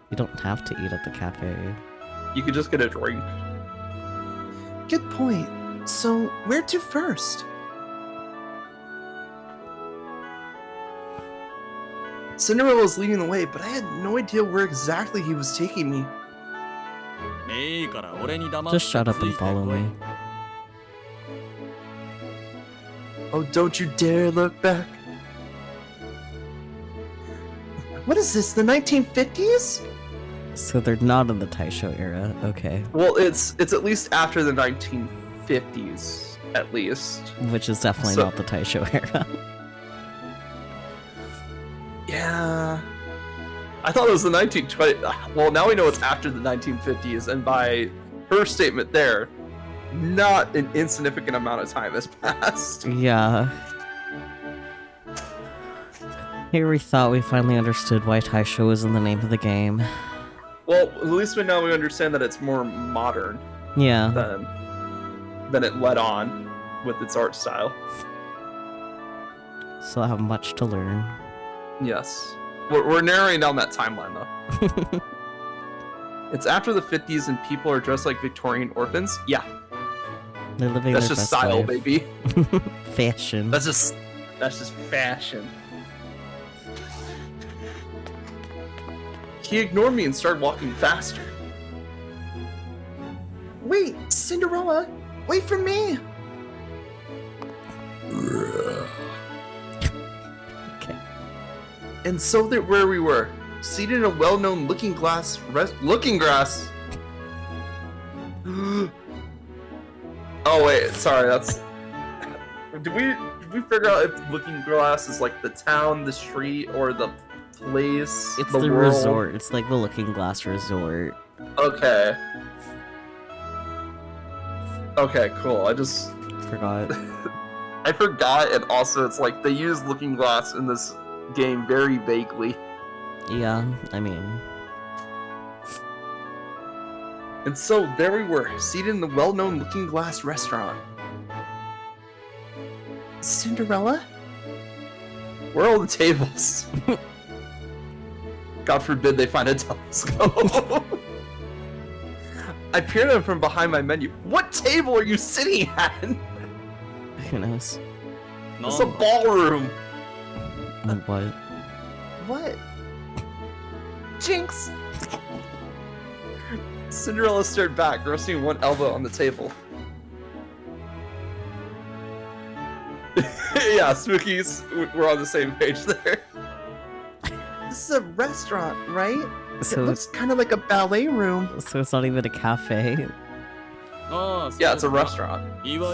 You don't have to eat at the cafe. You could just get a drink. Good point. So, where to first? Cinderella was leading the way, but I had no idea where exactly he was taking me. Just shut up and follow me. Oh, don't you dare look back. What is this, the 1950s? So they're not in the Taisho era, okay. Well, it's at least after the 1950s, at least. Which is definitely not the Taisho era. Yeah. I thought it was the 1920s. Well, now we know it's after the 1950s, and by her statement there, not an insignificant amount of time has passed. Yeah. Here we thought we finally understood why Taisho was in the name of the game. Well, at least we understand that it's more modern. Yeah. Than it led on with its art style. So I have much to learn. Yes. We're narrowing down that timeline, though. It's after the 50s and people are dressed like Victorian orphans? Yeah. They're living That's their just best style, life. baby. Fashion. That's just fashion. He ignored me and started walking faster. Wait, Cinderella, wait for me! Okay. And so that where we were, seated in a well-known looking glass. Oh wait, sorry. That's. Did we figure out if Looking Glass is like the town, the street, or the place? It's the world? resort. It's like the Looking Glass Resort. Okay. Okay, cool. I just Forgot. I forgot, and also it's like they use Looking Glass in this game very vaguely. Yeah, I mean... And so there we were, seated in the well-known Looking Glass restaurant. Cinderella? Where are all the tables? God forbid they find a telescope. I peered at him from behind my menu. What table are you sitting at? Who knows? It's a ballroom. What? What? Jinx! Cinderella stared back, resting one elbow on the table. Yeah, Spookies, we're on the same page there. This is a restaurant, right? So it looks kind of like a ballet room. So it's not even a cafe? Yeah, it's a restaurant. Nope,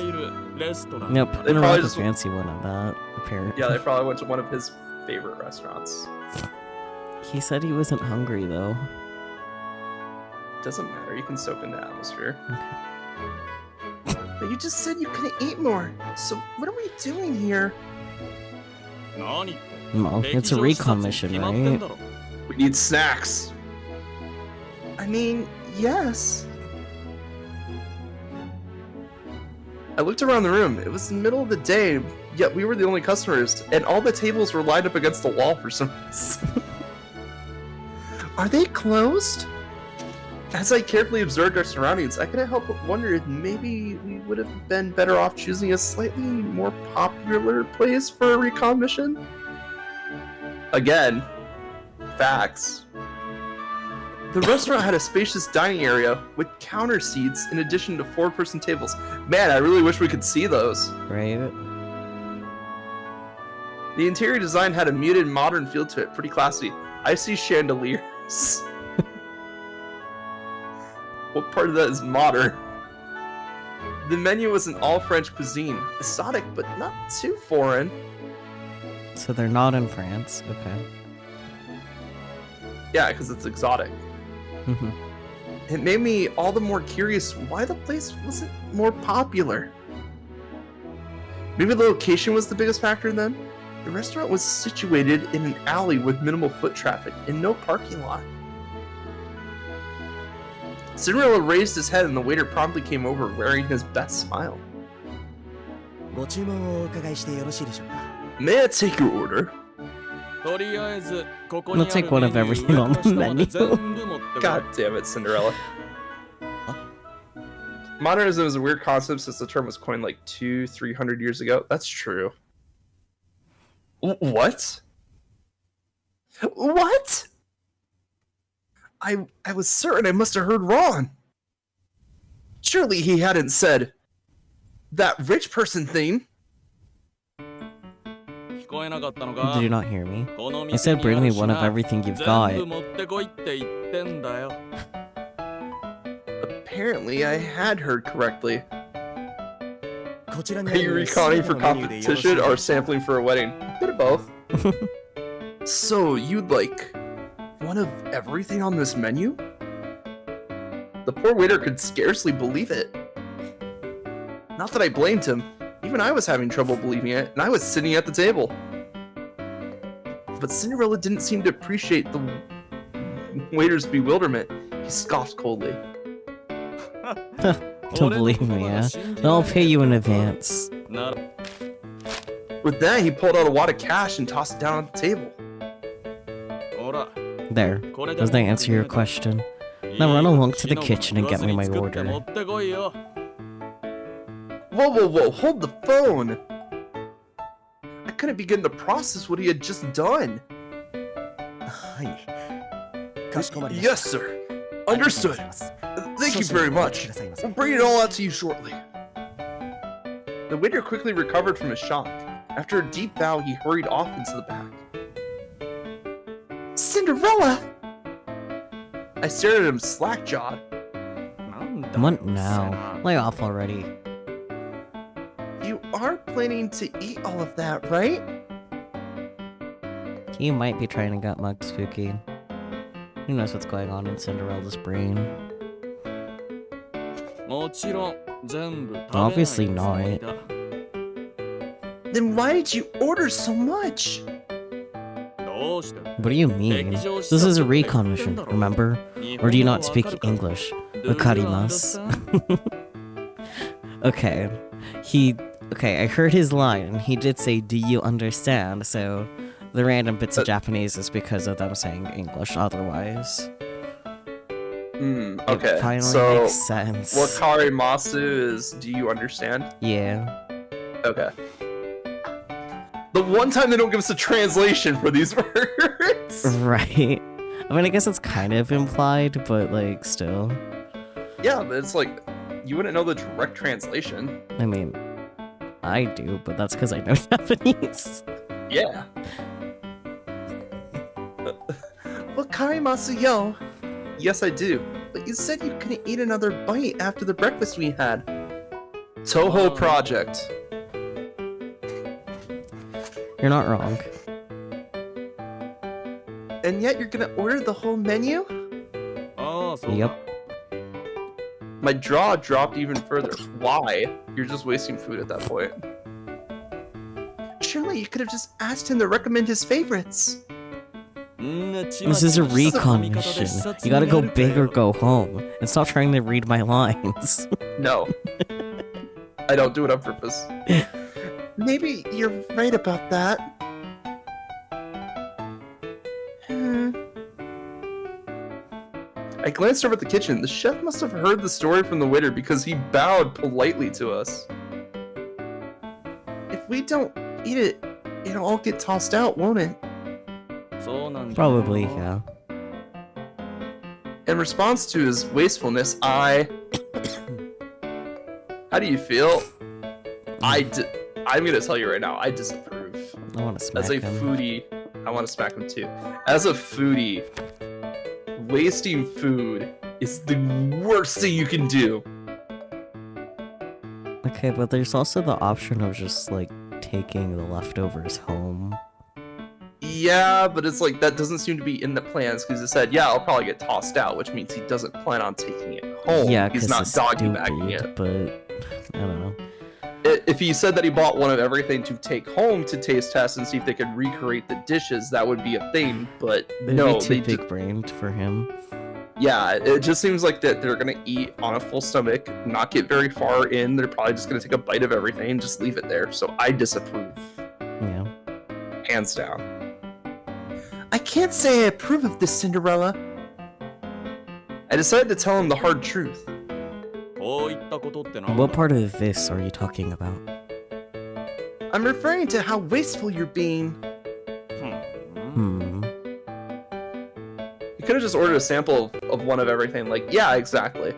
They I don't probably like a just- fancy one of that, apparently. Yeah, they probably went to one of his favorite restaurants. He said he wasn't hungry, though. Doesn't matter, you can soak in the atmosphere. But you just said you couldn't eat more. So what are we doing here? Well, it's a recon mission, right? We need snacks. I mean, yes. I looked around the room. It was the middle of the day, yet we were the only customers, and all the tables were lined up against the wall for some reason. Are they closed? As I carefully observed our surroundings, I couldn't help but wonder if maybe we would have been better off choosing a slightly more popular place for a recon mission. Again, facts. The restaurant had a spacious dining area with counter seats in addition to 4-person tables. Man, I really wish we could see those. Right? The interior design had a muted modern feel to it, pretty classy. I see chandeliers. What part of that is modern? The menu was an all-French cuisine. Exotic, but not too foreign. So they're not in France. Okay. Yeah, because it's exotic. It made me all the more curious why the place wasn't more popular. Maybe the location was the biggest factor then? The restaurant was situated in an alley with minimal foot traffic and no parking lot. Cinderella raised his head and the waiter promptly came over wearing his best smile. May I take your order? I'll take one of everything on the menu. God damn it, Cinderella. Modernism is a weird concept since the term was coined like 200-300 years ago. That's true. What? What? I was certain I must have heard wrong. Surely he hadn't said that rich person thing. Did you not hear me? I said bring me one of everything you've got. Apparently I had heard correctly. Are you reconning for competition or sampling for a wedding? Bit of both. So you'd like one of everything on this menu? The poor waiter could scarcely believe it. Not that I blamed him. Even I was having trouble believing it, and I was sitting at the table. But Cinderella didn't seem to appreciate the waiter's bewilderment. He scoffed coldly. Don't believe me, yeah? Then I'll pay you in advance. With that, he pulled out a wad of cash and tossed it down on the table. There. Does that answer your question? Now run along to the kitchen and get me my order. Whoa, hold the phone! I couldn't begin to process what he had just done. Yes, sir. Understood. Thank you very much. We'll bring it all out to you shortly. The waiter quickly recovered from his shock. After a deep bow, he hurried off into the back. Cinderella! I stared at him slack-jawed. What now? Lay off already. You are planning to eat all of that, right? He might be trying to get mugged, Spooky. Who knows what's going on in Cinderella's brain? Obviously not. Then why did you order so much? What do you mean? This is a recon mission, remember? Or do you not speak English? Wakarimasu. Okay. I heard his line, and he did say, do you understand? So, the random bits of Japanese is because of them saying English otherwise. Okay, it finally so makes sense. Wakarimasu is, do you understand? Yeah. Okay. The one time they don't give us a translation for these words! Right. I mean, I guess it's kind of implied, but, like, still. Yeah, but it's like, you wouldn't know the direct translation. I mean, I do, but that's because I know Japanese. Yeah. Wakarimasu yo. Yes, I do. But you said you couldn't eat another bite after the breakfast we had. Toho Project. You're not wrong. And yet you're gonna order the whole menu? Yep. My jaw dropped even further. Why? You're just wasting food at that point. Surely you could have just asked him to recommend his favorites. This is a recon mission. You gotta go big or go home. And stop trying to read my lines. No. I don't do it on purpose. Maybe you're right about that. I glanced over at the kitchen. The chef must have heard the story from the waiter because he bowed politely to us. If we don't eat it, it'll all get tossed out, won't it? Probably, yeah. In response to his wastefulness, How do you feel? I'm gonna tell you right now, I disapprove. I want to smack As a him. foodie, I want to smack him too. As a foodie, wasting food is the worst thing you can do. Okay, but there's also the option of just, like, taking the leftovers home. Yeah, but it's like, that doesn't seem to be in the plans, because he said, yeah, I'll probably get tossed out, which means he doesn't plan on taking it home. Yeah, he's because not it's doggy bagging stupid, it. but I don't know. If he said that he bought one of everything to take home to taste test and see if they could recreate the dishes, that would be a thing, but They'd no. be too big-brained for him. Yeah, it just seems like that they're gonna eat on a full stomach, not get very far in, they're probably just gonna take a bite of everything and just leave it there, so I disapprove. Yeah. Hands down. I can't say I approve of this, Cinderella. I decided to tell him the hard truth. What part of this are you talking about? I'm referring to how wasteful you're being. You could have just ordered a sample of one of everything, like, yeah, exactly.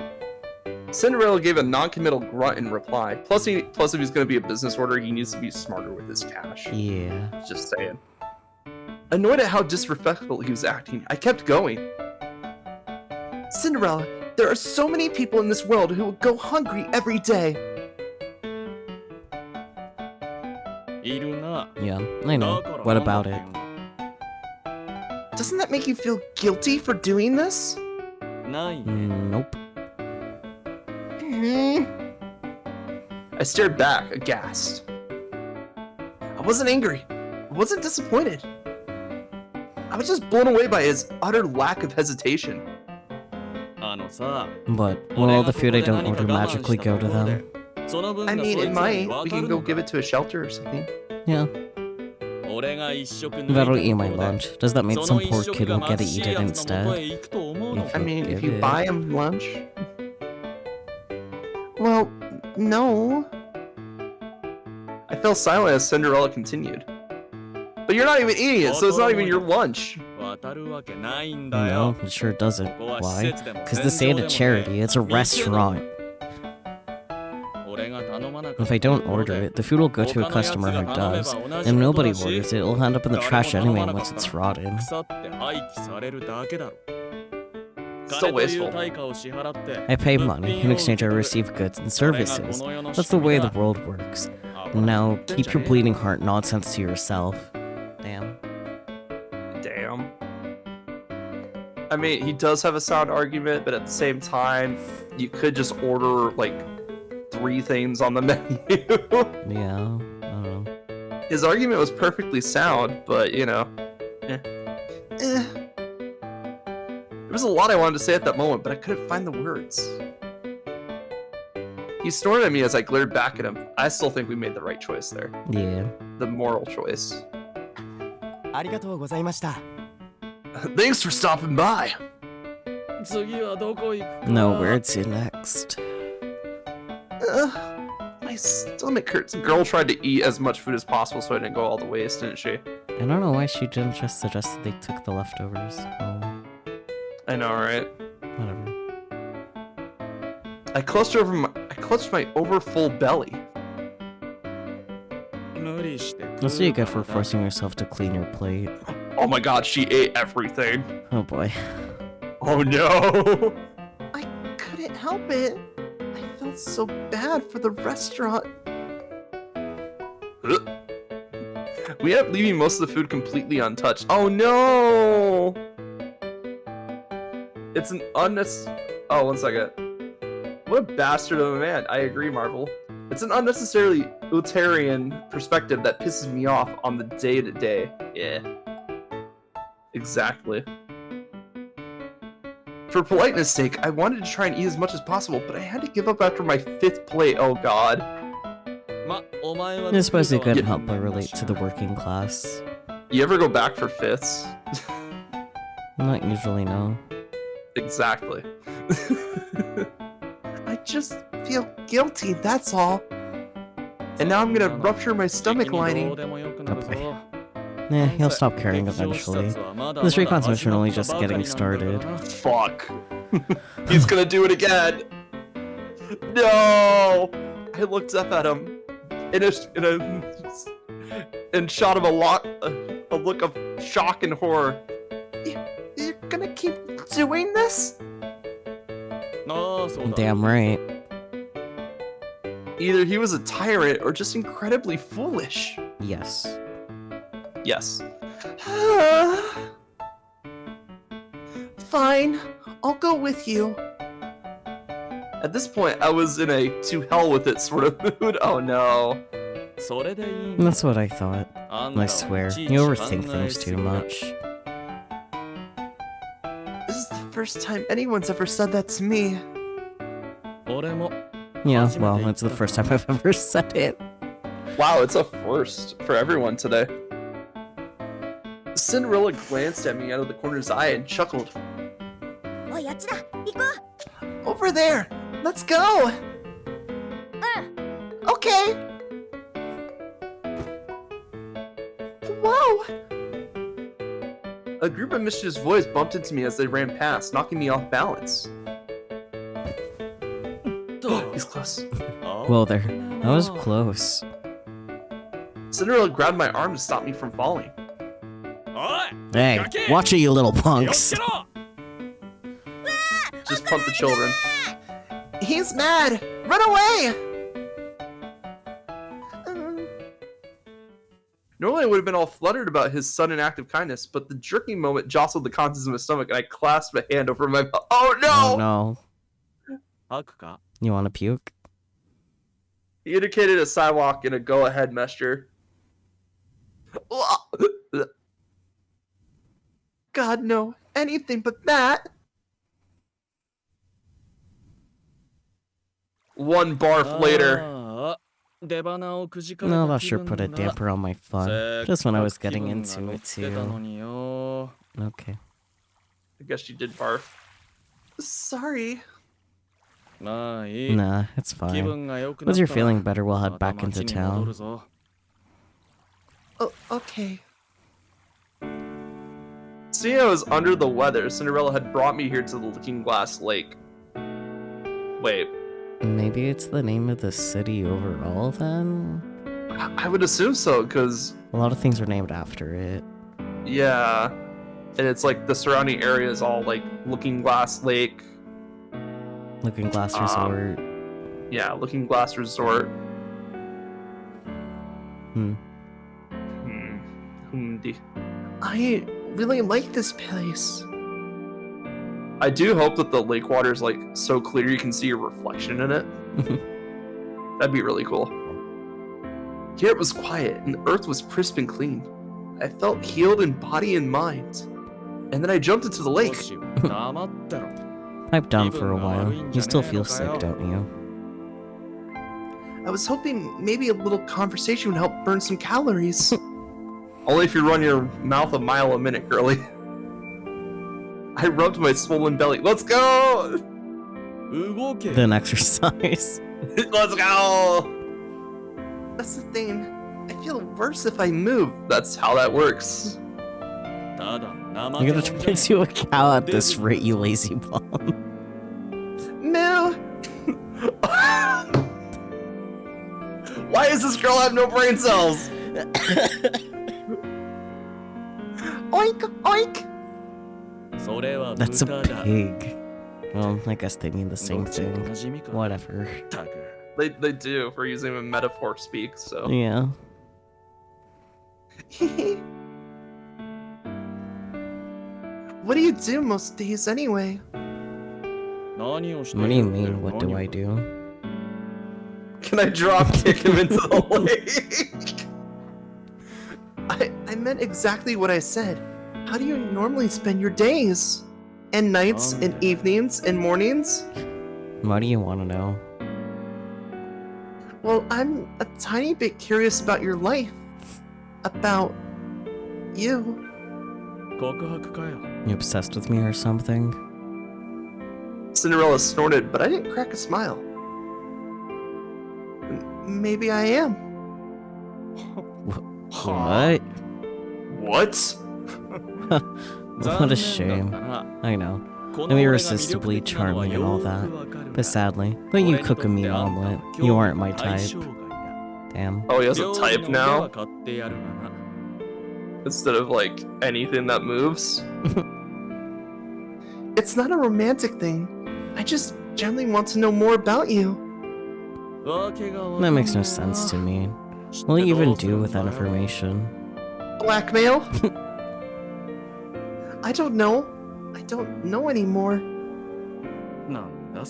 Cinderella gave a non-committal grunt in reply. Plus, if he's going to be a business order, he needs to be smarter with his cash. Yeah. Just saying. Annoyed at how disrespectful he was acting, I kept going. Cinderella, there are so many people in this world who will go hungry every day. Yeah, I know. What about it? Doesn't that make you feel guilty for doing this? Nope. I stared back, aghast. I wasn't angry. I wasn't disappointed. I was just blown away by his utter lack of hesitation. But will all the food I don't order magically go to them? I mean, it might. We can go give it to a shelter or something. Yeah. That'll eat my lunch. Does that mean some poor kid will get to eat it instead? I mean, if you buy him lunch. Well, no. I fell silent as Cinderella continued. But you're not even eating it, so it's not even your lunch. No, it sure doesn't. Why? Because this ain't a charity, it's a restaurant. If I don't order it, the food will go to a customer who does. And if nobody orders it, it'll end up in the trash anyway once it's rotten. Still wasteful. I pay money, in exchange I receive goods and services. That's the way the world works. Now, keep your bleeding heart nonsense to yourself. Damn. Damn. I mean, he does have a sound argument, but at the same time, you could just order, like, 3 things on the menu. Yeah, I don't know. His argument was perfectly sound, but, you know. There was a lot I wanted to say at that moment, but I couldn't find the words. He snorted at me as I glared back at him. I still think we made the right choice there. Yeah. The moral choice. Thanks for stopping by. No, where'd to next? My stomach hurts. The girl tried to eat as much food as possible so I didn't go all the waste, didn't she? I don't know why she didn't just suggest that they took the leftovers home. I know, right? Whatever. I clutched my overfull belly. That's what you get for forcing yourself to clean your plate. Oh my god, she ate everything. Oh boy. Oh no! I couldn't help it. I felt so bad for the restaurant. We ended up leaving most of the food completely untouched. Oh no! It's an Oh, 1 second. What a bastard of a man. I agree, Marvel. It's an unnecessarily utilitarian perspective that pisses me off on the day-to-day. Yeah. Exactly. For politeness sake, I wanted to try and eat as much as possible, but I had to give up after my 5th plate. Oh god. I suppose you couldn't help but relate to the working class. You ever go back for 5ths? Not usually, no. Exactly. I just feel guilty, that's all. And now I'm gonna rupture my stomach lining. He'll stop caring eventually. This recon's mission only just getting started. Fuck. He's gonna do it again. No! I looked up at him and shot him a look of shock and horror. You're gonna keep doing this? Damn right. Either he was a tyrant or just incredibly foolish. Yes. Yes. Fine, I'll go with you. At this point, I was in a to hell with it sort of mood. Oh no. That's what I thought. I swear, you overthink things too much. This is the first time anyone's ever said that to me. Yeah, well, it's the first time I've ever said it. Wow, it's a first for everyone today. Cinderella glanced at me out of the corner of his eye and chuckled. Over there! Let's go! Okay! Whoa! A group of mischievous boys bumped into me as they ran past, knocking me off balance. He's close. Whoa there. That was close. Cinderella grabbed my arm to stop me from falling. Hey, watch it, you little punks. Just pump the children. He's mad! Run away! Normally I would have been all fluttered about his sudden act of kindness, but the jerking moment jostled the contents of my stomach and I clasped a hand over my mouth. Oh no! Oh no. You wanna puke? He indicated a sidewalk in a go-ahead gesture. God, no. Anything but that. One barf later. No, that sure put a damper on my fun. Just when I was getting into it too. Okay. I guess you did barf. Sorry. Nah, it's fine. Once you're feeling better, we'll head back into town. Oh, okay. Seeing I was under the weather, Cinderella had brought me here to the Looking Glass Lake. Wait. Maybe it's the name of the city overall, then? I would assume so, because... a lot of things are named after it. Yeah. And it's like the surrounding area is all like Looking Glass Lake. Looking Glass Resort. Yeah, Looking Glass Resort. I really like this place. I do hope that the lake water is like so clear you can see your reflection in it. That'd be really cool. Here it was quiet and the earth was crisp and clean. I felt healed in body and mind. And then I jumped into the lake. Pipe down for a while. You still feel sick, don't you? I was hoping maybe a little conversation would help burn some calories. Only if you run your mouth a mile a minute, girly. I rubbed my swollen belly. Let's go! Then exercise. Let's go! That's the thing. I feel worse if I move. That's how that works. You're gonna turn into a cow at this rate, you lazy bum. Moo! Why does this girl have no brain cells? Oink, oink! That's a pig. Well, I guess they mean the same thing. Whatever. They do, if we're using a metaphor speak, so. Yeah. What do you do most days anyway? What do you mean, what do I do? Can I drop kick him into the lake? I meant exactly what I said. How do you normally spend your days? And nights, and evenings, and mornings? Why do you want to know? Well, I'm a tiny bit curious about your life. About you. You obsessed with me or something? Cinderella snorted, but I didn't crack a smile. Maybe I am. What? What? What a shame. I know. irresistibly charming and all that. But sadly, when you cook a mean omelet, you aren't my type. Damn. Oh, he has a type now? Instead of, like, anything that moves? It's not a romantic thing. I just generally want to know more about you. That makes no sense to me. What will you even do with that information? Blackmail? I don't know. I don't know anymore.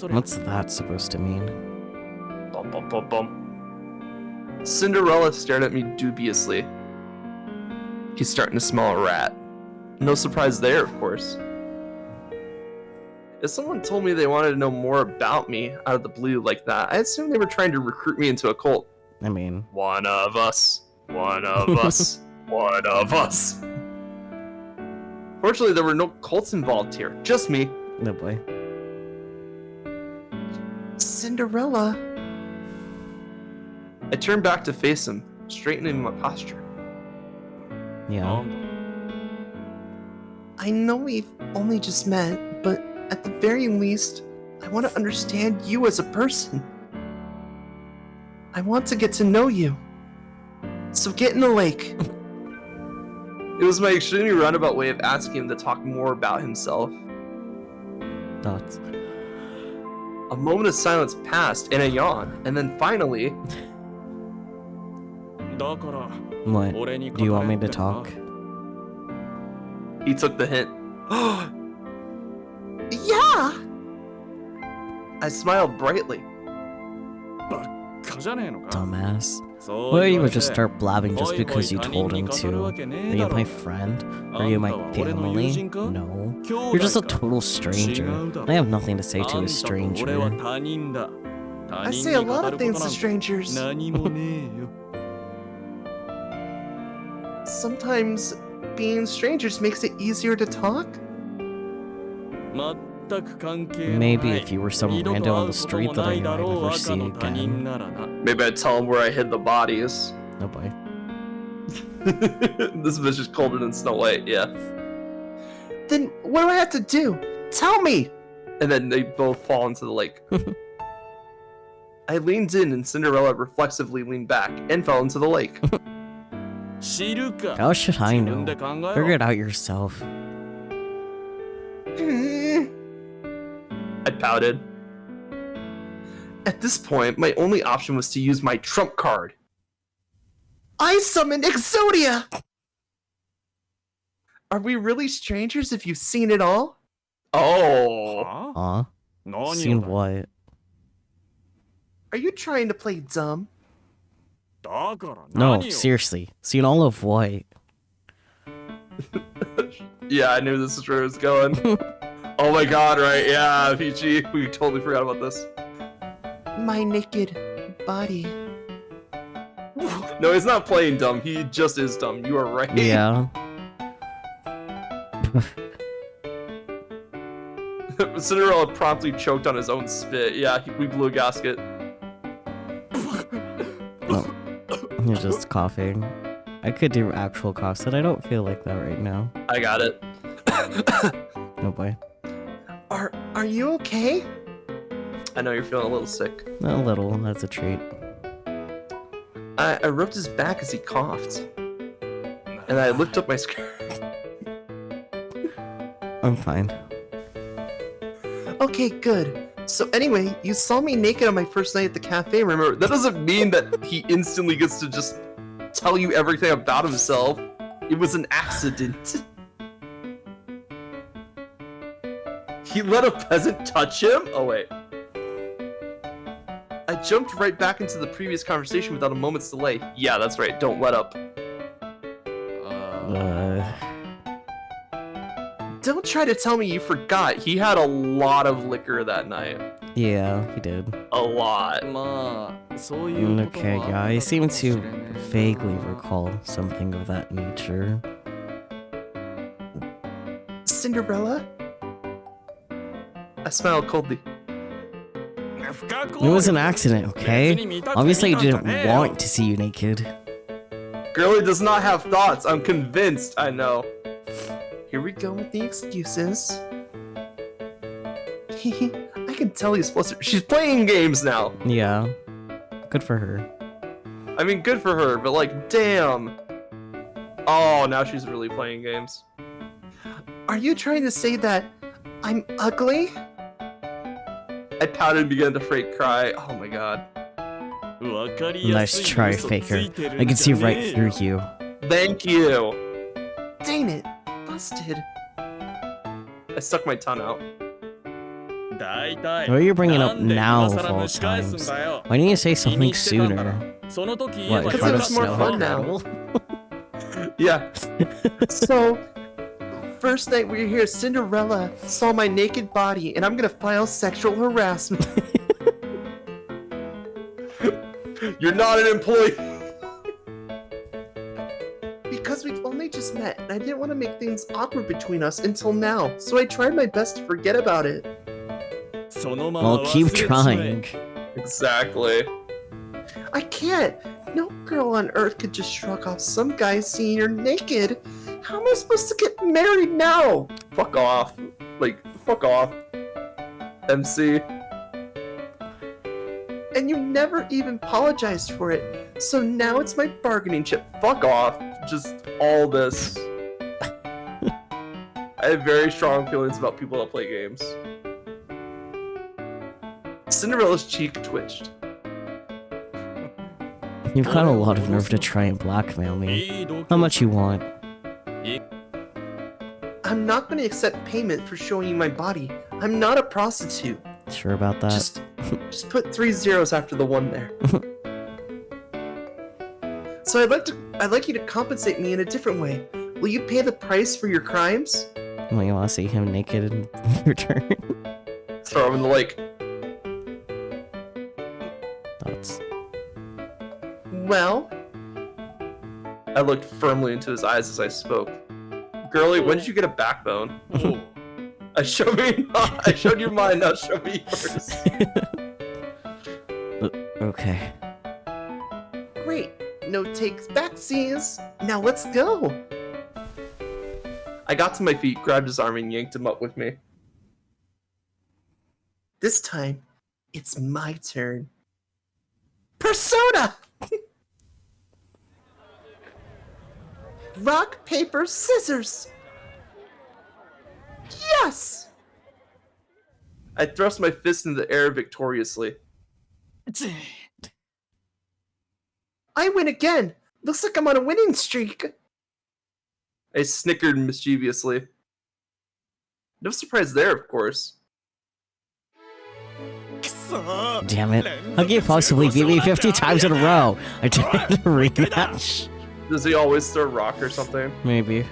What's that supposed to mean? Bum, bum, bum, bum. Cinderella stared at me dubiously. He's starting to smell a rat. No surprise there, of course. If someone told me they wanted to know more about me out of the blue like that, I assumed they were trying to recruit me into a cult. I mean... One of us. One of us. One of us. Fortunately, there were no cults involved here. Just me. No boy. Cinderella. I turned back to face him, straightening my posture. Yeah. I know we've only just met, but at the very least, I want to understand you as a person. I want to get to know you. So get in the lake. It was my extremely roundabout way of asking him to talk more about himself. Thoughts? A moment of silence passed, and a yawn, and then finally... What? Do you want me to talk? He took the hint. Yeah! I smiled brightly. Dumbass. Why you would just start blabbing just because you told him to? Are you my friend? Are you my family? No. You're just a total stranger. I have nothing to say to a stranger. I say a lot of things to strangers. Sometimes being strangers makes it easier to talk. Maybe if you were some rando on the street that I might never see again. Maybe I'd tell him where I hid the bodies. Oh boy. This bitch is colder than Snow White, yeah. Then what do I have to do? Tell me! And then they both fall into the lake. I leaned in and Cinderella reflexively leaned back and fell into the lake. How should I know? Figure it out yourself. I pouted. At this point, my only option was to use my trump card. I summoned Exodia! Are we really strangers if you've seen it all? Oh. Seen what? Are you trying to play dumb? No, seriously. Seen all of what? Yeah, I knew this is where it was going. Oh my god, right? Yeah, Peachy. We totally forgot about this. My naked body. No, he's not playing dumb. He just is dumb. You are right. Yeah. Cinderella promptly choked on his own spit. Yeah, we blew a gasket. No. You're just coughing. I could do actual coughs, but I don't feel like that right now. I got it. Oh boy. Are you okay? I know you're feeling a little sick. A little, that's a treat. I rubbed his back as he coughed. And I lifted up my skirt. I'm fine. Okay, good. So anyway, you saw me naked on my first night at the cafe, remember? That doesn't mean that he instantly gets to just tell you everything about himself. It was an accident. He let a peasant touch him? Oh, wait. I jumped right back into the previous conversation without a moment's delay. Yeah, that's right. Don't let up. Don't try to tell me you forgot. He had a lot of liquor that night. Yeah, he did. A lot. Okay, yeah, I seem to vaguely recall something of that nature. Cinderella? I smiled coldly. It was an accident, okay? Obviously I didn't want to see you naked. Girlie does not have thoughts. I'm convinced. I know. Here we go with the excuses. I can tell he's flustered. She's playing games now. Yeah. Good for her. I mean, good for her, but like, damn. Oh, now she's really playing games. Are you trying to say that I'm ugly? I pouted and began to fake cry. Oh my god. Nice try, Faker. I can see right through you. Thank you. Dang it. Busted. I stuck my tongue out. What are you bringing up now of all times? Why didn't you say something sooner? What, Because part it of was more Snow fun Battle? Yeah. So, first night we were here, Cinderella saw my naked body, and I'm gonna file sexual harassment. You're not an employee. Because we've only just met, and I didn't want to make things awkward between us until now, so I tried my best to forget about it. Well, keep trying. Exactly. I can't. No girl on earth could just shrug off some guy seeing her naked. How am I supposed to get married now? Fuck off. Like, fuck off. MC. And you never even apologized for it. So now it's my bargaining chip. Fuck off. Just all this. I have very strong feelings about people that play games. Cinderella's cheek twitched. You've got a lot of nerve to try and blackmail me. How much you want? I'm not going to accept payment for showing you my body. I'm not a prostitute. Sure about that? Just put 3 zeros after the 1 there. So I'd like you to compensate me in a different way. Will you pay the price for your crimes? Well, you want to see him naked in return? Throw him in the lake. Thoughts? Well, I looked firmly into his eyes as I spoke. Girlie, when did you get a backbone? I showed you mine, now show me yours. Okay. Great. No takes backsies. Now let's go. I got to my feet, grabbed his arm, and yanked him up with me. This time, it's my turn. Persona! Rock, paper, scissors! Yes! I thrust my fist into the air victoriously. I win again! Looks like I'm on a winning streak! I snickered mischievously. No surprise there, of course. Damn it. How can you possibly beat me 50 times in a row? I tried to rematch. Does he always throw a rock or something? Maybe.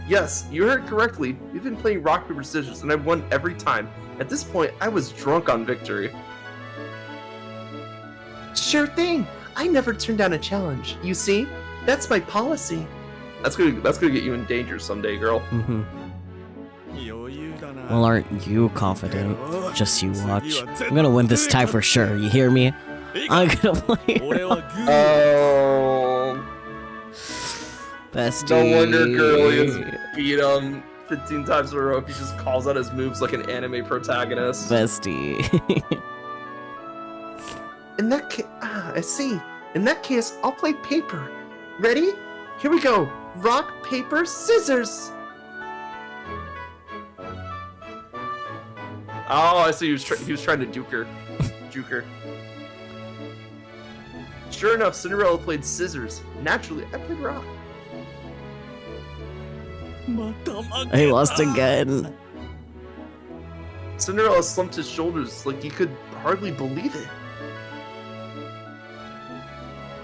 Yes, you heard correctly. We've been playing rock, paper, scissors, and I've won every time. At this point, I was drunk on victory. Sure thing. I never turn down a challenge. You see? That's my policy. That's gonna get you in danger someday, girl. Mm-hmm. Well, aren't you confident? Just you watch. I'm gonna win this time for sure, you hear me? I'm gonna play. Oh. Bestie. No wonder Girlie has beat him 15 times in a row. He just calls out his moves like an anime protagonist. Bestie. In that case, I see. In that case, I'll play paper. Ready? Here we go. Rock, paper, scissors. Oh, I see. He was trying to juke her. Sure enough, Cinderella played scissors. Naturally, I played rock. I lost again. Cinderella slumped his shoulders like he could hardly believe it.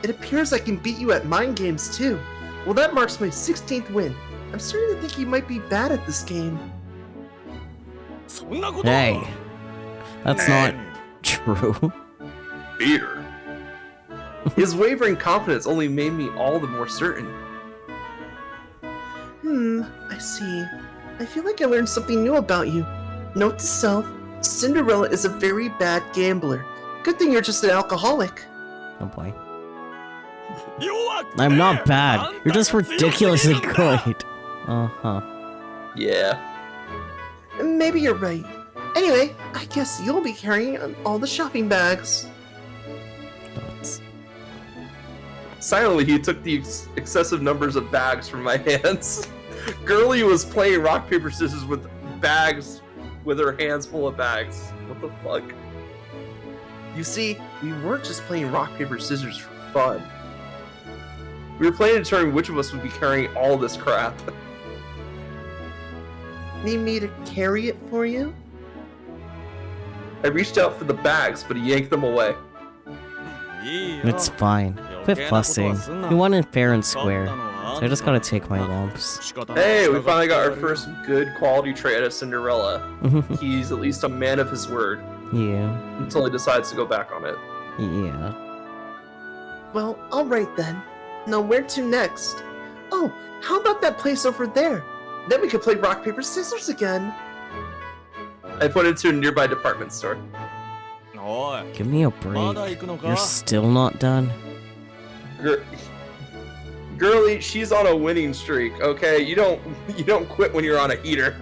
It appears I can beat you at mind games too. Well, that marks my 16th win. I'm starting to think you might be bad at this game. Hey, that's not true. Beat her. His wavering confidence only made me all the more certain. I see. I feel like I learned something new about you. Note to self, Cinderella is a very bad gambler. Good thing you're just an alcoholic. Oh boy. I'm not bad. You're just ridiculously good. Uh-huh. Yeah. Maybe you're right. Anyway, I guess you'll be carrying all the shopping bags. Dots. Silently, he took the excessive numbers of bags from my hands. Girlie was playing rock, paper, scissors with bags, with her hands full of bags. What the fuck? You see, we weren't just playing rock, paper, scissors for fun. We were playing to determine which of us would be carrying all this crap. Need me to carry it for you? I reached out for the bags, but he yanked them away. It's fine. Quit fussing. We wanted fair and square. So I just gotta take my lumps. Hey, we finally got our first good quality trait out of Cinderella. He's at least a man of his word. Yeah. Until he decides to go back on it. Yeah. Well, alright then. Now where to next? Oh, how about that place over there? Then we could play rock, paper, scissors again. I pointed to a nearby department store. Give me a break. You're still not done? Girlie, she's on a winning streak, okay? You don't quit when you're on a heater.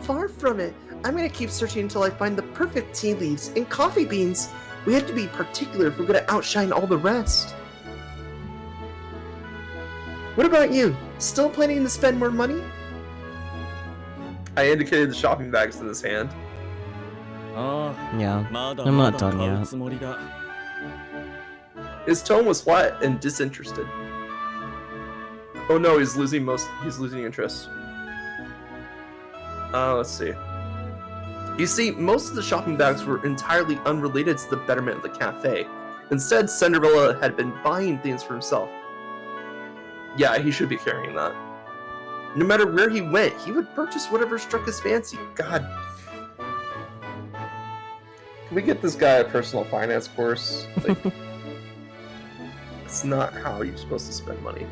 Far from it. I'm gonna keep searching until I find the perfect tea leaves and coffee beans. We have to be particular if we're gonna outshine all the rest. What about you? Still planning to spend more money? I indicated the shopping bags in his hand. Yeah, I'm not done yet. His tone was flat and disinterested. Oh no, he's losing interest. Let's see. You see, most of the shopping bags were entirely unrelated to the betterment of the cafe. Instead, Cinderella had been buying things for himself. Yeah, he should be carrying that. No matter where he went, he would purchase whatever struck his fancy. God. Can we get this guy a personal finance course? Like, it's not how you're supposed to spend money.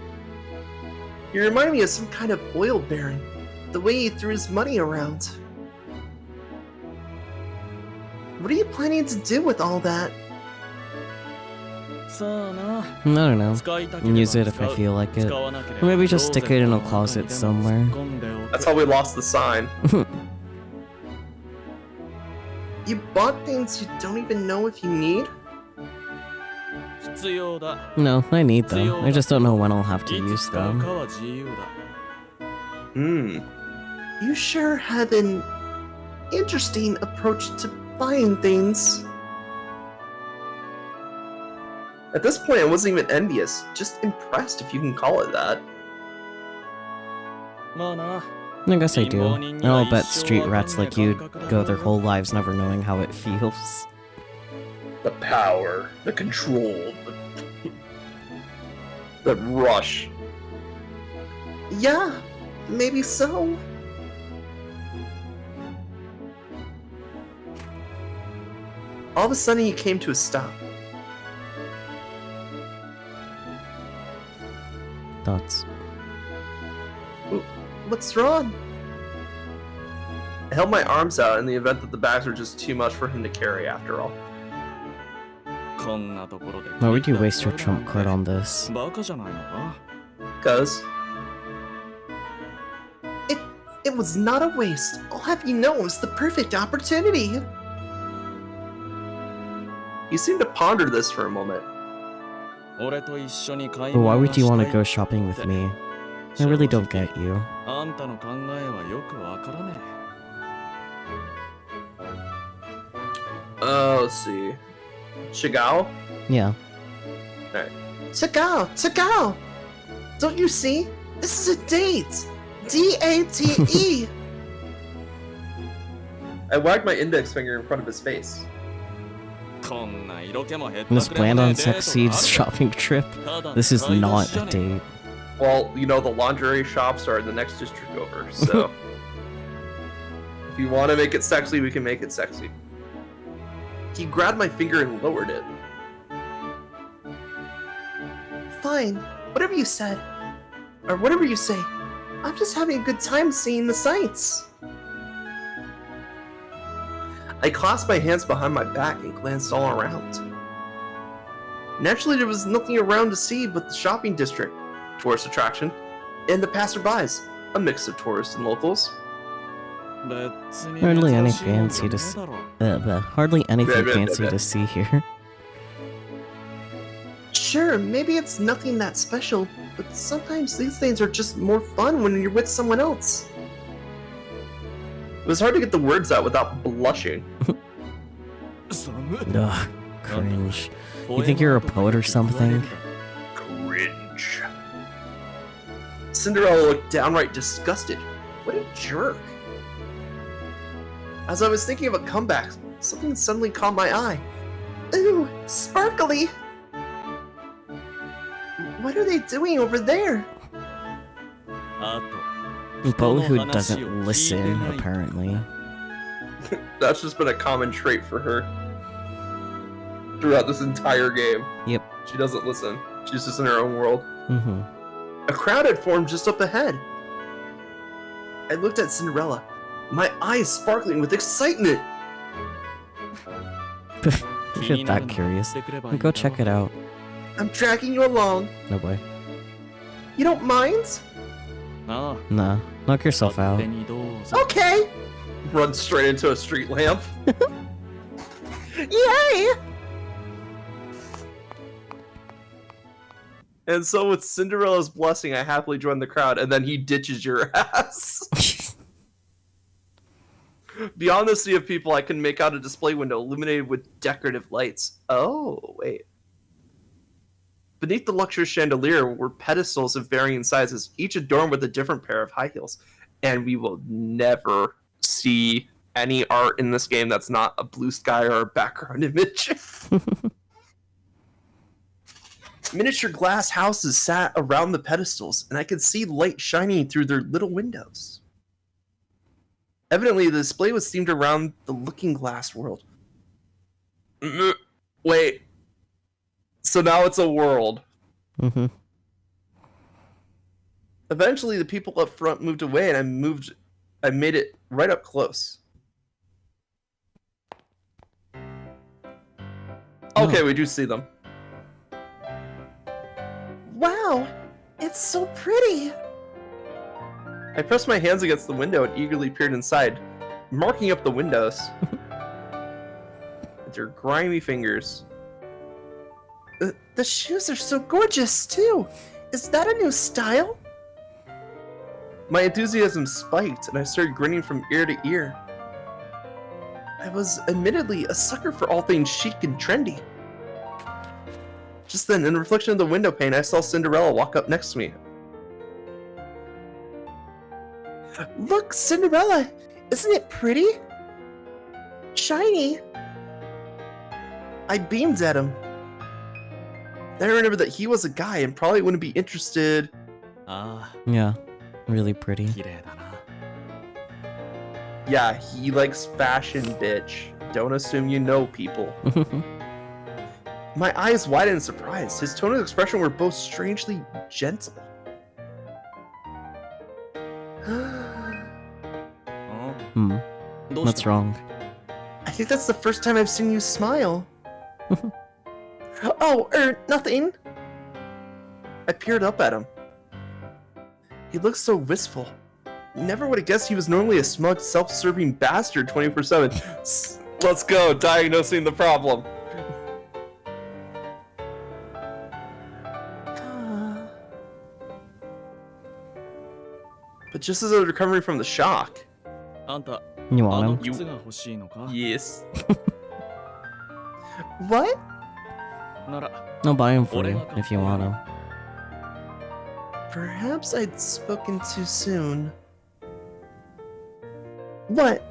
You remind me of some kind of oil baron. The way he threw his money around. What are you planning to do with all that? I don't know. Use it if I feel like it. Or maybe just stick it in a closet somewhere. That's how we lost the sign. You bought things you don't even know if you need? No, I need them. I just don't know when I'll have to use them. You sure have an interesting approach to buying things. At this point, I wasn't even envious, just impressed if you can call it that. I guess I do. And I'll bet street rats like you go their whole lives never knowing how it feels. The power, the control, the rush. Yeah, maybe so. All of a sudden, he came to a stop. Thoughts? What's wrong? I held my arms out in the event that the bags were just too much for him to carry after all. Why would you waste your trump card on this? Cuz? It was not a waste. I'll have you know it was the perfect opportunity. He seemed to ponder this for a moment. But why would you want to go shopping with me? I really don't get you. Let's see. Shigao? Yeah. Alright. Tagao! Don't you see? This is a date! D-A-T-E! I wagged my index finger in front of his face. This planned on Sexy's shopping trip? This is not a date. Well, you know, the lingerie shops are in the next district over, so... if you want to make it sexy, we can make it sexy. He grabbed my finger and lowered it. Fine. Whatever you said. Or whatever you say. I'm just having a good time seeing the sights. I clasped my hands behind my back and glanced all around. Naturally, there was nothing around to see but the shopping district, tourist attraction, and the passerbys, a mix of tourists and locals. Hardly any fancy to hardly anything fancy to see here. Sure, maybe it's nothing that special, but sometimes these things are just more fun when you're with someone else. It was hard to get the words out without blushing. Ugh, cringe. You think you're a poet or something? Cringe. Cinderella looked downright disgusted. What a jerk. As I was thinking of a comeback, something suddenly caught my eye. Ooh, sparkly! What are they doing over there? Bo who doesn't listen, apparently. That's just been a common trait for her throughout this entire game. Yep. She doesn't listen. She's just in her own world. Mm-hmm. A crowd had formed just up ahead. I looked at Cinderella, my eyes sparkling with excitement. If you're that curious, then go check it out. I'm dragging you along. No boy. You don't mind? Nah, knock yourself out. Okay. Run straight into a street lamp. Yay! And so with Cinderella's blessing, I happily join the crowd, and then he ditches your ass. Beyond the sea of people, I can make out a display window illuminated with decorative lights. Oh, wait. Beneath the luxurious chandelier were pedestals of varying sizes, each adorned with a different pair of high heels. And we will never see any art in this game that's not a blue sky or a background image. Miniature glass houses sat around the pedestals, and I could see light shining through their little windows. Evidently, the display was themed around the Looking Glass world. Wait. So now it's a world. Mm-hmm. Eventually, the people up front moved away, and I made it right up close. Okay, we do see them. Wow, it's so pretty. I pressed my hands against the window and eagerly peered inside, marking up the windows with their grimy fingers. The shoes are so gorgeous, too. Is that a new style? My enthusiasm spiked, and I started grinning from ear to ear. I was admittedly a sucker for all things chic and trendy. Just then, in the reflection of the window pane, I saw Cinderella walk up next to me. Look, Cinderella! Isn't it pretty? Shiny! I beamed at him. Then I remembered that he was a guy and probably wouldn't be interested. Yeah, really pretty. Yeah, he likes fashion, bitch. Don't assume you know people. My eyes widened in surprise. His tone and expression were both strangely gentle. What's wrong? I think that's the first time I've seen you smile. Oh, nothing. I peered up at him. He looked so wistful. Never would have guessed he was normally a smug, self-serving bastard 24/7. Let's go, diagnosing the problem. But just as I was recovering from the shock... You want him? Yes. What? I'll buy him for you if you want him. Perhaps I'd spoken too soon. What?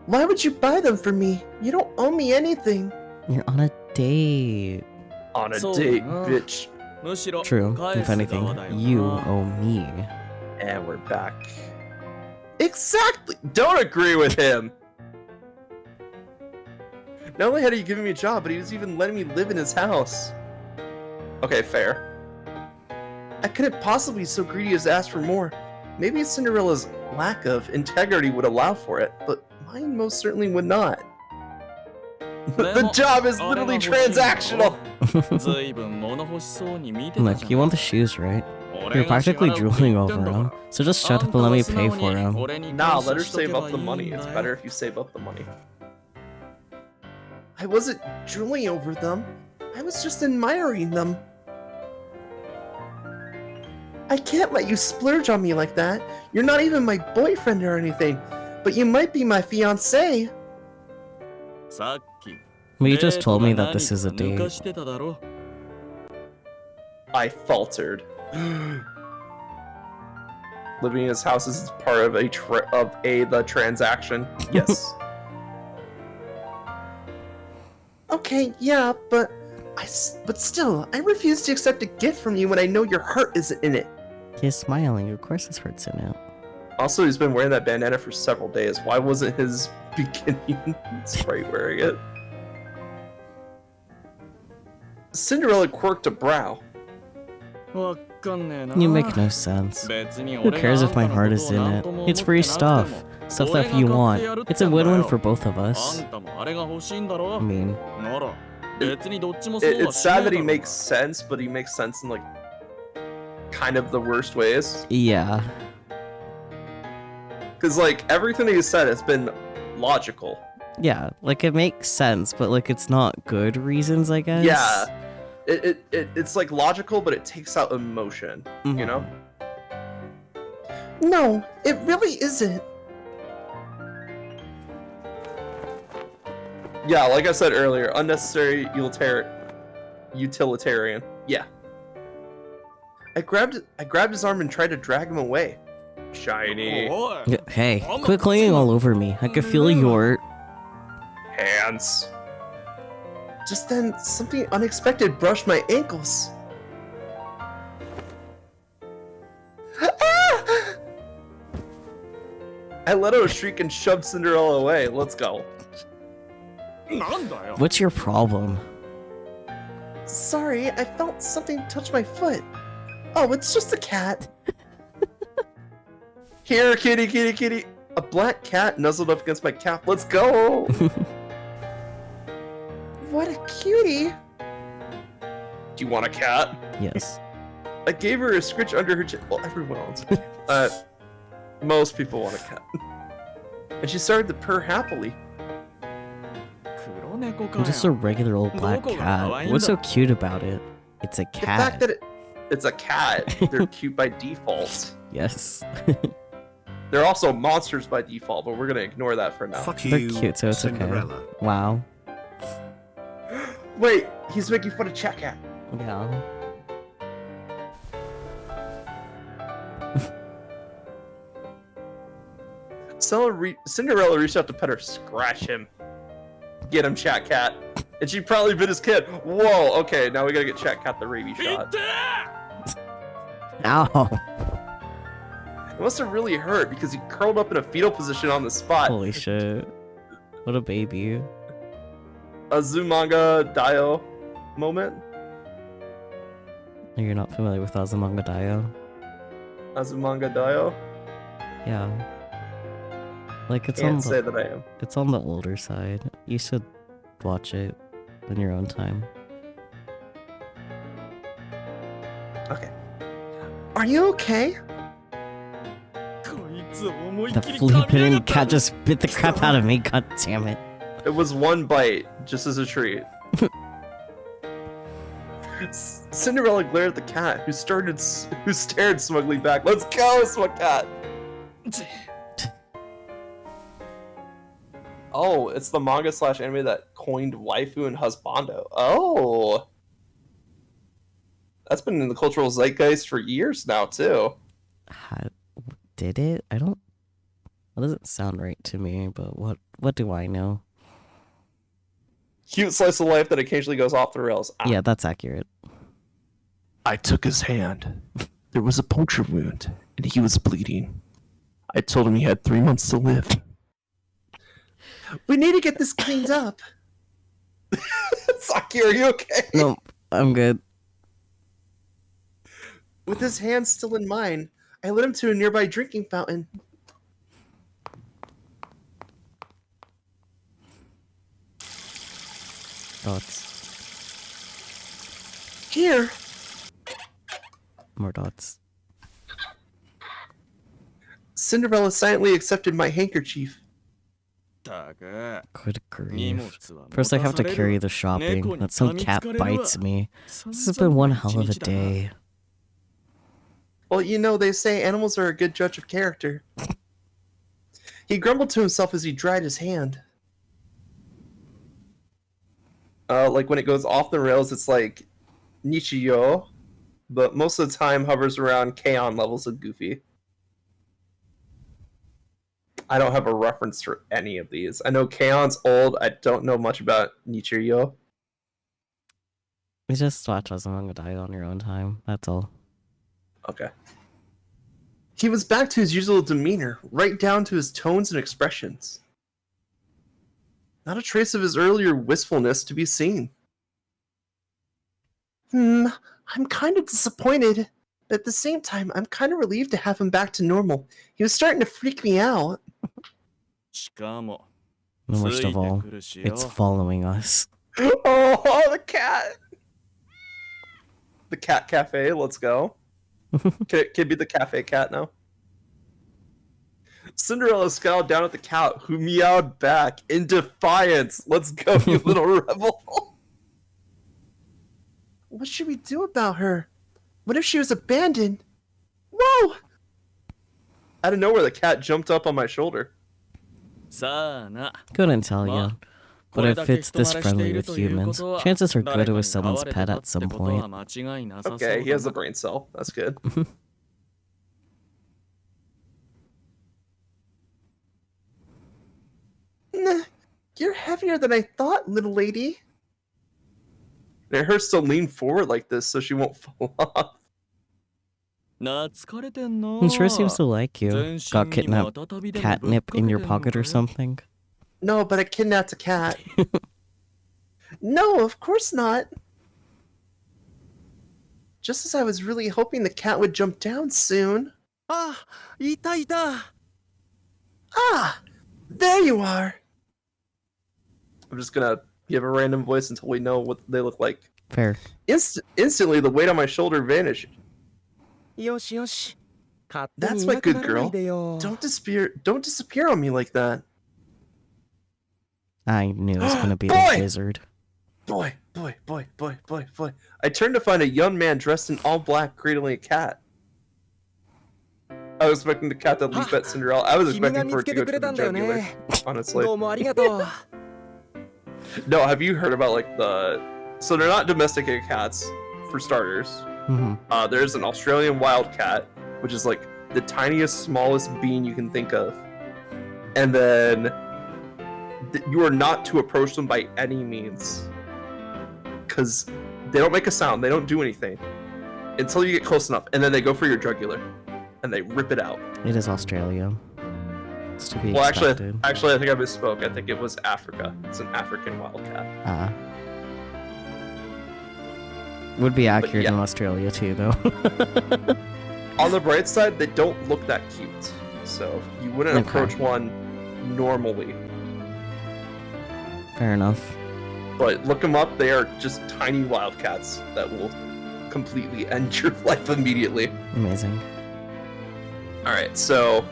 Why would you buy them for me? You don't owe me anything. You're on a date. On a date, bitch. True. If anything, you owe me. And we're back. Exactly! Don't agree with him. Not only had he given me a job, but he was even letting me live in his house. Okay, fair. I couldn't possibly be so greedy as to ask for more. Maybe Cinderella's lack of integrity would allow for it, but mine most certainly would not. The job is literally transactional. Look, you want the shoes, right? You're practically drooling over him, so just shut up and let me pay for him. Nah, let her save up the money. It's better if you save up the money. I wasn't drooling over them. I was just admiring them. I can't let you splurge on me like that. You're not even my boyfriend or anything, but you might be my fiancé. But you just told me that this is a date. I faltered. Living in his house is part of the transaction. Yes. Okay, yeah, but still, I refuse to accept a gift from you when I know your heart isn't in it. He's smiling, of course his heart's in it. Also, he's been wearing that bandana for several days. Why wasn't his beginning sprite wearing it? Cinderella quirked a brow. You make no sense. Who cares if my heart is in it? It's free stuff. Stuff that you want. It's a win-win for both of us. I mean... It's sad that he makes sense, but he makes sense in, like, kind of the worst ways. Yeah. Because, like, everything he said has been logical. Yeah, like, it makes sense, but, like, it's not good reasons, I guess. Yeah. It's like logical, but it takes out emotion, you know? No, it really isn't. Yeah, like I said earlier, unnecessary utilitarian. Yeah. I grabbed his arm and tried to drag him away. Shiny. Hey, quit clinging all over me. I could feel your... hands. Just then, something unexpected brushed my ankles. Ah! I let out a shriek and shoved Cinderella away. Let's go. What's your problem? Sorry, I felt something touch my foot. Oh, it's just a cat. Here, kitty, kitty, kitty. A black cat nuzzled up against my calf. Let's go. What a cutie! Do you want a cat? Yes. I gave her a scritch under her chin. Well, everyone wants it. Most people want a cat. And she started to purr happily. Just a regular old black cat. What's so cute about it? It's a cat. The fact that it's a cat, they're cute by default. Yes. They're also monsters by default, but we're gonna ignore that for now. They're cute, so it's Cinderella. Okay. Wow. Wait, he's making fun of Chat Cat. Yeah. Cinderella reached out to pet her, scratch him. Get him, Chat Cat. And she probably bit his kid. Whoa, okay, now we gotta get Chat Cat the rabies shot. Ow. It must have really hurt because he curled up in a fetal position on the spot. Holy shit. What a baby. Azumanga Daioh moment. You're not familiar with Azumanga Daioh? Azumanga Daioh? Yeah. Like it's Can't on the, say that I am. It's on the older side. You should watch it in your own time. Okay. Are you okay? The flipping cat just bit the crap out of me, god damn it. It was one bite, just as a treat. Cinderella glared at the cat, who stared smugly back. Let's go, smug cat! Oh, it's the manga / anime that coined waifu and husbando. Oh! That's been in the cultural zeitgeist for years now, too. Did it? I don't... That doesn't sound right to me, but what do I know? Cute slice of life that occasionally goes off the rails. Ah. Yeah, that's accurate. I took his hand. There was a puncture wound, and he was bleeding. I told him he had 3 months to live. We need to get this cleaned up. Saki, are you okay? No, I'm good. With his hand still in mine, I led him to a nearby drinking fountain. Dots. Here. More dots. Cinderella silently accepted my handkerchief. Good grief. First I have to carry the shopping, then some cat bites me. This has been one hell of a day. Well, you know, they say animals are a good judge of character. He grumbled to himself as he dried his hand. Like when it goes off the rails, it's like Nichiyo, but most of the time hovers around K-On levels of Goofy. I don't have a reference for any of these. I know K-On's old. I don't know much about Nichiyo. You just watch As Among Die on your own time. That's all. Okay. He was back to his usual demeanor, right down to his tones and expressions. Not a trace of his earlier wistfulness to be seen. I'm kind of disappointed, but at the same time, I'm kind of relieved to have him back to normal. He was starting to freak me out. Worst of all, it's following us. Oh, the cat! The cat cafe, let's go. Can it be the cafe cat now? Cinderella scowled down at the cat, who meowed back in defiance. Let's go, you little rebel. What should we do about her? What if she was abandoned? Whoa! Out of nowhere, the cat jumped up on my shoulder. Couldn't tell you. But if it's this friendly with humans, chances are good it was someone's pet at some point. Okay, he has a brain cell. That's good. You're heavier than I thought, little lady. It hurts to lean forward like this so she won't fall off. It sure seems to like you. Got kidnapped catnip in your pocket or something? No, but I kidnapped a cat. No, of course not. Just as I was really hoping the cat would jump down soon. Ah, there you are. I'm just gonna give a random voice until we know what they look like. Fair. Instantly, the weight on my shoulder vanished. That's my good girl. Don't disappear on me like that. I knew it was gonna be the wizard. Boy. I turned to find a young man dressed in all black cradling a cat. I was expecting the cat to leap at Cinderella. I was expecting for it to go to the jugular, honestly. No, have you heard about like so they're not domesticated cats, for starters. Mm-hmm. There's an Australian wildcat, which is like the tiniest, smallest bean you can think of. And then you are not to approach them by any means. Because they don't make a sound, they don't do anything. Until you get close enough, and then they go for your jugular. And they rip it out. It is Australia. It's to be expected. Actually, I think I misspoke. I think it was Africa. It's an African wildcat. Would be accurate in Australia too, though. On the bright side, they don't look that cute. So you wouldn't approach one normally. Fair enough. But look them up. They are just tiny wildcats that will completely end your life immediately. Amazing. Alright, so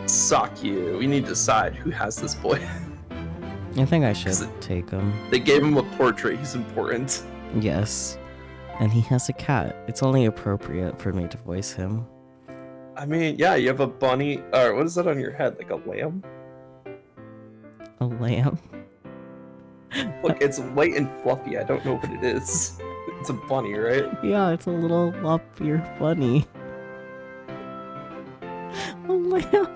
Sakyu, we need to decide who has this boy. I think I should take him. They gave him a portrait, he's important. Yes. And he has a cat. It's only appropriate for me to voice him. I mean, yeah, you have a bunny, or what is that on your head, like a lamb? A lamb? Look, it's white and fluffy, I don't know what it is. It's a bunny, right? Yeah, it's a little lumpier bunny. A lamb.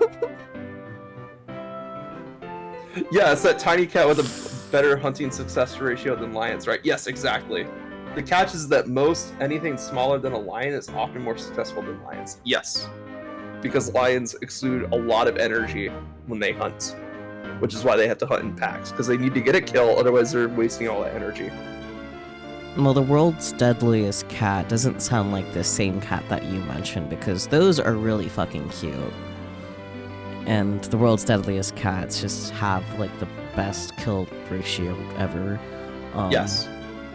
Yeah, it's that tiny cat with a better hunting success ratio than lions, right? Yes, exactly. The catch is that most anything smaller than a lion is often more successful than lions. Yes. Because lions exude a lot of energy when they hunt. Which is why they have to hunt in packs. Because they need to get a kill, otherwise they're wasting all that energy. Well, the world's deadliest cat doesn't sound like the same cat that you mentioned, because those are really fucking cute. And the world's deadliest cats just have, like, the best kill ratio ever. Yes.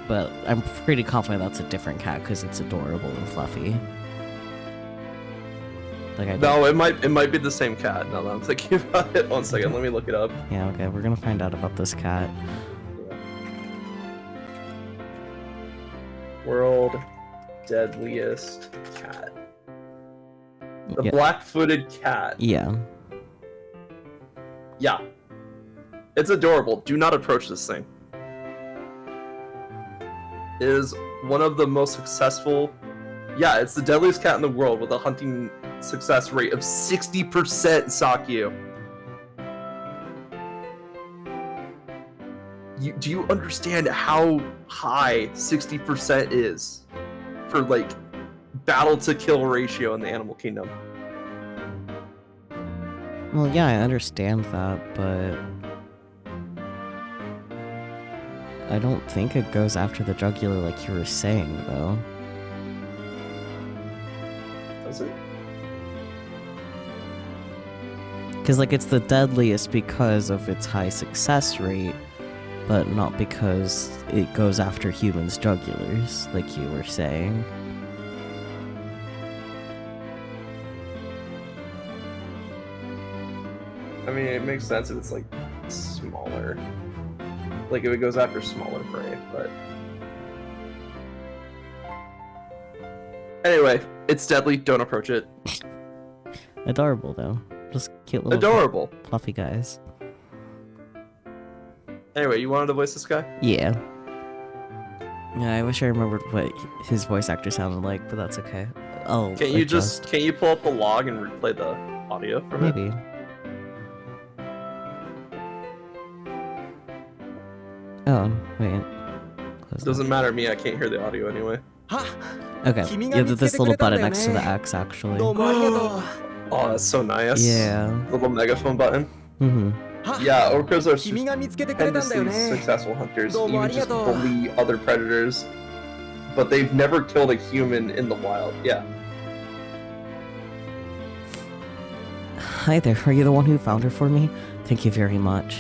But I'm pretty confident that's a different cat, because it's adorable and fluffy. Like I No, it might be the same cat. Now that I'm thinking about it. 1 second, let me look it up. Yeah, okay, we're gonna find out about this cat. World deadliest cat. The black-footed cat. Yeah. Yeah. It's adorable. Do not approach this thing. It is one of the most successful... Yeah, it's the deadliest cat in the world with a hunting success rate of 60%, Sakyu. Do you understand how high 60% is for, like, battle-to-kill ratio in the animal kingdom? Well, yeah, I understand that, but... I don't think it goes after the jugular like you were saying, though. Does it? Because, like, it's the deadliest because of its high success rate, but not because it goes after humans' jugulars, like you were saying. I mean, it makes sense if it's, like, smaller. Like, if it goes after smaller prey, but... Anyway, it's deadly, don't approach it. Adorable, though. Just cute little adorable fluffy guys. Anyway, you wanted to voice this guy? Yeah. Yeah, I wish I remembered what his voice actor sounded like, but that's okay. Oh, Can you pull up the log and replay the audio from it? Maybe. Oh, wait. Doesn't matter to me, I can't hear the audio anyway. Okay, yeah, this little button next to the X, actually. Oh, that's so nice. Yeah. The little megaphone button. Mm-hmm. Yeah, orcas are stupendously successful hunters, even just bully other predators. But they've never killed a human in the wild. Yeah. Hi there, are you the one who found her for me? Thank you very much.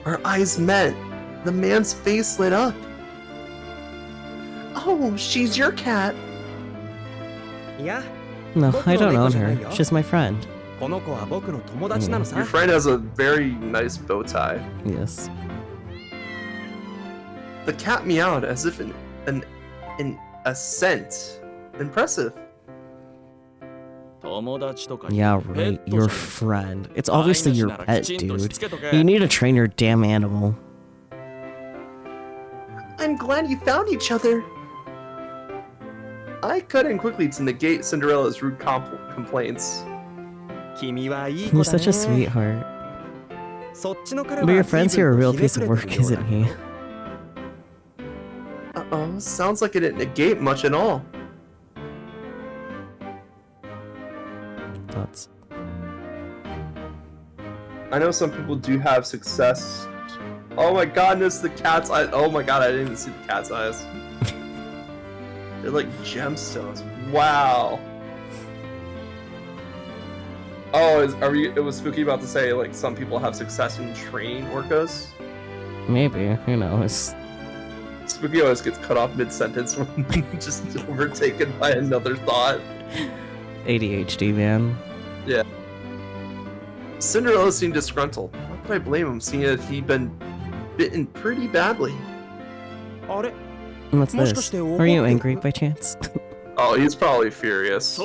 Our eyes met. The man's face lit up. Oh, she's your cat. No, I don't own her. She's my friend. Your friend has a very nice bow tie. Yes. The cat meowed as if in a scent. Impressive. Yeah, right. Your friend. It's obviously your pet, dude. You need to train your damn animal. I'm glad you found each other. I cut in quickly to negate Cinderella's rude complaints. You're such a sweetheart. But your friend's here a real piece of work, isn't he? Uh-oh, sounds like it didn't negate much at all. Thoughts? I know some people do have success. Oh my godness, the cat's eyes. Oh my god, I didn't even see the cat's eyes. They're like gemstones. Wow. Oh, it was Spooky about to say, like, some people have success in training orcas? Maybe, who knows? Spooky always gets cut off mid-sentence when just overtaken by another thought. ADHD, man. Yeah. Cinderella seemed disgruntled. How could I blame him, seeing that he'd been bitten pretty badly? What's this? Are you angry by chance? Oh, he's probably furious.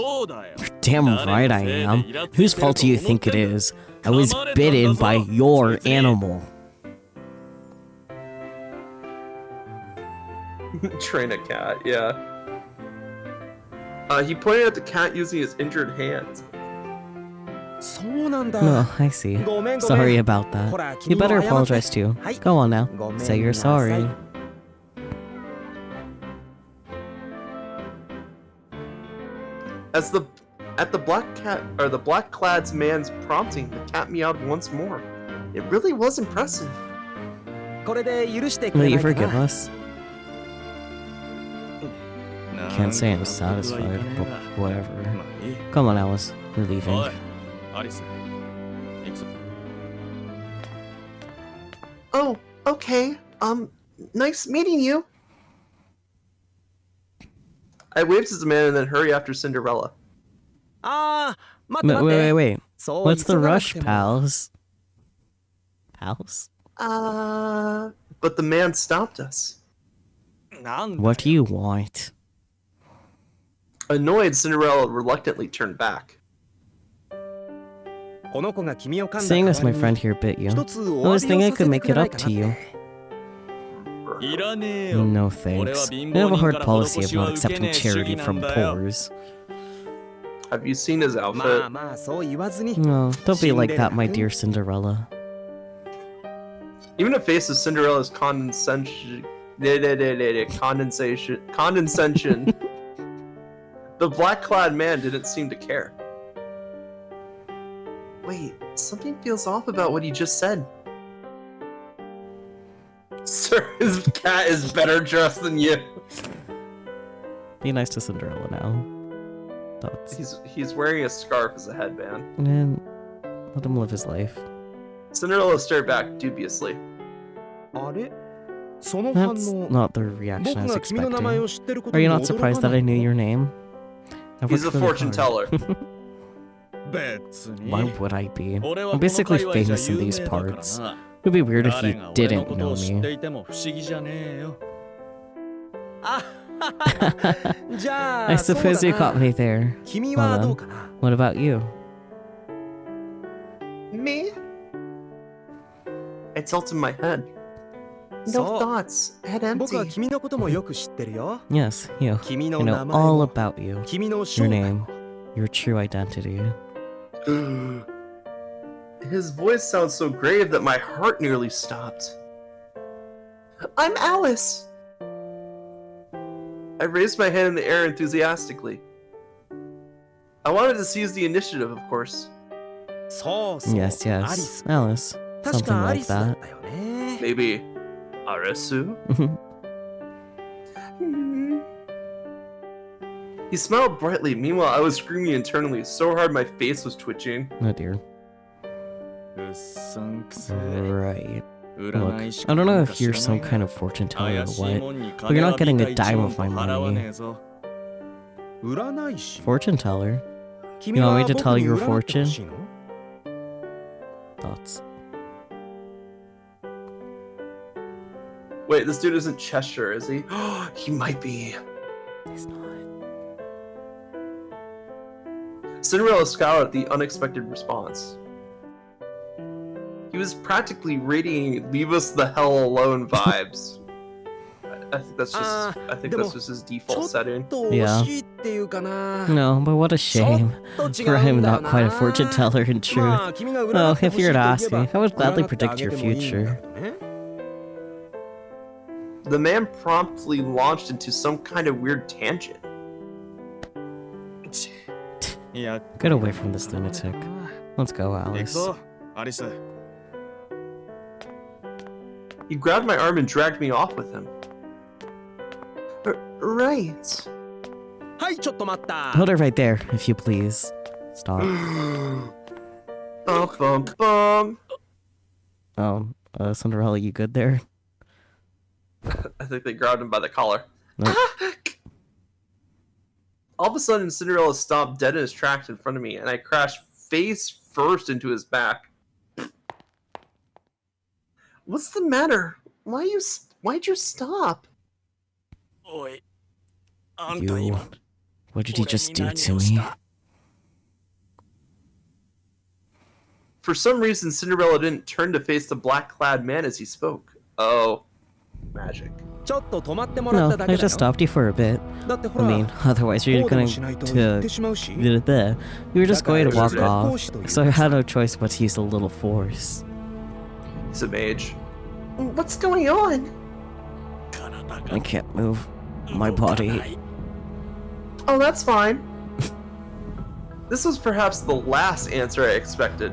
Damn right I am. Whose fault do you think it is? I was bitten by your animal. Train a cat, yeah. He pointed at the cat using his injured hand. Oh, I see. Sorry about that. You better apologize too. Go on now. Say you're sorry. At the black-clad man's prompting, the cat meowed once more. It really was impressive. Will you forgive us? Can't say I'm satisfied, but whatever. Come on, Alice. We're leaving. Oh, okay. Nice meeting you. I waved to the man and then hurry after Cinderella. Wait. What's the rush, pals? Pals? But the man stopped us. What do you want? Annoyed, Cinderella reluctantly turned back. Seeing as my friend here bit you, I was thinking I could make it up to you. No thanks. I have a hard policy of not accepting charity from poors. Have you seen his outfit? No, don't be like that, my dear Cinderella. Even a face of Cinderella's condescension, the black-clad man didn't seem to care. Wait, something feels off about what he just said. Sir, his cat is better dressed than you. Be nice to Cinderella now. Thoughts. He's wearing a scarf as a headband. Man, let him live his life. Cinderella stared back dubiously. That's not the reaction I was expecting. Are you not surprised that I knew your name? He's a fortune teller. Why would I be? I'm basically famous in these parts. It would be weird if you didn't know me. I suppose you caught me there. Well then, what about you? Me? I tilted my head. No thoughts, head empty. Yes, you. I know all about you. Your name, your true identity. His voice sounds so grave that my heart nearly stopped. I'm Alice! I raised my hand in the air enthusiastically. I wanted to seize the initiative, of course. Yes, Alice. Something like that. Maybe Arisu? He smiled brightly. Meanwhile, I was screaming internally so hard my face was twitching. Oh dear. Right. Look, I don't know if you're some kind of fortune teller or what, but you're not getting a dime of my money. Fortune teller? You want me to tell your fortune? Thoughts? Wait, this dude isn't Cheshire, is he? He might be. He's not. Cinderella scowled at the unexpected response. He was practically radiating "leave us the hell alone" vibes. I think that's just his default setting. Yeah. No, but what a shame. For him, not quite a fortune teller in truth. Oh, if you were to ask me, I would gladly predict your future. The man promptly launched into some kind of weird tangent. Get away from this lunatic. Let's go, Alice. He grabbed my arm and dragged me off with him. Right. Hold it right there, if you please. Stop. Bum. Oh, Cinderella, you good there? I think they grabbed him by the collar. Nope. All of a sudden, Cinderella stopped dead in his tracks in front of me, and I crashed face first into his back. What's the matter? Why'd you stop? You... What did you just do to me? For some reason, Cinderella didn't turn to face the black-clad man as he spoke. Oh, magic. No, I just stopped you for a bit. I mean, otherwise you're going to... You were just going to walk off, so I had no choice but to use a little force. He's a mage. What's going on? I can't move my body. Oh, that's fine. This was perhaps the last answer I expected.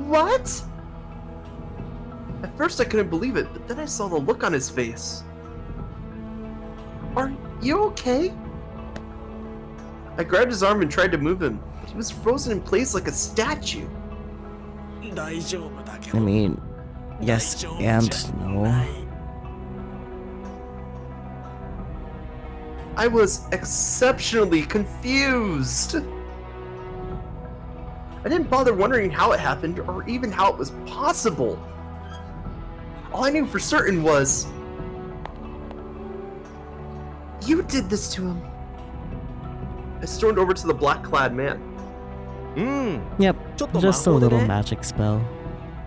What? At first I couldn't believe it, but then I saw the look on his face. Are you okay? I grabbed his arm and tried to move him, but he was frozen in place like a statue. I mean, yes and no. I was exceptionally confused. I didn't bother wondering how it happened or even how it was possible. All I knew for certain was... You did this to him. I stormed over to the black-clad man. Yep, just a little magic spell.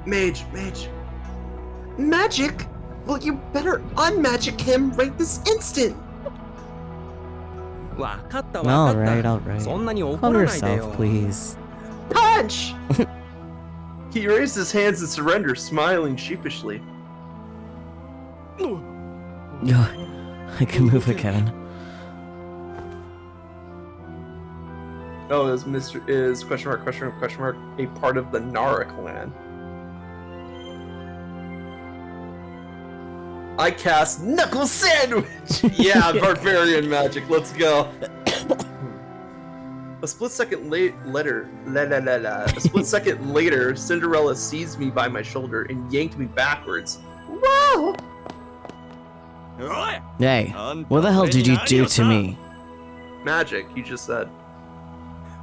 Mage. Magic? Well, you better unmagic him right this instant. Alright. Calm yourself, please. Punch! He raised his hands in surrender, smiling sheepishly. I can move again. Oh, is question mark a part of the Nara clan? I cast Knuckle Sandwich! Yeah, barbarian magic, let's go. A split second later, Cinderella seized me by my shoulder and yanked me backwards. Whoa! Hey, what the hell did you do to me? Magic, you just said.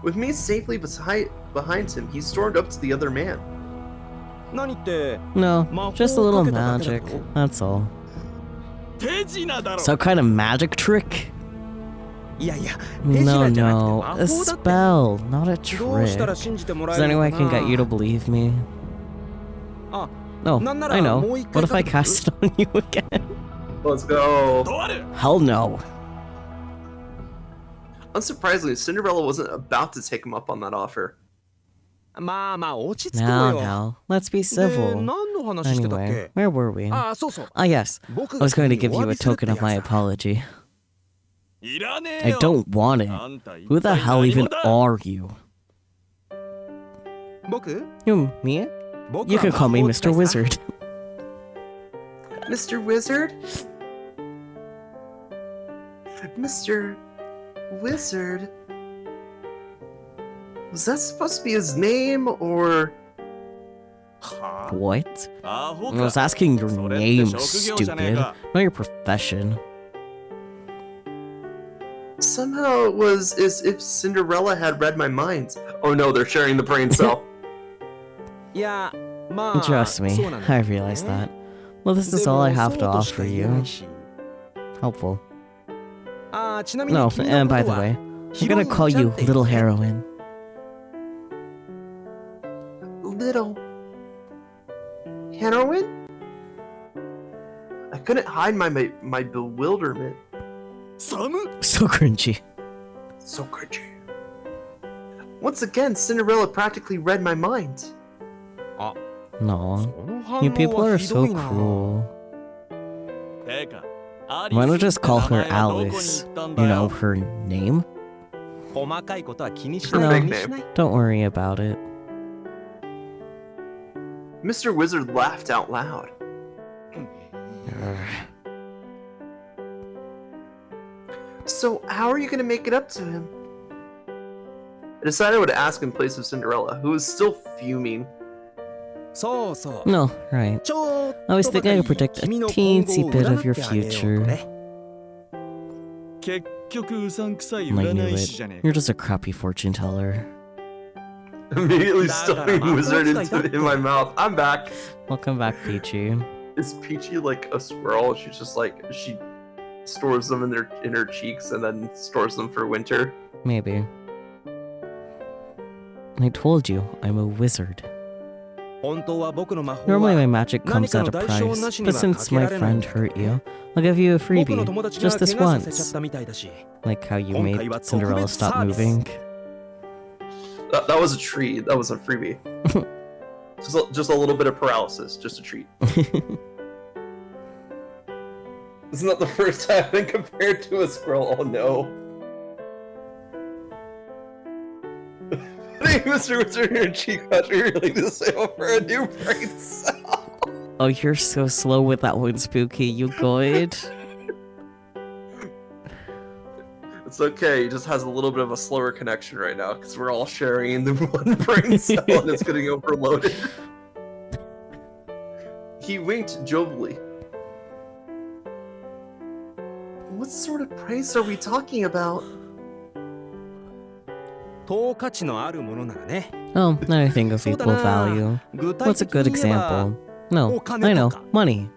With me safely behind him, he stormed up to the other man. No, just a little magic, that's all. Some kind of magic trick? No, a spell, not a trick. Is there any way I can get you to believe me? No, I know. What if I cast it on you again? Let's go. Hell no. Unsurprisingly, Cinderella wasn't about to take him up on that offer. Now, let's be civil. Anyway, where were we? Yes, I was going to give you a token of my apology. I don't want it. Who the hell even are you? Me? You can call me Mr. Wizard. Mr. Wizard? Mr. Wizard? Was that supposed to be his name, or... What? I was asking your name, stupid, not your profession. Somehow it was as if Cinderella had read my mind. Oh no, they're sharing the brain cell. Trust me, I realize that. Well, this is all I have to offer you. Helpful. No, and by the way, I'm gonna call you Little Heroine. Little... Heroine? I couldn't hide my bewilderment. So cringy. So cringy. Once again, Cinderella practically read my mind. No, you people are so cruel. Why not just call her Alice? You know, her name? Her fake name. Don't worry about it. Mr. Wizard laughed out loud. So, how are you gonna make it up to him? I decided I would ask in place of Cinderella, who was still fuming. No, right. I was thinking I could predict a teensy bit of your future. I knew it. You're just a crappy fortune teller. Immediately stuffing Wizard in my mouth. I'm back. Welcome back, Peachy. Is Peachy like a squirrel? She's just like, she stores them in her cheeks and then stores them for winter? Maybe. I told you, I'm a wizard. Normally my magic comes at a price, but since my friend hurt you, I'll give you a freebie, just this once. Like how you made Cinderella stop moving. That was a treat, that was a freebie. just a little bit of paralysis, just a treat. Isn't that the first time I've been compared to a squirrel? Oh no. Mr. Wizard, your cheek patch, you're really to save up for a new brain cell. Oh, you're so slow with that one, Spooky. You good? It's okay, he just has a little bit of a slower connection right now, because we're all sharing the one brain cell and it's getting overloaded. He winked jovially. What sort of price are we talking about? Oh, anything of equal value. What's a good example? No, I know. Money.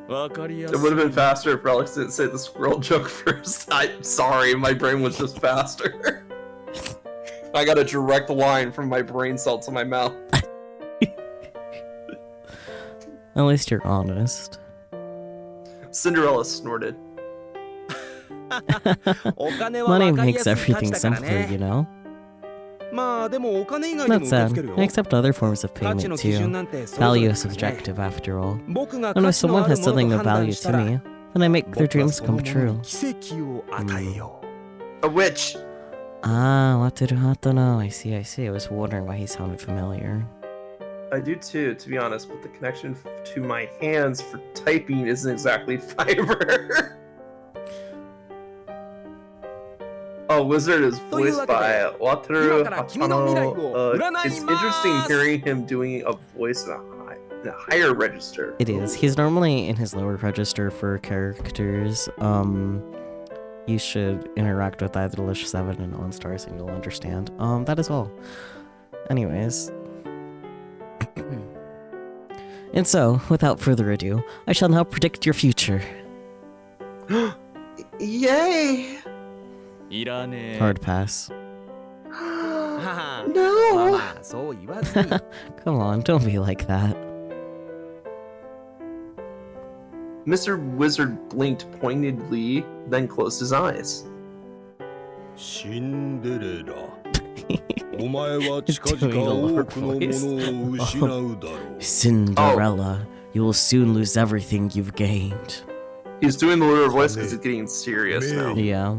It would have been faster if Relics didn't say the squirrel joke first. Sorry, my brain was just faster. I got a direct line from my brain cell to my mouth. At least you're honest. Cinderella snorted. Money makes everything simpler, you know? That said, I accept other forms of payment too. Value is subjective after all. And if someone has something of value to me, then I make their dreams come true. A witch! Ah, Wataru Hatono. I see. I was wondering why he sounded familiar. I do too, to be honest, but the connection to my hands for typing isn't exactly fiber. Oh, Wizard is voiced by Wataru Hatano. It's interesting hearing him doing a voice in a higher register. It is. He's normally in his lower register for characters. You should interact with either 7 and On Stars and you'll understand. That is all. Anyways. And so, without further ado, I shall now predict your future. Yay! Hard pass. No! Come on, don't be like that. Mr. Wizard blinked pointedly, then closed his eyes. Cinderella. Cinderella, you will soon lose everything you've gained. He's doing the lower voice because he's getting serious now. Yeah.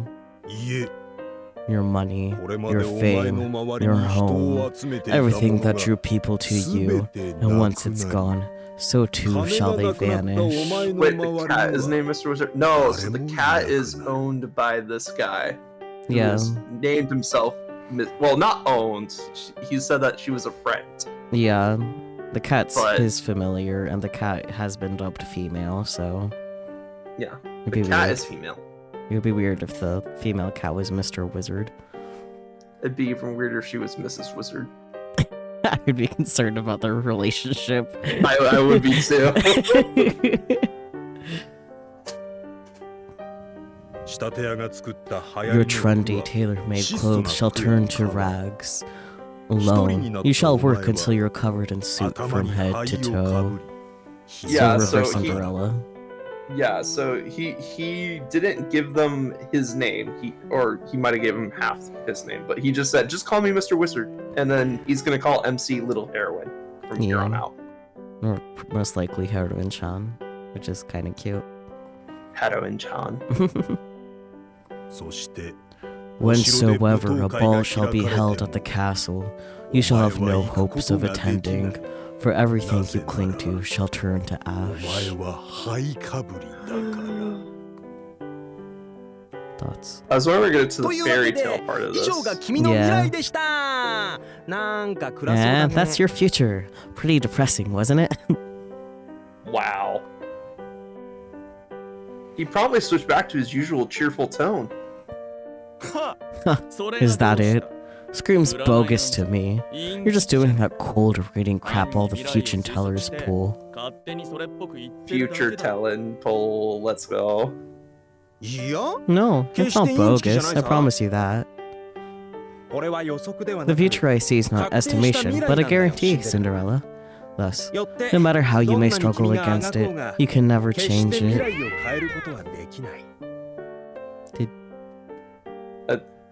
Your money, your fame, your home, everything that drew people to you, and once it's gone, so too shall they vanish. Wait, the cat is named Mr. Wizard? No, so the cat is owned by this guy. Yeah. Named himself, well, not owned. He said that she was a friend. Yeah. The cat's his familiar, and the cat has been dubbed female, so... Yeah, the cat is female. It would be weird if the female cat was Mr. Wizard. It'd be even weirder if she was Mrs. Wizard. I would be concerned about their relationship. I would be too. Your trendy, tailor-made clothes shall turn to rags. Alone, you shall work until you're covered in soot from head to toe. Yeah, so reverse Cinderella. Yeah, so he didn't give them his name. He might have given him half his name, but he just said, "Just call me Mr. Wizard," and then he's gonna call MC Little Heroine from here on out. Or most likely Heroine-chan, which is kind of cute. Heroine-chan. Whensoever a ball shall be held at the castle, you shall have no hopes of attending. For everything you cling to shall turn to ash. Thoughts? I was wondering to get to the fairy tale part of this. Yeah, that's your future. Pretty depressing, wasn't it? Wow. He probably switched back to his usual cheerful tone. Is that it? Screams bogus to me. You're just doing that cold reading crap all the future tellers pull. Future telling pull, let's go. No, it's not bogus, I promise you that. The future I see is not estimation, but a guarantee, Cinderella. Thus, no matter how you may struggle against it, you can never change it.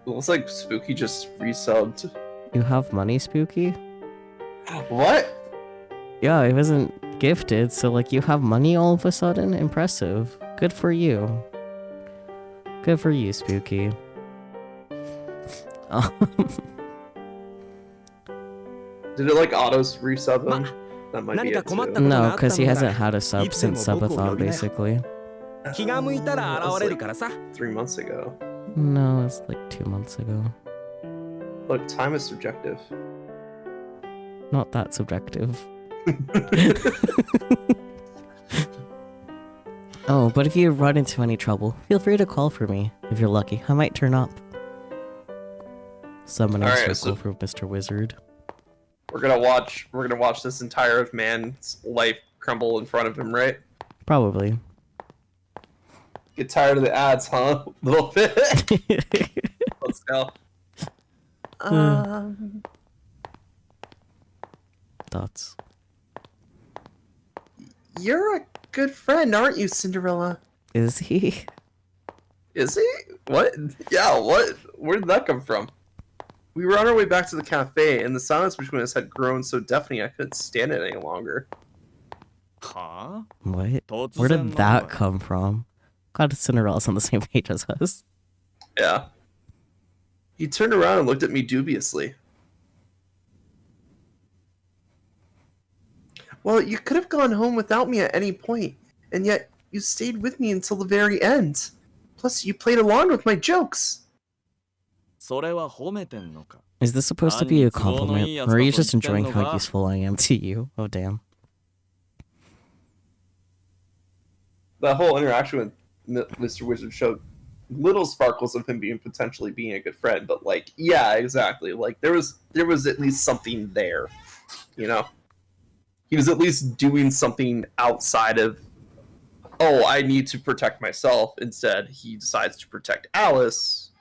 It looks like Spooky just resubbed. You have money, Spooky? What? Yeah, it wasn't gifted, so like you have money all of a sudden? Impressive. Good for you. Good for you, Spooky. Did it like auto resub him? That might be it too. No, because he hasn't had a sub since subathon, basically. That was like 3 months ago. No, it's like 2 months ago. Look, time is subjective. Not that subjective. Oh, but if you run into any trouble, feel free to call for me. If you're lucky, I might turn up. Summoning circle for Mr. Wizard. We're gonna watch this entire man's life crumble in front of him, right? Probably. Get tired of the ads, huh? A little bit. Let's go. Thoughts? You're a good friend, aren't you, Cinderella? Is he? Is he? What? Yeah, what? Where did that come from? We were on our way back to the cafe, and the silence between us had grown so deafening I couldn't stand it any longer. Huh? What? Where did that come from? God, Cinderella's on the same page as us. Yeah. He turned around and looked at me dubiously. Well, you could have gone home without me at any point, and yet you stayed with me until the very end. Plus, you played along with my jokes. Is this supposed to be a compliment, or are you just enjoying how useful I am to you? Oh, damn. That whole interaction with Mr. Wizard showed little sparkles of him potentially being a good friend, but like, yeah, exactly. Like there was at least something there, you know? He was at least doing something outside of, oh, I need to protect myself. Instead, he decides to protect Alice,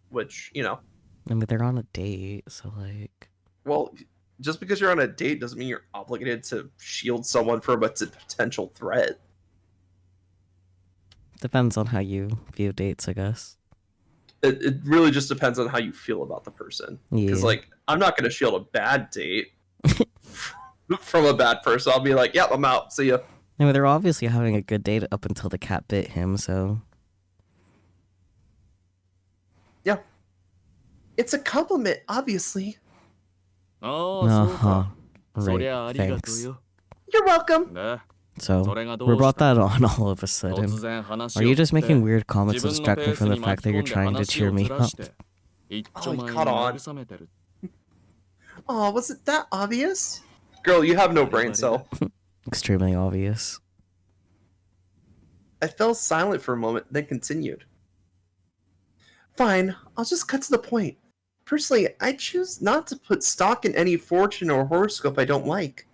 which, you know. I mean, they're on a date, so like... Well, just because you're on a date doesn't mean you're obligated to shield someone from a potential threat. Depends on how you view dates, I guess. It really just depends on how you feel about the person. Because, like, I'm not going to shield a bad date from a bad person. I'll be like, yep, I'm out. See ya. I mean, they're obviously having a good date up until the cat bit him, so... Yeah. It's a compliment, obviously. Uh-huh. Right, thanks. You're welcome. So, we brought that on all of a sudden. Are you just making weird comments to distract me from the fact that you're trying to cheer me up? Oh, he caught on. Oh, was it that obvious? Girl, you have no brain cell. Extremely obvious. I fell silent for a moment, then continued. Fine, I'll just cut to the point. Personally, I choose not to put stock in any fortune or horoscope I don't like.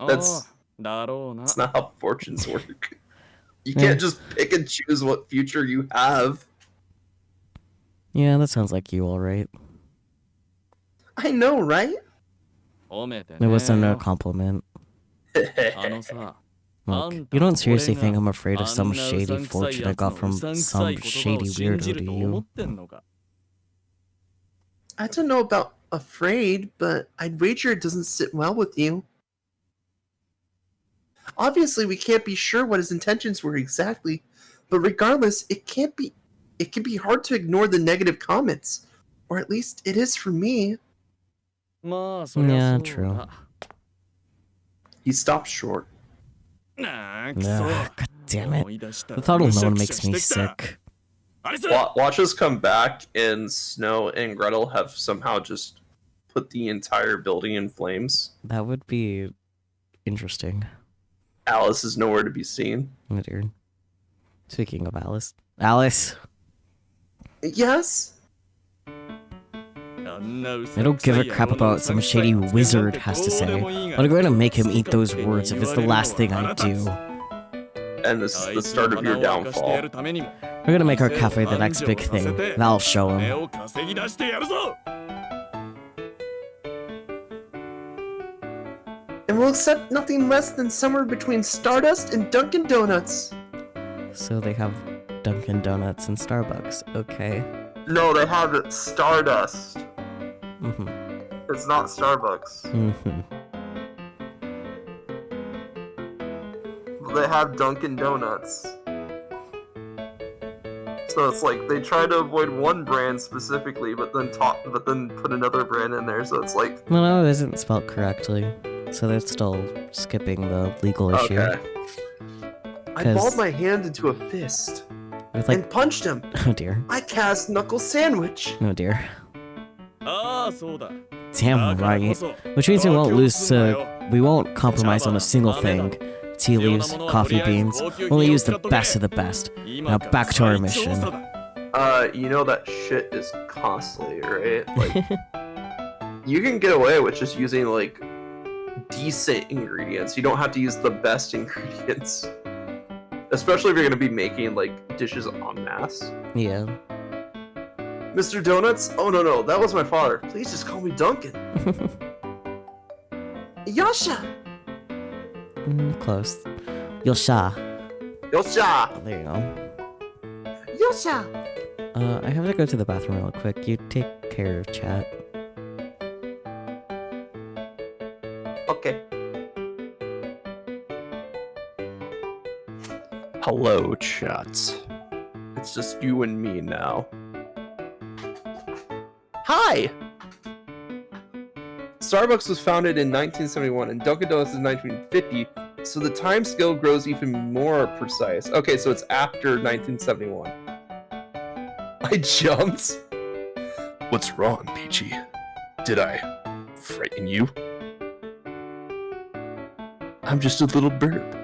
That's not how fortunes work. You can't just pick and choose what future you have. Yeah, that sounds like you, alright. I know, right? It wasn't a compliment. Look, you don't seriously think I'm afraid of some shady fortune I got from some shady weirdo, do you? I don't know about afraid, but I'd wager it doesn't sit well with you. Obviously, we can't be sure what his intentions were exactly, but regardless, it can be hard to ignore the negative comments. Or at least it is for me. Yeah, true. He stopped short. God damn it. The thought alone makes me sick. Watch us come back and Snow and Gretel have somehow just put the entire building in flames. That would be interesting. Alice is nowhere to be seen. Oh dear. Speaking of Alice. Alice! Yes? I don't give a crap about what some shady wizard has to say, but I'm going to make him eat those words if it's the last thing I do. And this is the start of your downfall. We're gonna make our cafe the next big thing. That'll show him. And we'll accept nothing less than somewhere between Stardust and Dunkin' Donuts. So they have Dunkin' Donuts and Starbucks. Okay. No, they have it Stardust. Mm-hmm. It's not Starbucks. Mm-hmm. They have Dunkin' Donuts. So it's like they try to avoid one brand specifically, but then put another brand in there. So it's like, Well, no, it isn't spelled correctly. So they're still skipping the legal issue. okay. I balled my hand into a fist and punched him. Oh dear. I cast Knuckle Sandwich. Oh dear. Damn right. Which means we won't lose. We won't compromise on a single thing tea leaves, coffee beans. Only use the best of the best. Now back to our mission. You know that shit is costly, right? Like, you can get away with just using, like, decent ingredients. You don't have to use the best ingredients. Especially if you're gonna be making, like, dishes en masse. Yeah. Mr. Donuts? Oh, no, that was my father. Please just call me Duncan. Yasha! Close. Yosha. Yosha! There you go. Yosha! I have to go to the bathroom real quick. You take care of chat. Okay. Hello, chat. It's just you and me now. Hi! Starbucks was founded in 1971 and Dunkin' Donuts in 1950, so the time scale grows even more precise. Okay, so it's after 1971. I jumped. What's wrong, Peachy? Did I frighten you? I'm just a little burp.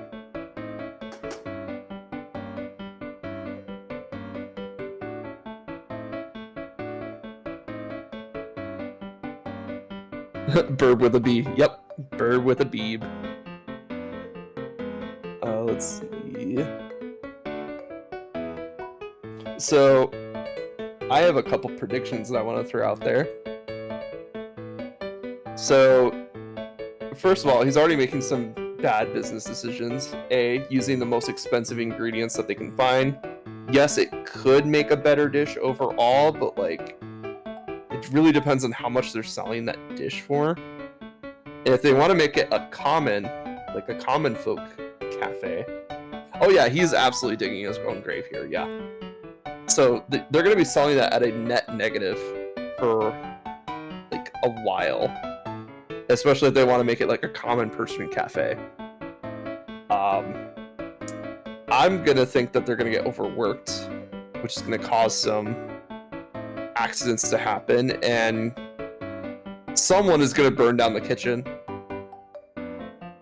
Burb with a B. Yep, burb with a beeb. Let's see. So, I have a couple predictions that I want to throw out there. So, first of all, he's already making some bad business decisions. A, using the most expensive ingredients that they can find. Yes, it could make a better dish overall, but like, it really depends on how much they're selling that dish for. And if they want to make it a common, like a common folk cafe. Oh yeah, he's absolutely digging his own grave here, yeah. So they're going to be selling that at a net negative for like a while. Especially if they want to make it like a common person cafe. I'm going to think that they're going to get overworked, which is going to cause some accidents to happen, and someone is going to burn down the kitchen,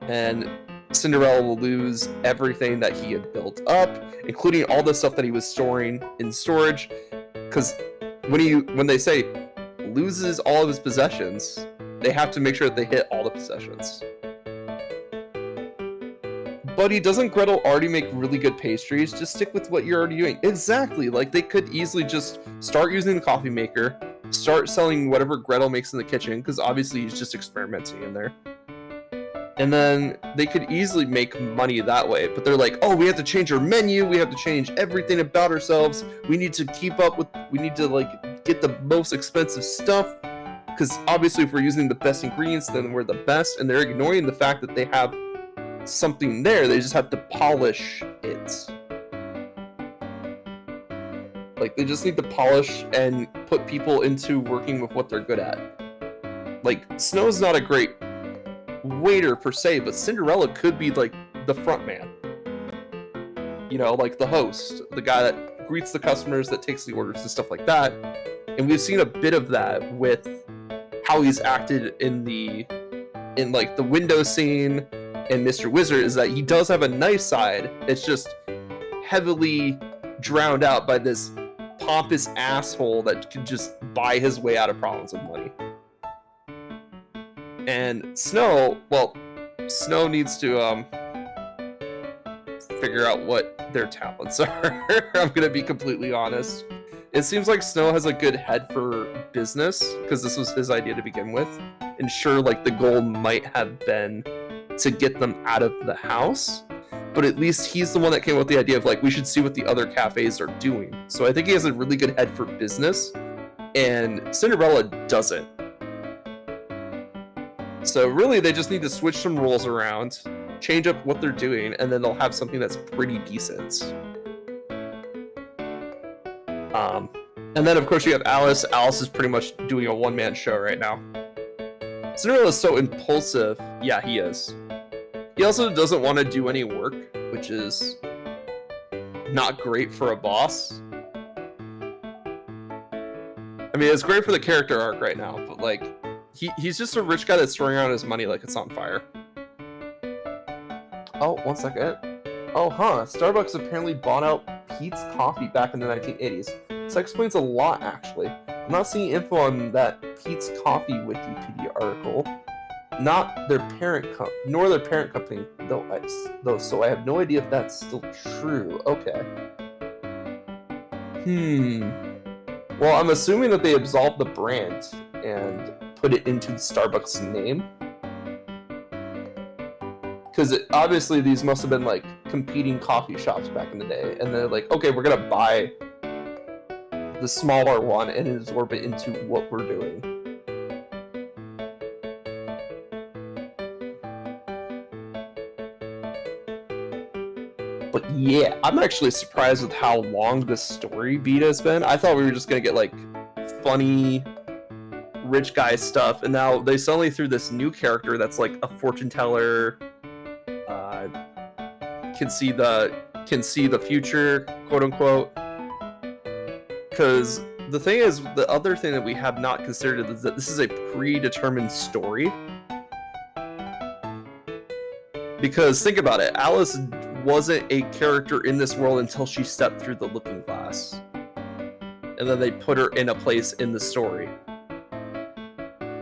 and Cinderella will lose everything that he had built up, including all the stuff that he was storing in storage, because when they say loses all of his possessions, they have to make sure that they hit all the possessions. Buddy, doesn't Gretel already make really good pastries? Just stick with what you're already doing. Exactly, like they could easily just start using the coffee maker, start selling whatever Gretel makes in the kitchen, because obviously he's just experimenting in there. And then they could easily make money that way, but they're like, oh, we have to change our menu, we have to change everything about ourselves, we need to keep up with, we need to like get the most expensive stuff, because obviously if we're using the best ingredients, then we're the best, and they're ignoring the fact that they have something there, they just have to polish it. Like, they just need to polish and put people into working with what they're good at. Like, Snow's not a great waiter per se, but Cinderella could be like the front man. You know, like the host, the guy that greets the customers, that takes the orders and stuff like that. And we've seen a bit of that with how he's acted in like the window scene and Mr. Wizard, is that he does have a nice side. It's just heavily drowned out by this pompous asshole that can just buy his way out of problems with money. And Snow, well, Snow needs to figure out what their talents are. I'm gonna be completely honest. It seems like Snow has a good head for business, because this was his idea to begin with. And sure, like, the goal might have been to get them out of the house, but at least he's the one that came up with the idea of, like, we should see what the other cafes are doing. So I think he has a really good head for business, and Cinderella doesn't. So really, they just need to switch some rules around, change up what they're doing, and then they'll have something that's pretty decent. And then, of course, you have Alice. Alice is pretty much doing a one-man show right now. Cinderella is so impulsive. Yeah, he is. He also doesn't want to do any work, which is not great for a boss. I mean, it's great for the character arc right now, but, like, he's just a rich guy that's throwing around his money like it's on fire. Oh, one second. Oh, huh. Starbucks apparently bought out Pete's Coffee back in the 1980s. So that explains a lot, actually. I'm not seeing info on that Pete's Coffee Wikipedia article. Not their parent nor their parent company, though, so I have no idea if that's still true. Okay. Well, I'm assuming that they absolved the brand and put it into the Starbucks name. Because obviously these must have been like competing coffee shops back in the day, and they're like, okay, we're gonna buy the smaller one and absorb it into what we're doing. But yeah, I'm actually surprised with how long this story beat has been. I thought we were just gonna get like funny rich guy stuff, and now they suddenly threw this new character that's like a fortune teller, can see the future, quote unquote. Because the thing is, the other thing that we have not considered is that this is a predetermined story. Because think about it, Alice wasn't a character in this world until she stepped through the looking glass. And then they put her in a place in the story.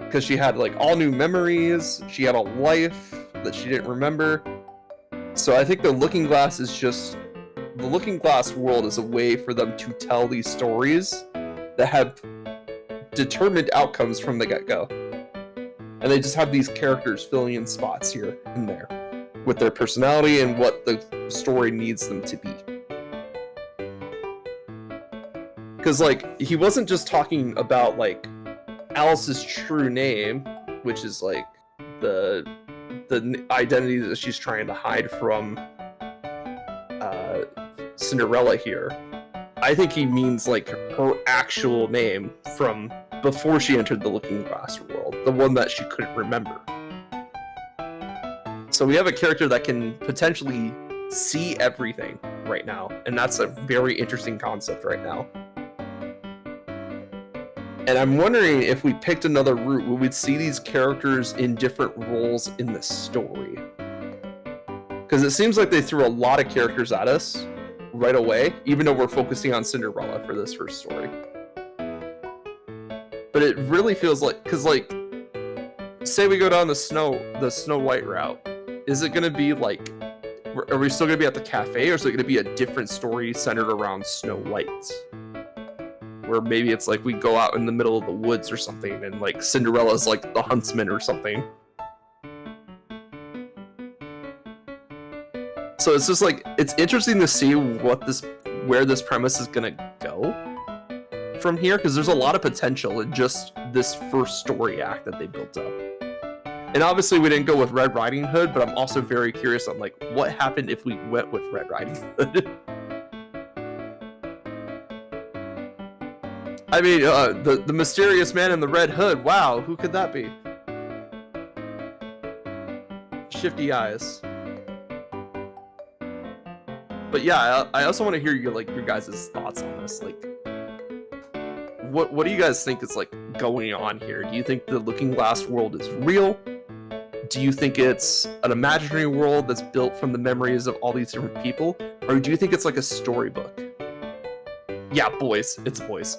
Because she had like all new memories, she had a life that she didn't remember. So I think the looking glass is just... The looking glass world is a way for them to tell these stories that have determined outcomes from the get-go. And they just have these characters filling in spots here and there with their personality and what the story needs them to be. Because, like, he wasn't just talking about, like, Alice's true name, which is, like, the identity that she's trying to hide from Cinderella here. I think he means, like, her actual name from before she entered the looking glass world, the one that she couldn't remember. So we have a character that can potentially see everything right now, and that's a very interesting concept right now. And I'm wondering if we picked another route, we would see these characters in different roles in the story. Because it seems like they threw a lot of characters at us right away, even though we're focusing on Cinderella for this first story. But it really feels like, because like, say we go down the Snow White route, is it going to be like, are we still going to be at the cafe, or is it going to be a different story centered around Snow White? Where maybe it's like we go out in the middle of the woods or something, and like Cinderella's like the huntsman or something. So it's just like, it's interesting to see where this premise is gonna go from here, because there's a lot of potential in just this first story act that they built up. And obviously we didn't go with Red Riding Hood, but I'm also very curious on like what happened if we went with Red Riding Hood. I mean, the mysterious man in the red hood. Wow, who could that be? Shifty eyes. But yeah, I also want to hear your guys' thoughts on this. Like, what do you guys think is like going on here? Do you think the Looking Glass world is real? Do you think it's an imaginary world that's built from the memories of all these different people? Or do you think it's like a storybook? Yeah, boys. It's boys.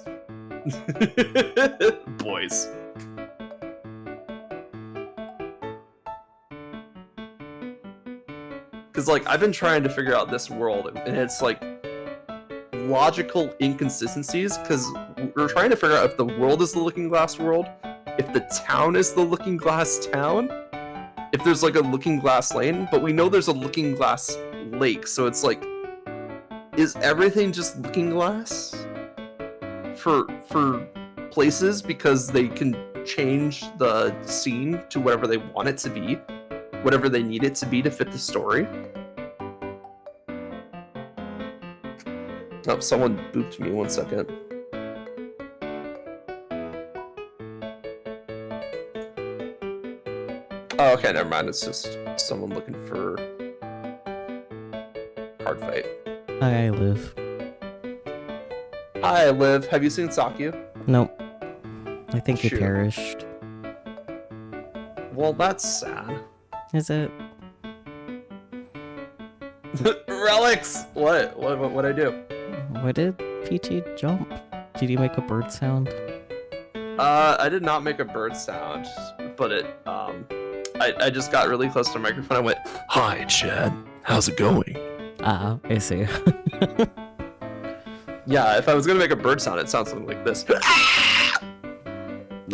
Boys. Because like I've been trying to figure out this world, and it's like logical inconsistencies, because we're trying to figure out if the world is the Looking Glass world, if the town is the Looking Glass town, if there's like a Looking Glass lane, but we know there's a Looking Glass lake, so it's like, is everything just Looking Glass for places, because they can change the scene to whatever they want it to be, whatever they need it to be to fit the story? Oh, someone booped me, 1 second. Oh, okay, never mind. It's just someone looking for card fight. Hi, Liv. Hi, Liv. Have you seen Sakyu? Nope. I think he Shoot. perished. Well, that's sad. Is it? Relics! What'd I do? What did PT jump? Did you make a bird sound? I did not make a bird sound, but I just got really close to the microphone. I went, "Hi, Chad. How's it going?" Ah, I see. Yeah, if I was gonna make a bird sound, it sounds something like this. That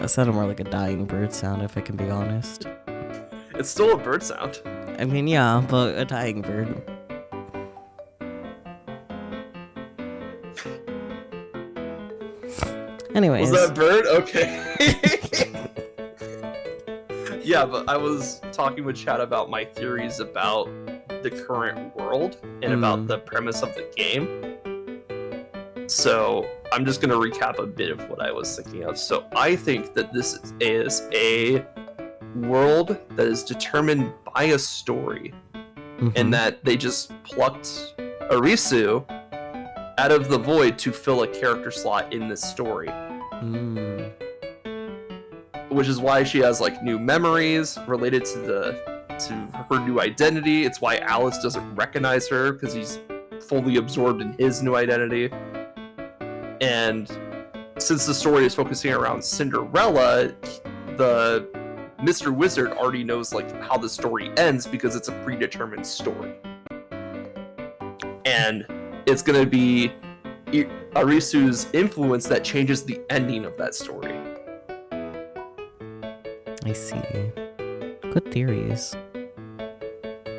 sounded more like a dying bird sound, if I can be honest. It's still a bird sound. I mean, yeah, but a dying bird. Anyways. Was that a bird? Okay. Yeah, but I was talking with Chad about my theories about the current world and about the premise of the game. So I'm just going to recap a bit of what I was thinking of. So I think that this is a world that is determined by a story, and that they just plucked Arisu out of the void to fill a character slot in this story. Which is why she has like new memories related to her new identity. It's why Alice doesn't recognize her because he's fully absorbed in his new identity. And since the story is focusing around Cinderella, the Mr. Wizard already knows like how the story ends because it's a predetermined story. And it's going to be Arisu's influence that changes the ending of that story. I see. Good theories.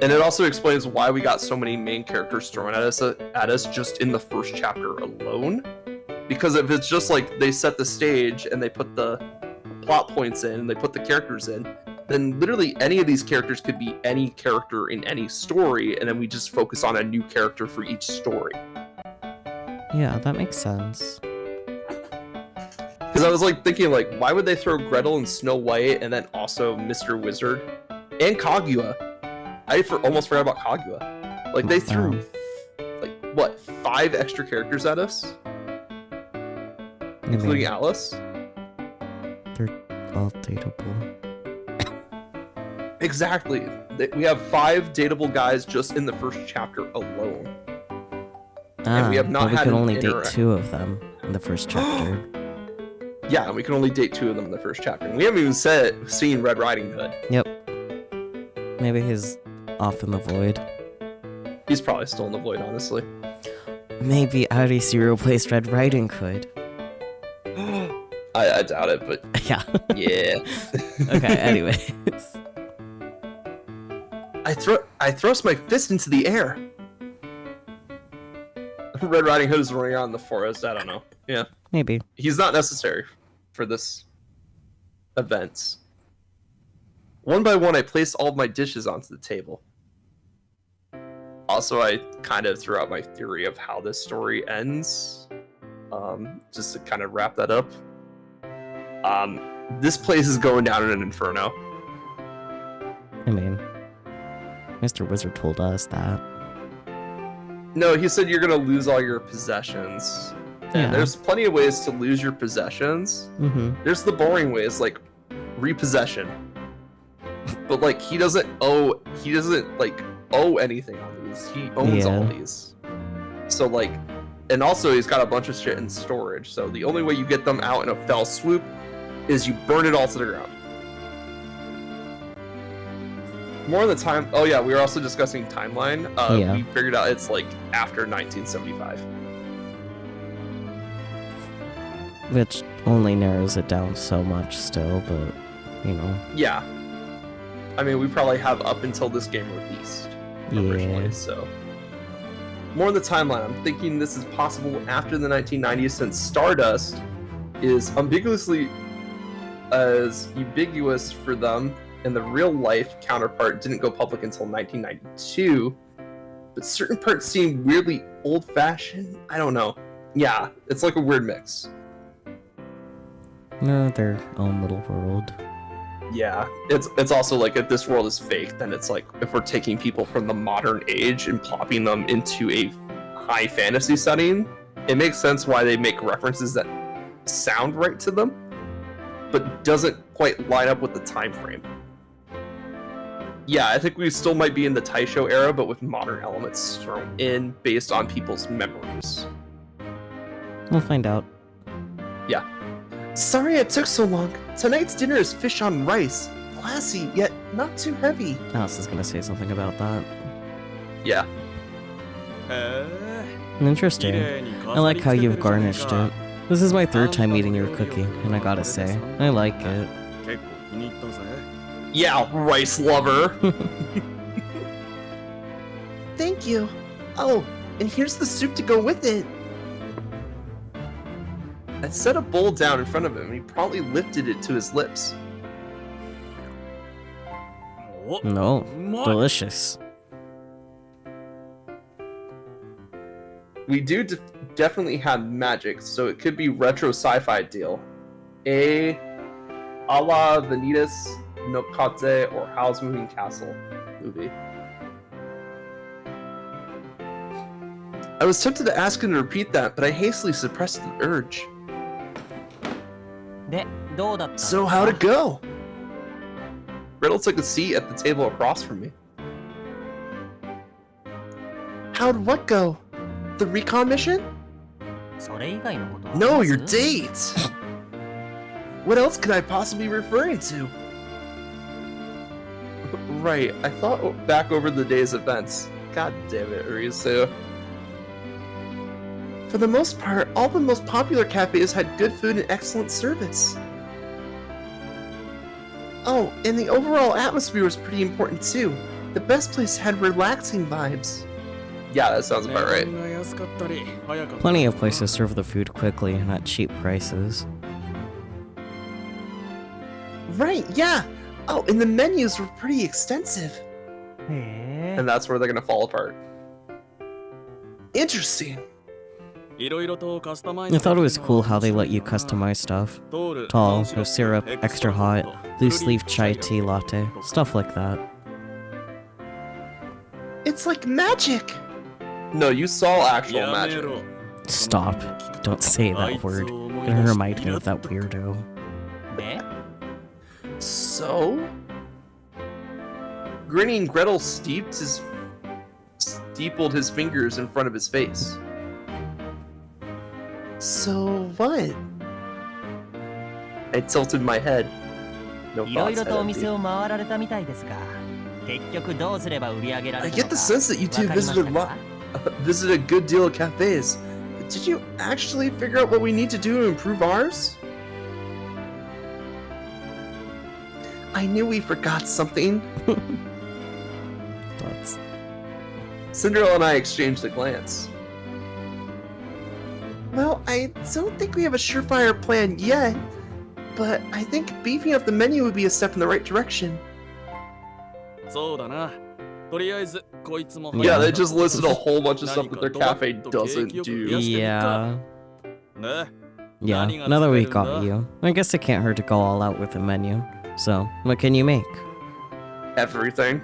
And it also explains why we got so many main characters thrown at us just in the first chapter alone. Because if it's just like they set the stage and they put the plot points in and they put the characters in, then literally any of these characters could be any character in any story, and then we just focus on a new character for each story. Yeah, that makes sense. Because I was like thinking, like, why would they throw Gretel and Snow White and then also Mr. Wizard and Kaguya? I almost forgot about Kaguya. Like they threw like what, 5 extra characters at us, including Alice. They're all dateable. Exactly. We have 5 dateable guys just in the first chapter alone. And we have not but we had can only date 2 of them in the first chapter. Yeah, and we can only date 2 of them in the first chapter. And we haven't even seen Red Riding Hood. Yep. Maybe he's off in the void. He's probably still in the void, honestly. Maybe Arisu replaced Red Riding Hood. I doubt it, but Yeah. yeah. Okay, anyways. I thrust my fist into the air. Red Riding Hood is running out in the forest. I don't know. Yeah. Maybe. He's not necessary for this event. One by one, I placed all of my dishes onto the table. Also, I kind of threw out my theory of how this story ends. Just to kind of wrap that up. This place is going down in an inferno. I mean, Mr. Wizard told us that. No, he said you're gonna lose all your possessions. Yeah. And there's plenty of ways to lose your possessions. There's the boring ways, like repossession. But like he doesn't owe anything on these. He owns all these. So like, and also he's got a bunch of shit in storage. So the only way you get them out in a fell swoop is you burn it all to the ground. More of the time. Oh yeah, we were also discussing timeline. We figured out it's like after 1975, which only narrows it down so much still, but you know. Yeah, I mean we probably have up until this game released originally. So more of the timeline. I'm thinking this is possible after the 1990s, since Stardust is ambiguously as ubiquitous for them. And the real life counterpart didn't go public until 1992, but certain parts seem weirdly old-fashioned. I don't know. Yeah, it's like a weird mix. No, their own little world. Yeah, it's also like if this world is fake, then it's like if we're taking people from the modern age and plopping them into a high fantasy setting, it makes sense why they make references that sound right to them, but doesn't quite line up with the time frame. Yeah, I think we still might be in the Taisho era, but with modern elements thrown in based on people's memories. We'll find out. Yeah. Sorry it took so long. Tonight's dinner is fish on rice. Classy, yet not too heavy. Alice is gonna say something about that. Yeah. Interesting. I like how you've garnished it. This is my third time eating your cookie, and I gotta say, I like it. Yeah, rice lover. Thank you. Oh, and here's the soup to go with it. I set a bowl down in front of him, and he promptly lifted it to his lips. No, delicious. We do definitely have magic, so it could be retro sci-fi deal. A la Vanitas no Kate or Howl's Moving Castle movie. I was tempted to ask him to repeat that, but I hastily suppressed the urge. So how'd it go? Riddle took a seat at the table across from me. How'd what go? The recon mission? No, your date! What else could I possibly be referring to? Right, I thought back over the day's events. God damn it, Arisu. For the most part, all the most popular cafes had good food and excellent service. Oh, and the overall atmosphere was pretty important too. The best place had relaxing vibes. Yeah, that sounds about right. Plenty of places serve the food quickly and at cheap prices. Right, yeah. Oh, and the menus were pretty extensive. And that's where they're gonna fall apart. Interesting. I thought it was cool how they let you customize stuff. Tall, no syrup, extra hot, loose leaf chai tea latte, stuff like that. It's like magic! No, you saw actual magic. Stop. Don't say that word. You're gonna remind me of that weirdo. So? Grinning Gretel steepled his fingers in front of his face. So what? I tilted my head. No thoughts. I get the sense that you two visited a good deal of cafes. But did you actually figure out what we need to do to improve ours? I knew we forgot something. Thoughts. Cinderella and I exchanged a glance. Well, I don't think we have a surefire plan yet, but I think beefing up the menu would be a step in the right direction. Yeah, they just listed a whole bunch of stuff that their cafe doesn't do. Yeah. Yeah, now that we got you, I guess it can't hurt to go all out with the menu. So, what can you make? Everything.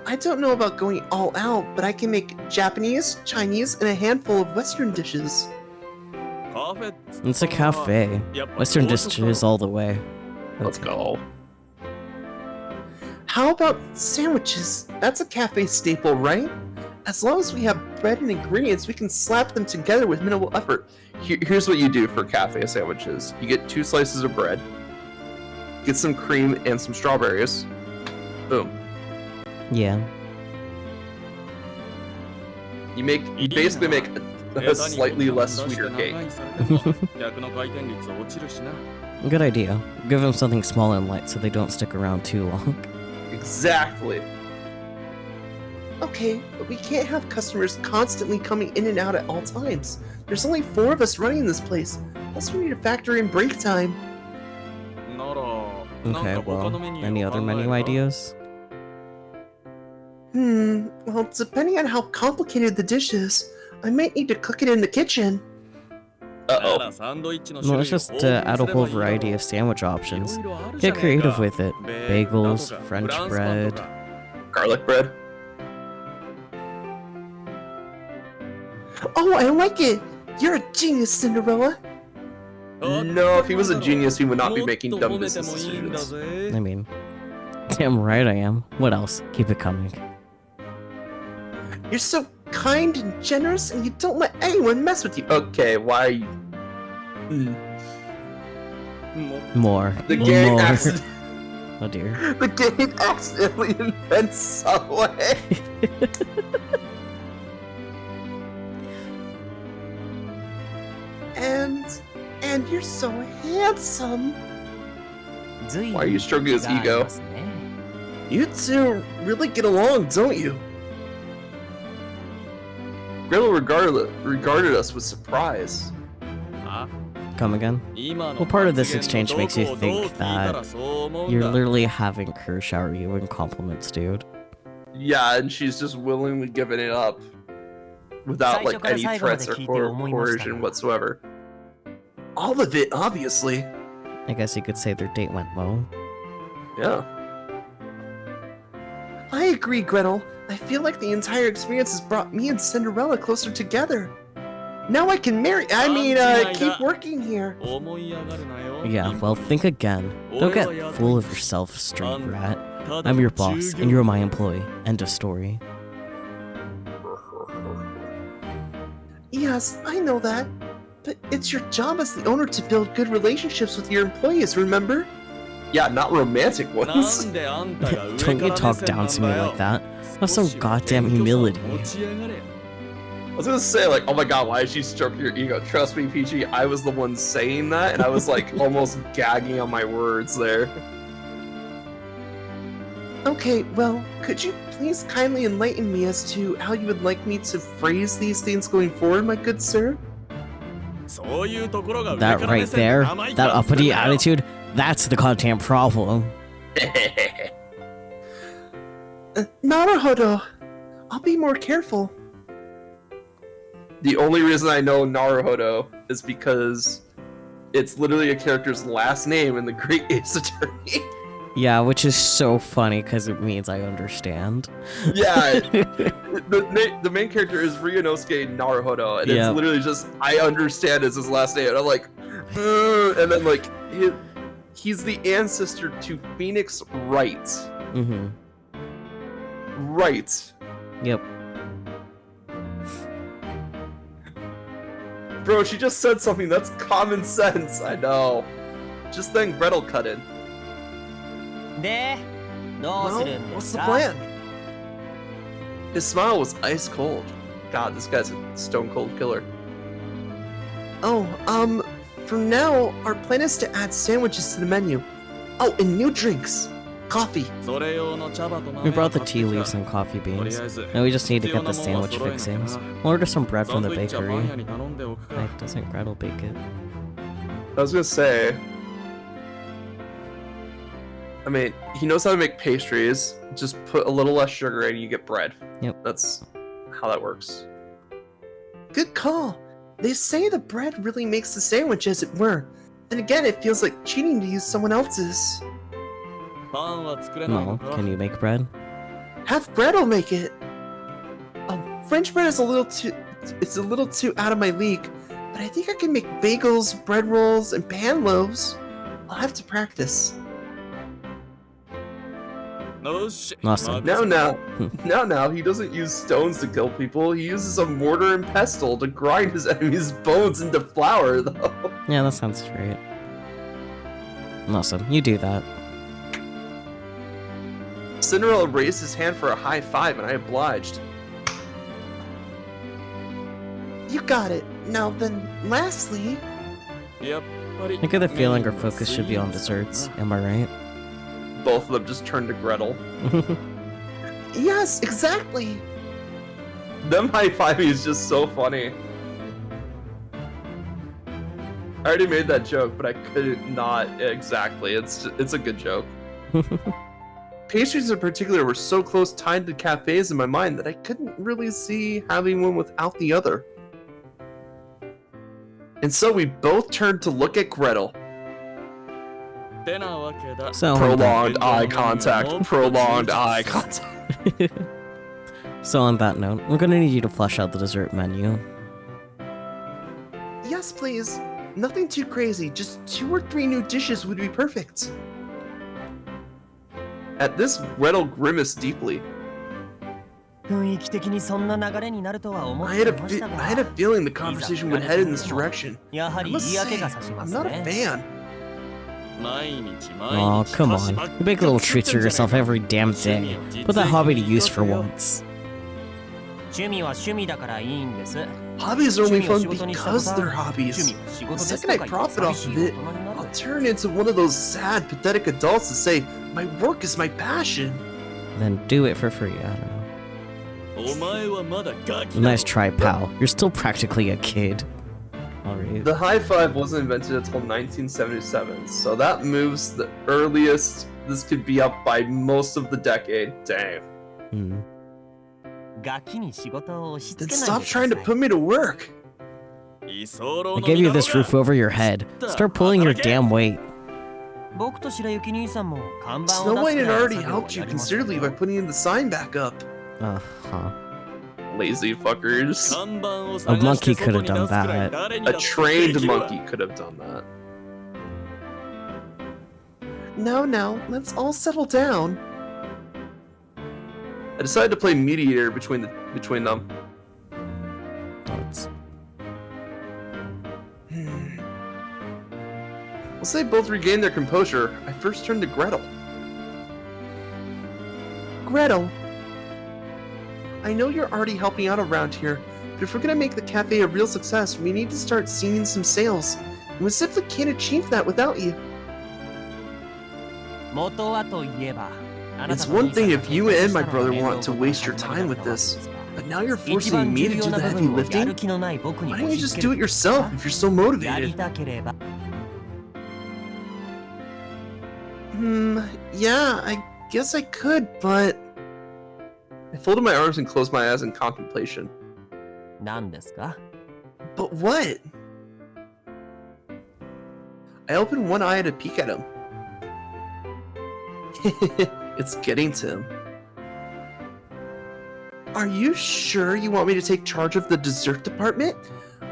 I don't know about going all out, but I can make Japanese, Chinese, and a handful of Western dishes. It's a cafe. Western dishes all the way. Let's go. How about sandwiches? That's a cafe staple, right? As long as we have bread and ingredients, we can slap them together with minimal effort. Here's what you do for cafe sandwiches. You get 2 slices of bread, get some cream and some strawberries. Boom. Yeah. You basically make a slightly less sweeter cake. Good idea. Give them something small and light so they don't stick around too long. Exactly. Okay, but we can't have customers constantly coming in and out at all times. There's only 4 of us running this place. Plus we need to factor in break time. Okay, well, any other menu ideas? Well, depending on how complicated the dish is, I might need to cook it in the kitchen. Uh-oh. Well, it's just to add a whole variety of sandwich options. Get creative with it. Bagels, French bread. Garlic bread. Oh, I like it! You're a genius, Cinderella! No, if he was a genius, he would not be making dumb business decisions. I mean, Damn right I am. What else? Keep it coming. You're so kind and generous, and you don't let anyone mess with you. Okay, why are you... More. The gang More. accidentally... Oh dear. The gang accidentally invents Subway. And you're so handsome. Why are you stroking his ego? You two really get along, don't you? Gretel regarded us with surprise. Come again? Well, part of this exchange makes you think that you're literally having her shower you in compliments, dude. Yeah, and she's just willingly giving it up. Without, like, any threats or coercion whatsoever. All of it, obviously. I guess you could say their date went well. Yeah. I agree, Gretel. I feel like the entire experience has brought me and Cinderella closer together. Now I can keep working here. Yeah, well, think again. Don't get full of yourself, straight rat. I'm your boss, and you're my employee. End of story. Yes, I know that. But it's your job as the owner to build good relationships with your employees, remember? Yeah, not romantic ones. Don't you talk down to me like that. Have some goddamn humility. I was gonna say, like, oh my god, why is she stroking your ego? Trust me, Peachy, I was the one saying that, and I was, like, almost gagging on my words there. Okay, well, could you please kindly enlighten me as to how you would like me to phrase these things going forward, my good sir? That right there, that uppity attitude, that's the goddamn problem. Naruhodo, I'll be more careful. The only reason I know Naruhodo is because it's literally a character's last name in the Great Ace Attorney. Yeah, which is so funny because it means I understand. Yeah, the main character is Ryunosuke Naruhodo, and it's literally just, I understand is his last name, and I'm like, and then like, he's the ancestor to Phoenix Wright. Mm-hmm. Right. Yep. Bro, she just said something that's common sense. I know. Just then Gretel cut in. Well, what's the plan? His smile was ice cold. God, this guy's a stone cold killer. Oh, for now, our plan is to add sandwiches to the menu. Oh, and new drinks. Coffee. We brought the tea leaves and coffee beans. Now we just need to get the sandwich fixings. We'll order some bread from the bakery. Why doesn't Gretel bake it? I was gonna say, I mean, he knows how to make pastries. Just put a little less sugar in, you get bread. Yep. That's how that works. Good call. They say the bread really makes the sandwich, as it were. And again, it feels like cheating to use someone else's. No, can you make bread? Have Gretel make it. French bread is a little too out of my league, but I think I can make bagels, bread rolls, and pan loaves. I'll have to practice. Awesome. Now, he doesn't use stones to kill people. He uses a mortar and pestle to grind his enemy's bones into flour, though. Yeah, that sounds straight. Awesome, you do that. Cinderella raised his hand for a high five, and I obliged. You got it. Now then, lastly... I get the feeling our focus should be on desserts, am I right? Both of them just turned to Gretel. Yes, exactly! Them high-fiving is just so funny. I already made that joke, but I couldn't not exactly. It's a good joke. Pastries in particular were so close tied to cafes in my mind that I couldn't really see having one without the other. And so we both turned to look at Gretel. So prolonged eye contact. Prolonged eye contact. So on that note, we're gonna need you to flesh out the dessert menu. Yes, please. Nothing too crazy. Just 2 or 3 new dishes would be perfect. At this, Gretel grimaced deeply. I had a feeling the conversation would head in this direction. I must say, I'm not a fan. Oh, come on. You make little treats for yourself every damn day. Put that hobby to use for once. Hobbies are only fun because they're hobbies. The second I profit off of it, I'll turn into one of those sad, pathetic adults that say, my work is my passion. Then do it for free, I don't know. Nice try, pal. You're still practically a kid. Alright. The high five wasn't invented until 1977, so that moves the earliest this could be up by most of the decade. Damn. Then stop trying to put me to work. I gave you this roof over your head. Start pulling your damn weight. Snow White had already helped you considerably by putting in the sign back up. Uh-huh. Lazy fuckers. A monkey could have done that. A trained monkey could have done that. Now, let's all settle down. I decided to play mediator between them. Once they both regained their composure, I first turned to Gretel. Gretel, I know you're already helping out around here, but if we're gonna make the cafe a real success, we need to start seeing some sales. And we simply can't achieve that without you. It's one thing if you and my brother want to waste your time with this, but now you're forcing me to do the heavy lifting? Why don't you just do it yourself if you're so motivated? Yeah, I guess I could, but... I folded my arms and closed my eyes in contemplation. But what? I opened one eye to peek at him. It's getting to him. Are you sure you want me to take charge of the dessert department?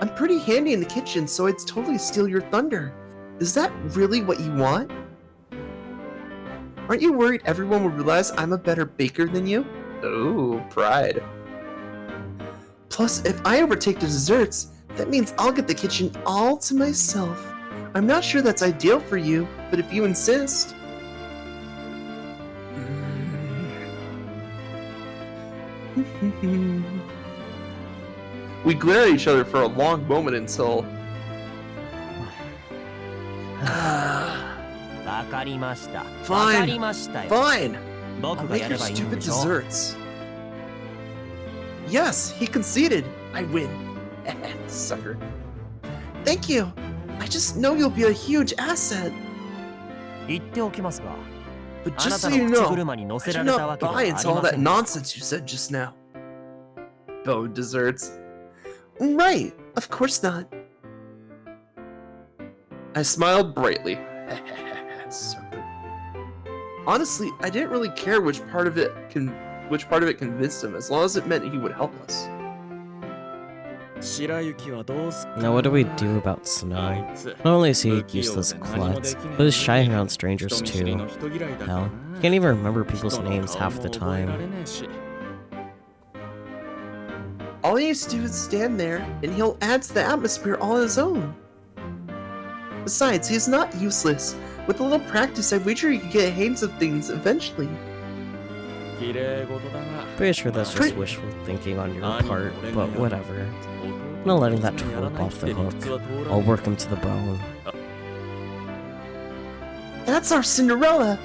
I'm pretty handy in the kitchen, so I'd totally steal your thunder. Is that really what you want? Aren't you worried everyone will realize I'm a better baker than you? Ooh, pride. Plus, if I overtake the desserts, that means I'll get the kitchen all to myself. I'm not sure that's ideal for you, but if you insist... We glare at each other for a long moment until... Fine. I'll make your stupid desserts. Yes, he conceded. I win. Sucker. Thank you. I just know you'll be a huge asset. But just so you know, I do not buy into all that nonsense you said just now. Oh, desserts. Right, of course not. I smiled brightly. Sucker. Honestly, I didn't really care which part of it convinced him, as long as it meant he would help us. Now what do we do about Snow? Not only is he a useless klutz, but he's shy around strangers too. Hell, he can't even remember people's names half the time. All he needs to do is stand there, and he'll add to the atmosphere all on his own. Besides, he's not useless. With a little practice, I wager he could get hands of things eventually. Pretty sure that's just wishful thinking on your part, but whatever. I'm not letting that twerp off the hook. I'll work him to the bone. That's our Cinderella!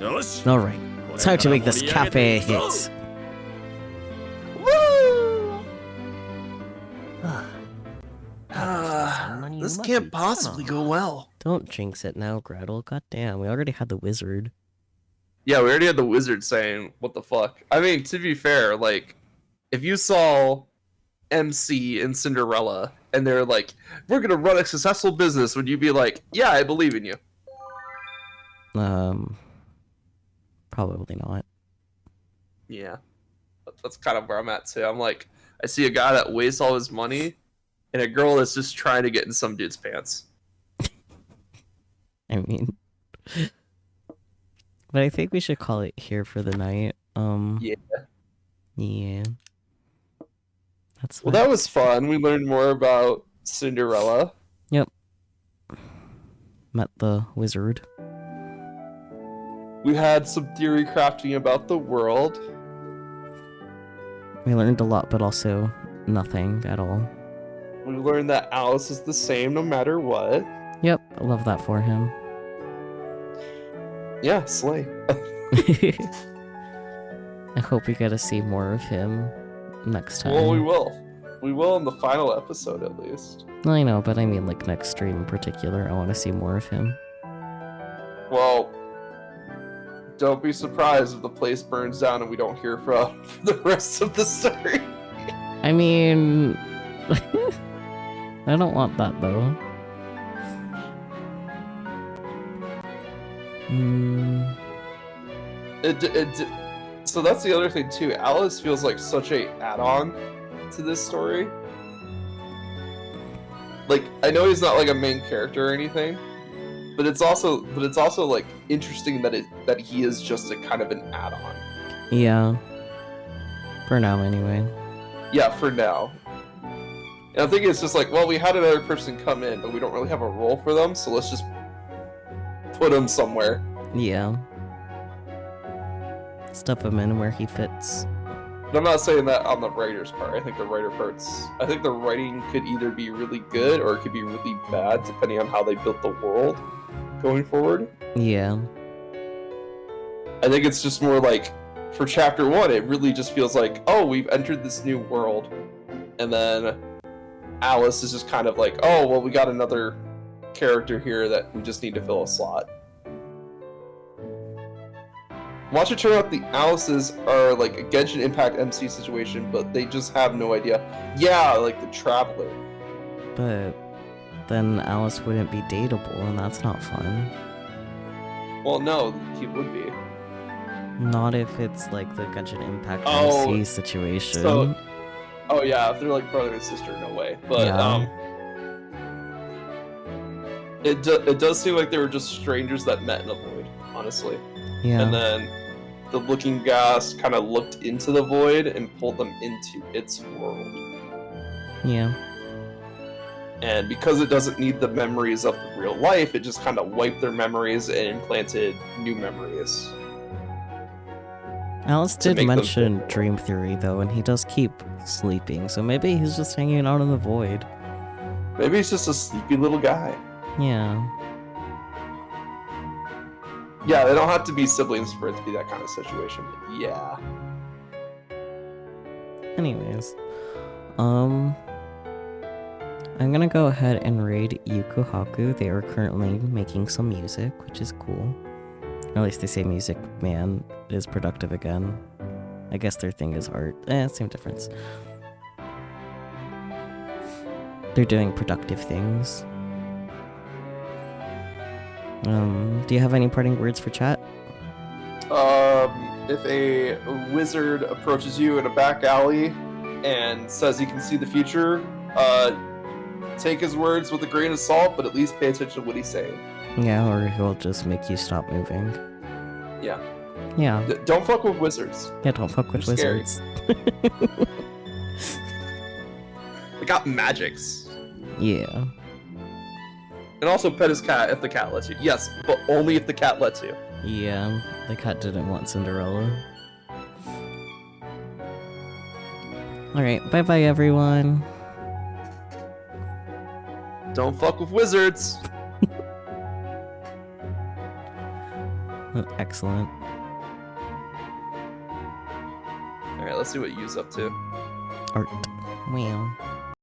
Alright, time to make this cafe a hit. Woo! This can't possibly go well. Don't jinx it now, Gretel. God damn, we already had the wizard. Yeah, we already had the wizard saying, what the fuck? I mean, to be fair, like, if you saw MC and Cinderella, and they're like, we're gonna run a successful business, would you be like, yeah, I believe in you? Probably not. Yeah. That's kind of where I'm at, too. I'm like, I see a guy that wastes all his money, and a girl that's just trying to get in some dude's pants. I mean... But I think we should call it here for the night. Yeah. Yeah. Well, that was fun. We learned more about Cinderella. Yep. Met the wizard. We had some theory crafting about the world. We learned a lot, but also nothing at all. We learned that Alice is the same no matter what. Yep, I love that for him. Yeah, slay. I hope we get to see more of him next time. Well, we will. We will in the final episode, at least. I know, but I mean, like, next stream in particular, I want to see more of him. Well, don't be surprised if the place burns down and we don't hear from the rest of the story. I mean... I don't want that, though. So that's the other thing, too. Alice feels like such a add-on to this story. Like, I know he's not like a main character or anything, but it's also like interesting that he is just a kind of an add-on. Yeah. For now, anyway. Yeah, for now. And I'm thinking it's just like, well, we had another person come in, but we don't really have a role for them, so let's just put him somewhere. Yeah. Stuff him in where he fits. But I'm not saying that on the writer's part. I think the writing could either be really good or it could be really bad, depending on how they built the world going forward. Yeah. I think it's just more like, for chapter 1, it really just feels like, oh, we've entered this new world. And then Alice is just kind of like, oh, well, we got another character here that we just need to fill a slot. Watch it turn out the Alices are like a Genshin Impact MC situation, but they just have no idea. Yeah, like the Traveler. But then Alice wouldn't be dateable, and that's not fun. Well, no, he would be. Not if it's like the Genshin Impact MC situation. So, oh yeah, if they're like brother and sister, no way. But yeah. It does seem like they were just strangers that met in a void, honestly. Yeah. And then the Looking Glass kind of looked into the void and pulled them into its world. Yeah. And because it doesn't need the memories of the real life, it just kind of wiped their memories and implanted new memories. Alice did mention dream theory, though, and he does keep sleeping, so maybe he's just hanging out in the void. Maybe he's just a sleepy little guy. Yeah. Yeah, they don't have to be siblings for it to be that kind of situation, but yeah. Anyways. I'm gonna go ahead and raid Yukuhaku. They are currently making some music, which is cool. Or at least they say Music Man is productive again. I guess their thing is art. Same difference. They're doing productive things. Do you have any parting words for chat? If a wizard approaches you in a back alley and says he can see the future, take his words with a grain of salt, but at least pay attention to what he's saying. Yeah, or he'll just make you stop moving. Yeah. Yeah. Don't fuck with wizards. Yeah, don't fuck with wizards. They got magics. Yeah. And also pet his cat if the cat lets you. Yes, but only if the cat lets you. Yeah, the cat didn't want Cinderella. Alright, bye-bye everyone. Don't fuck with wizards. Excellent. Alright, let's see what Yu's up to. Art. Wow.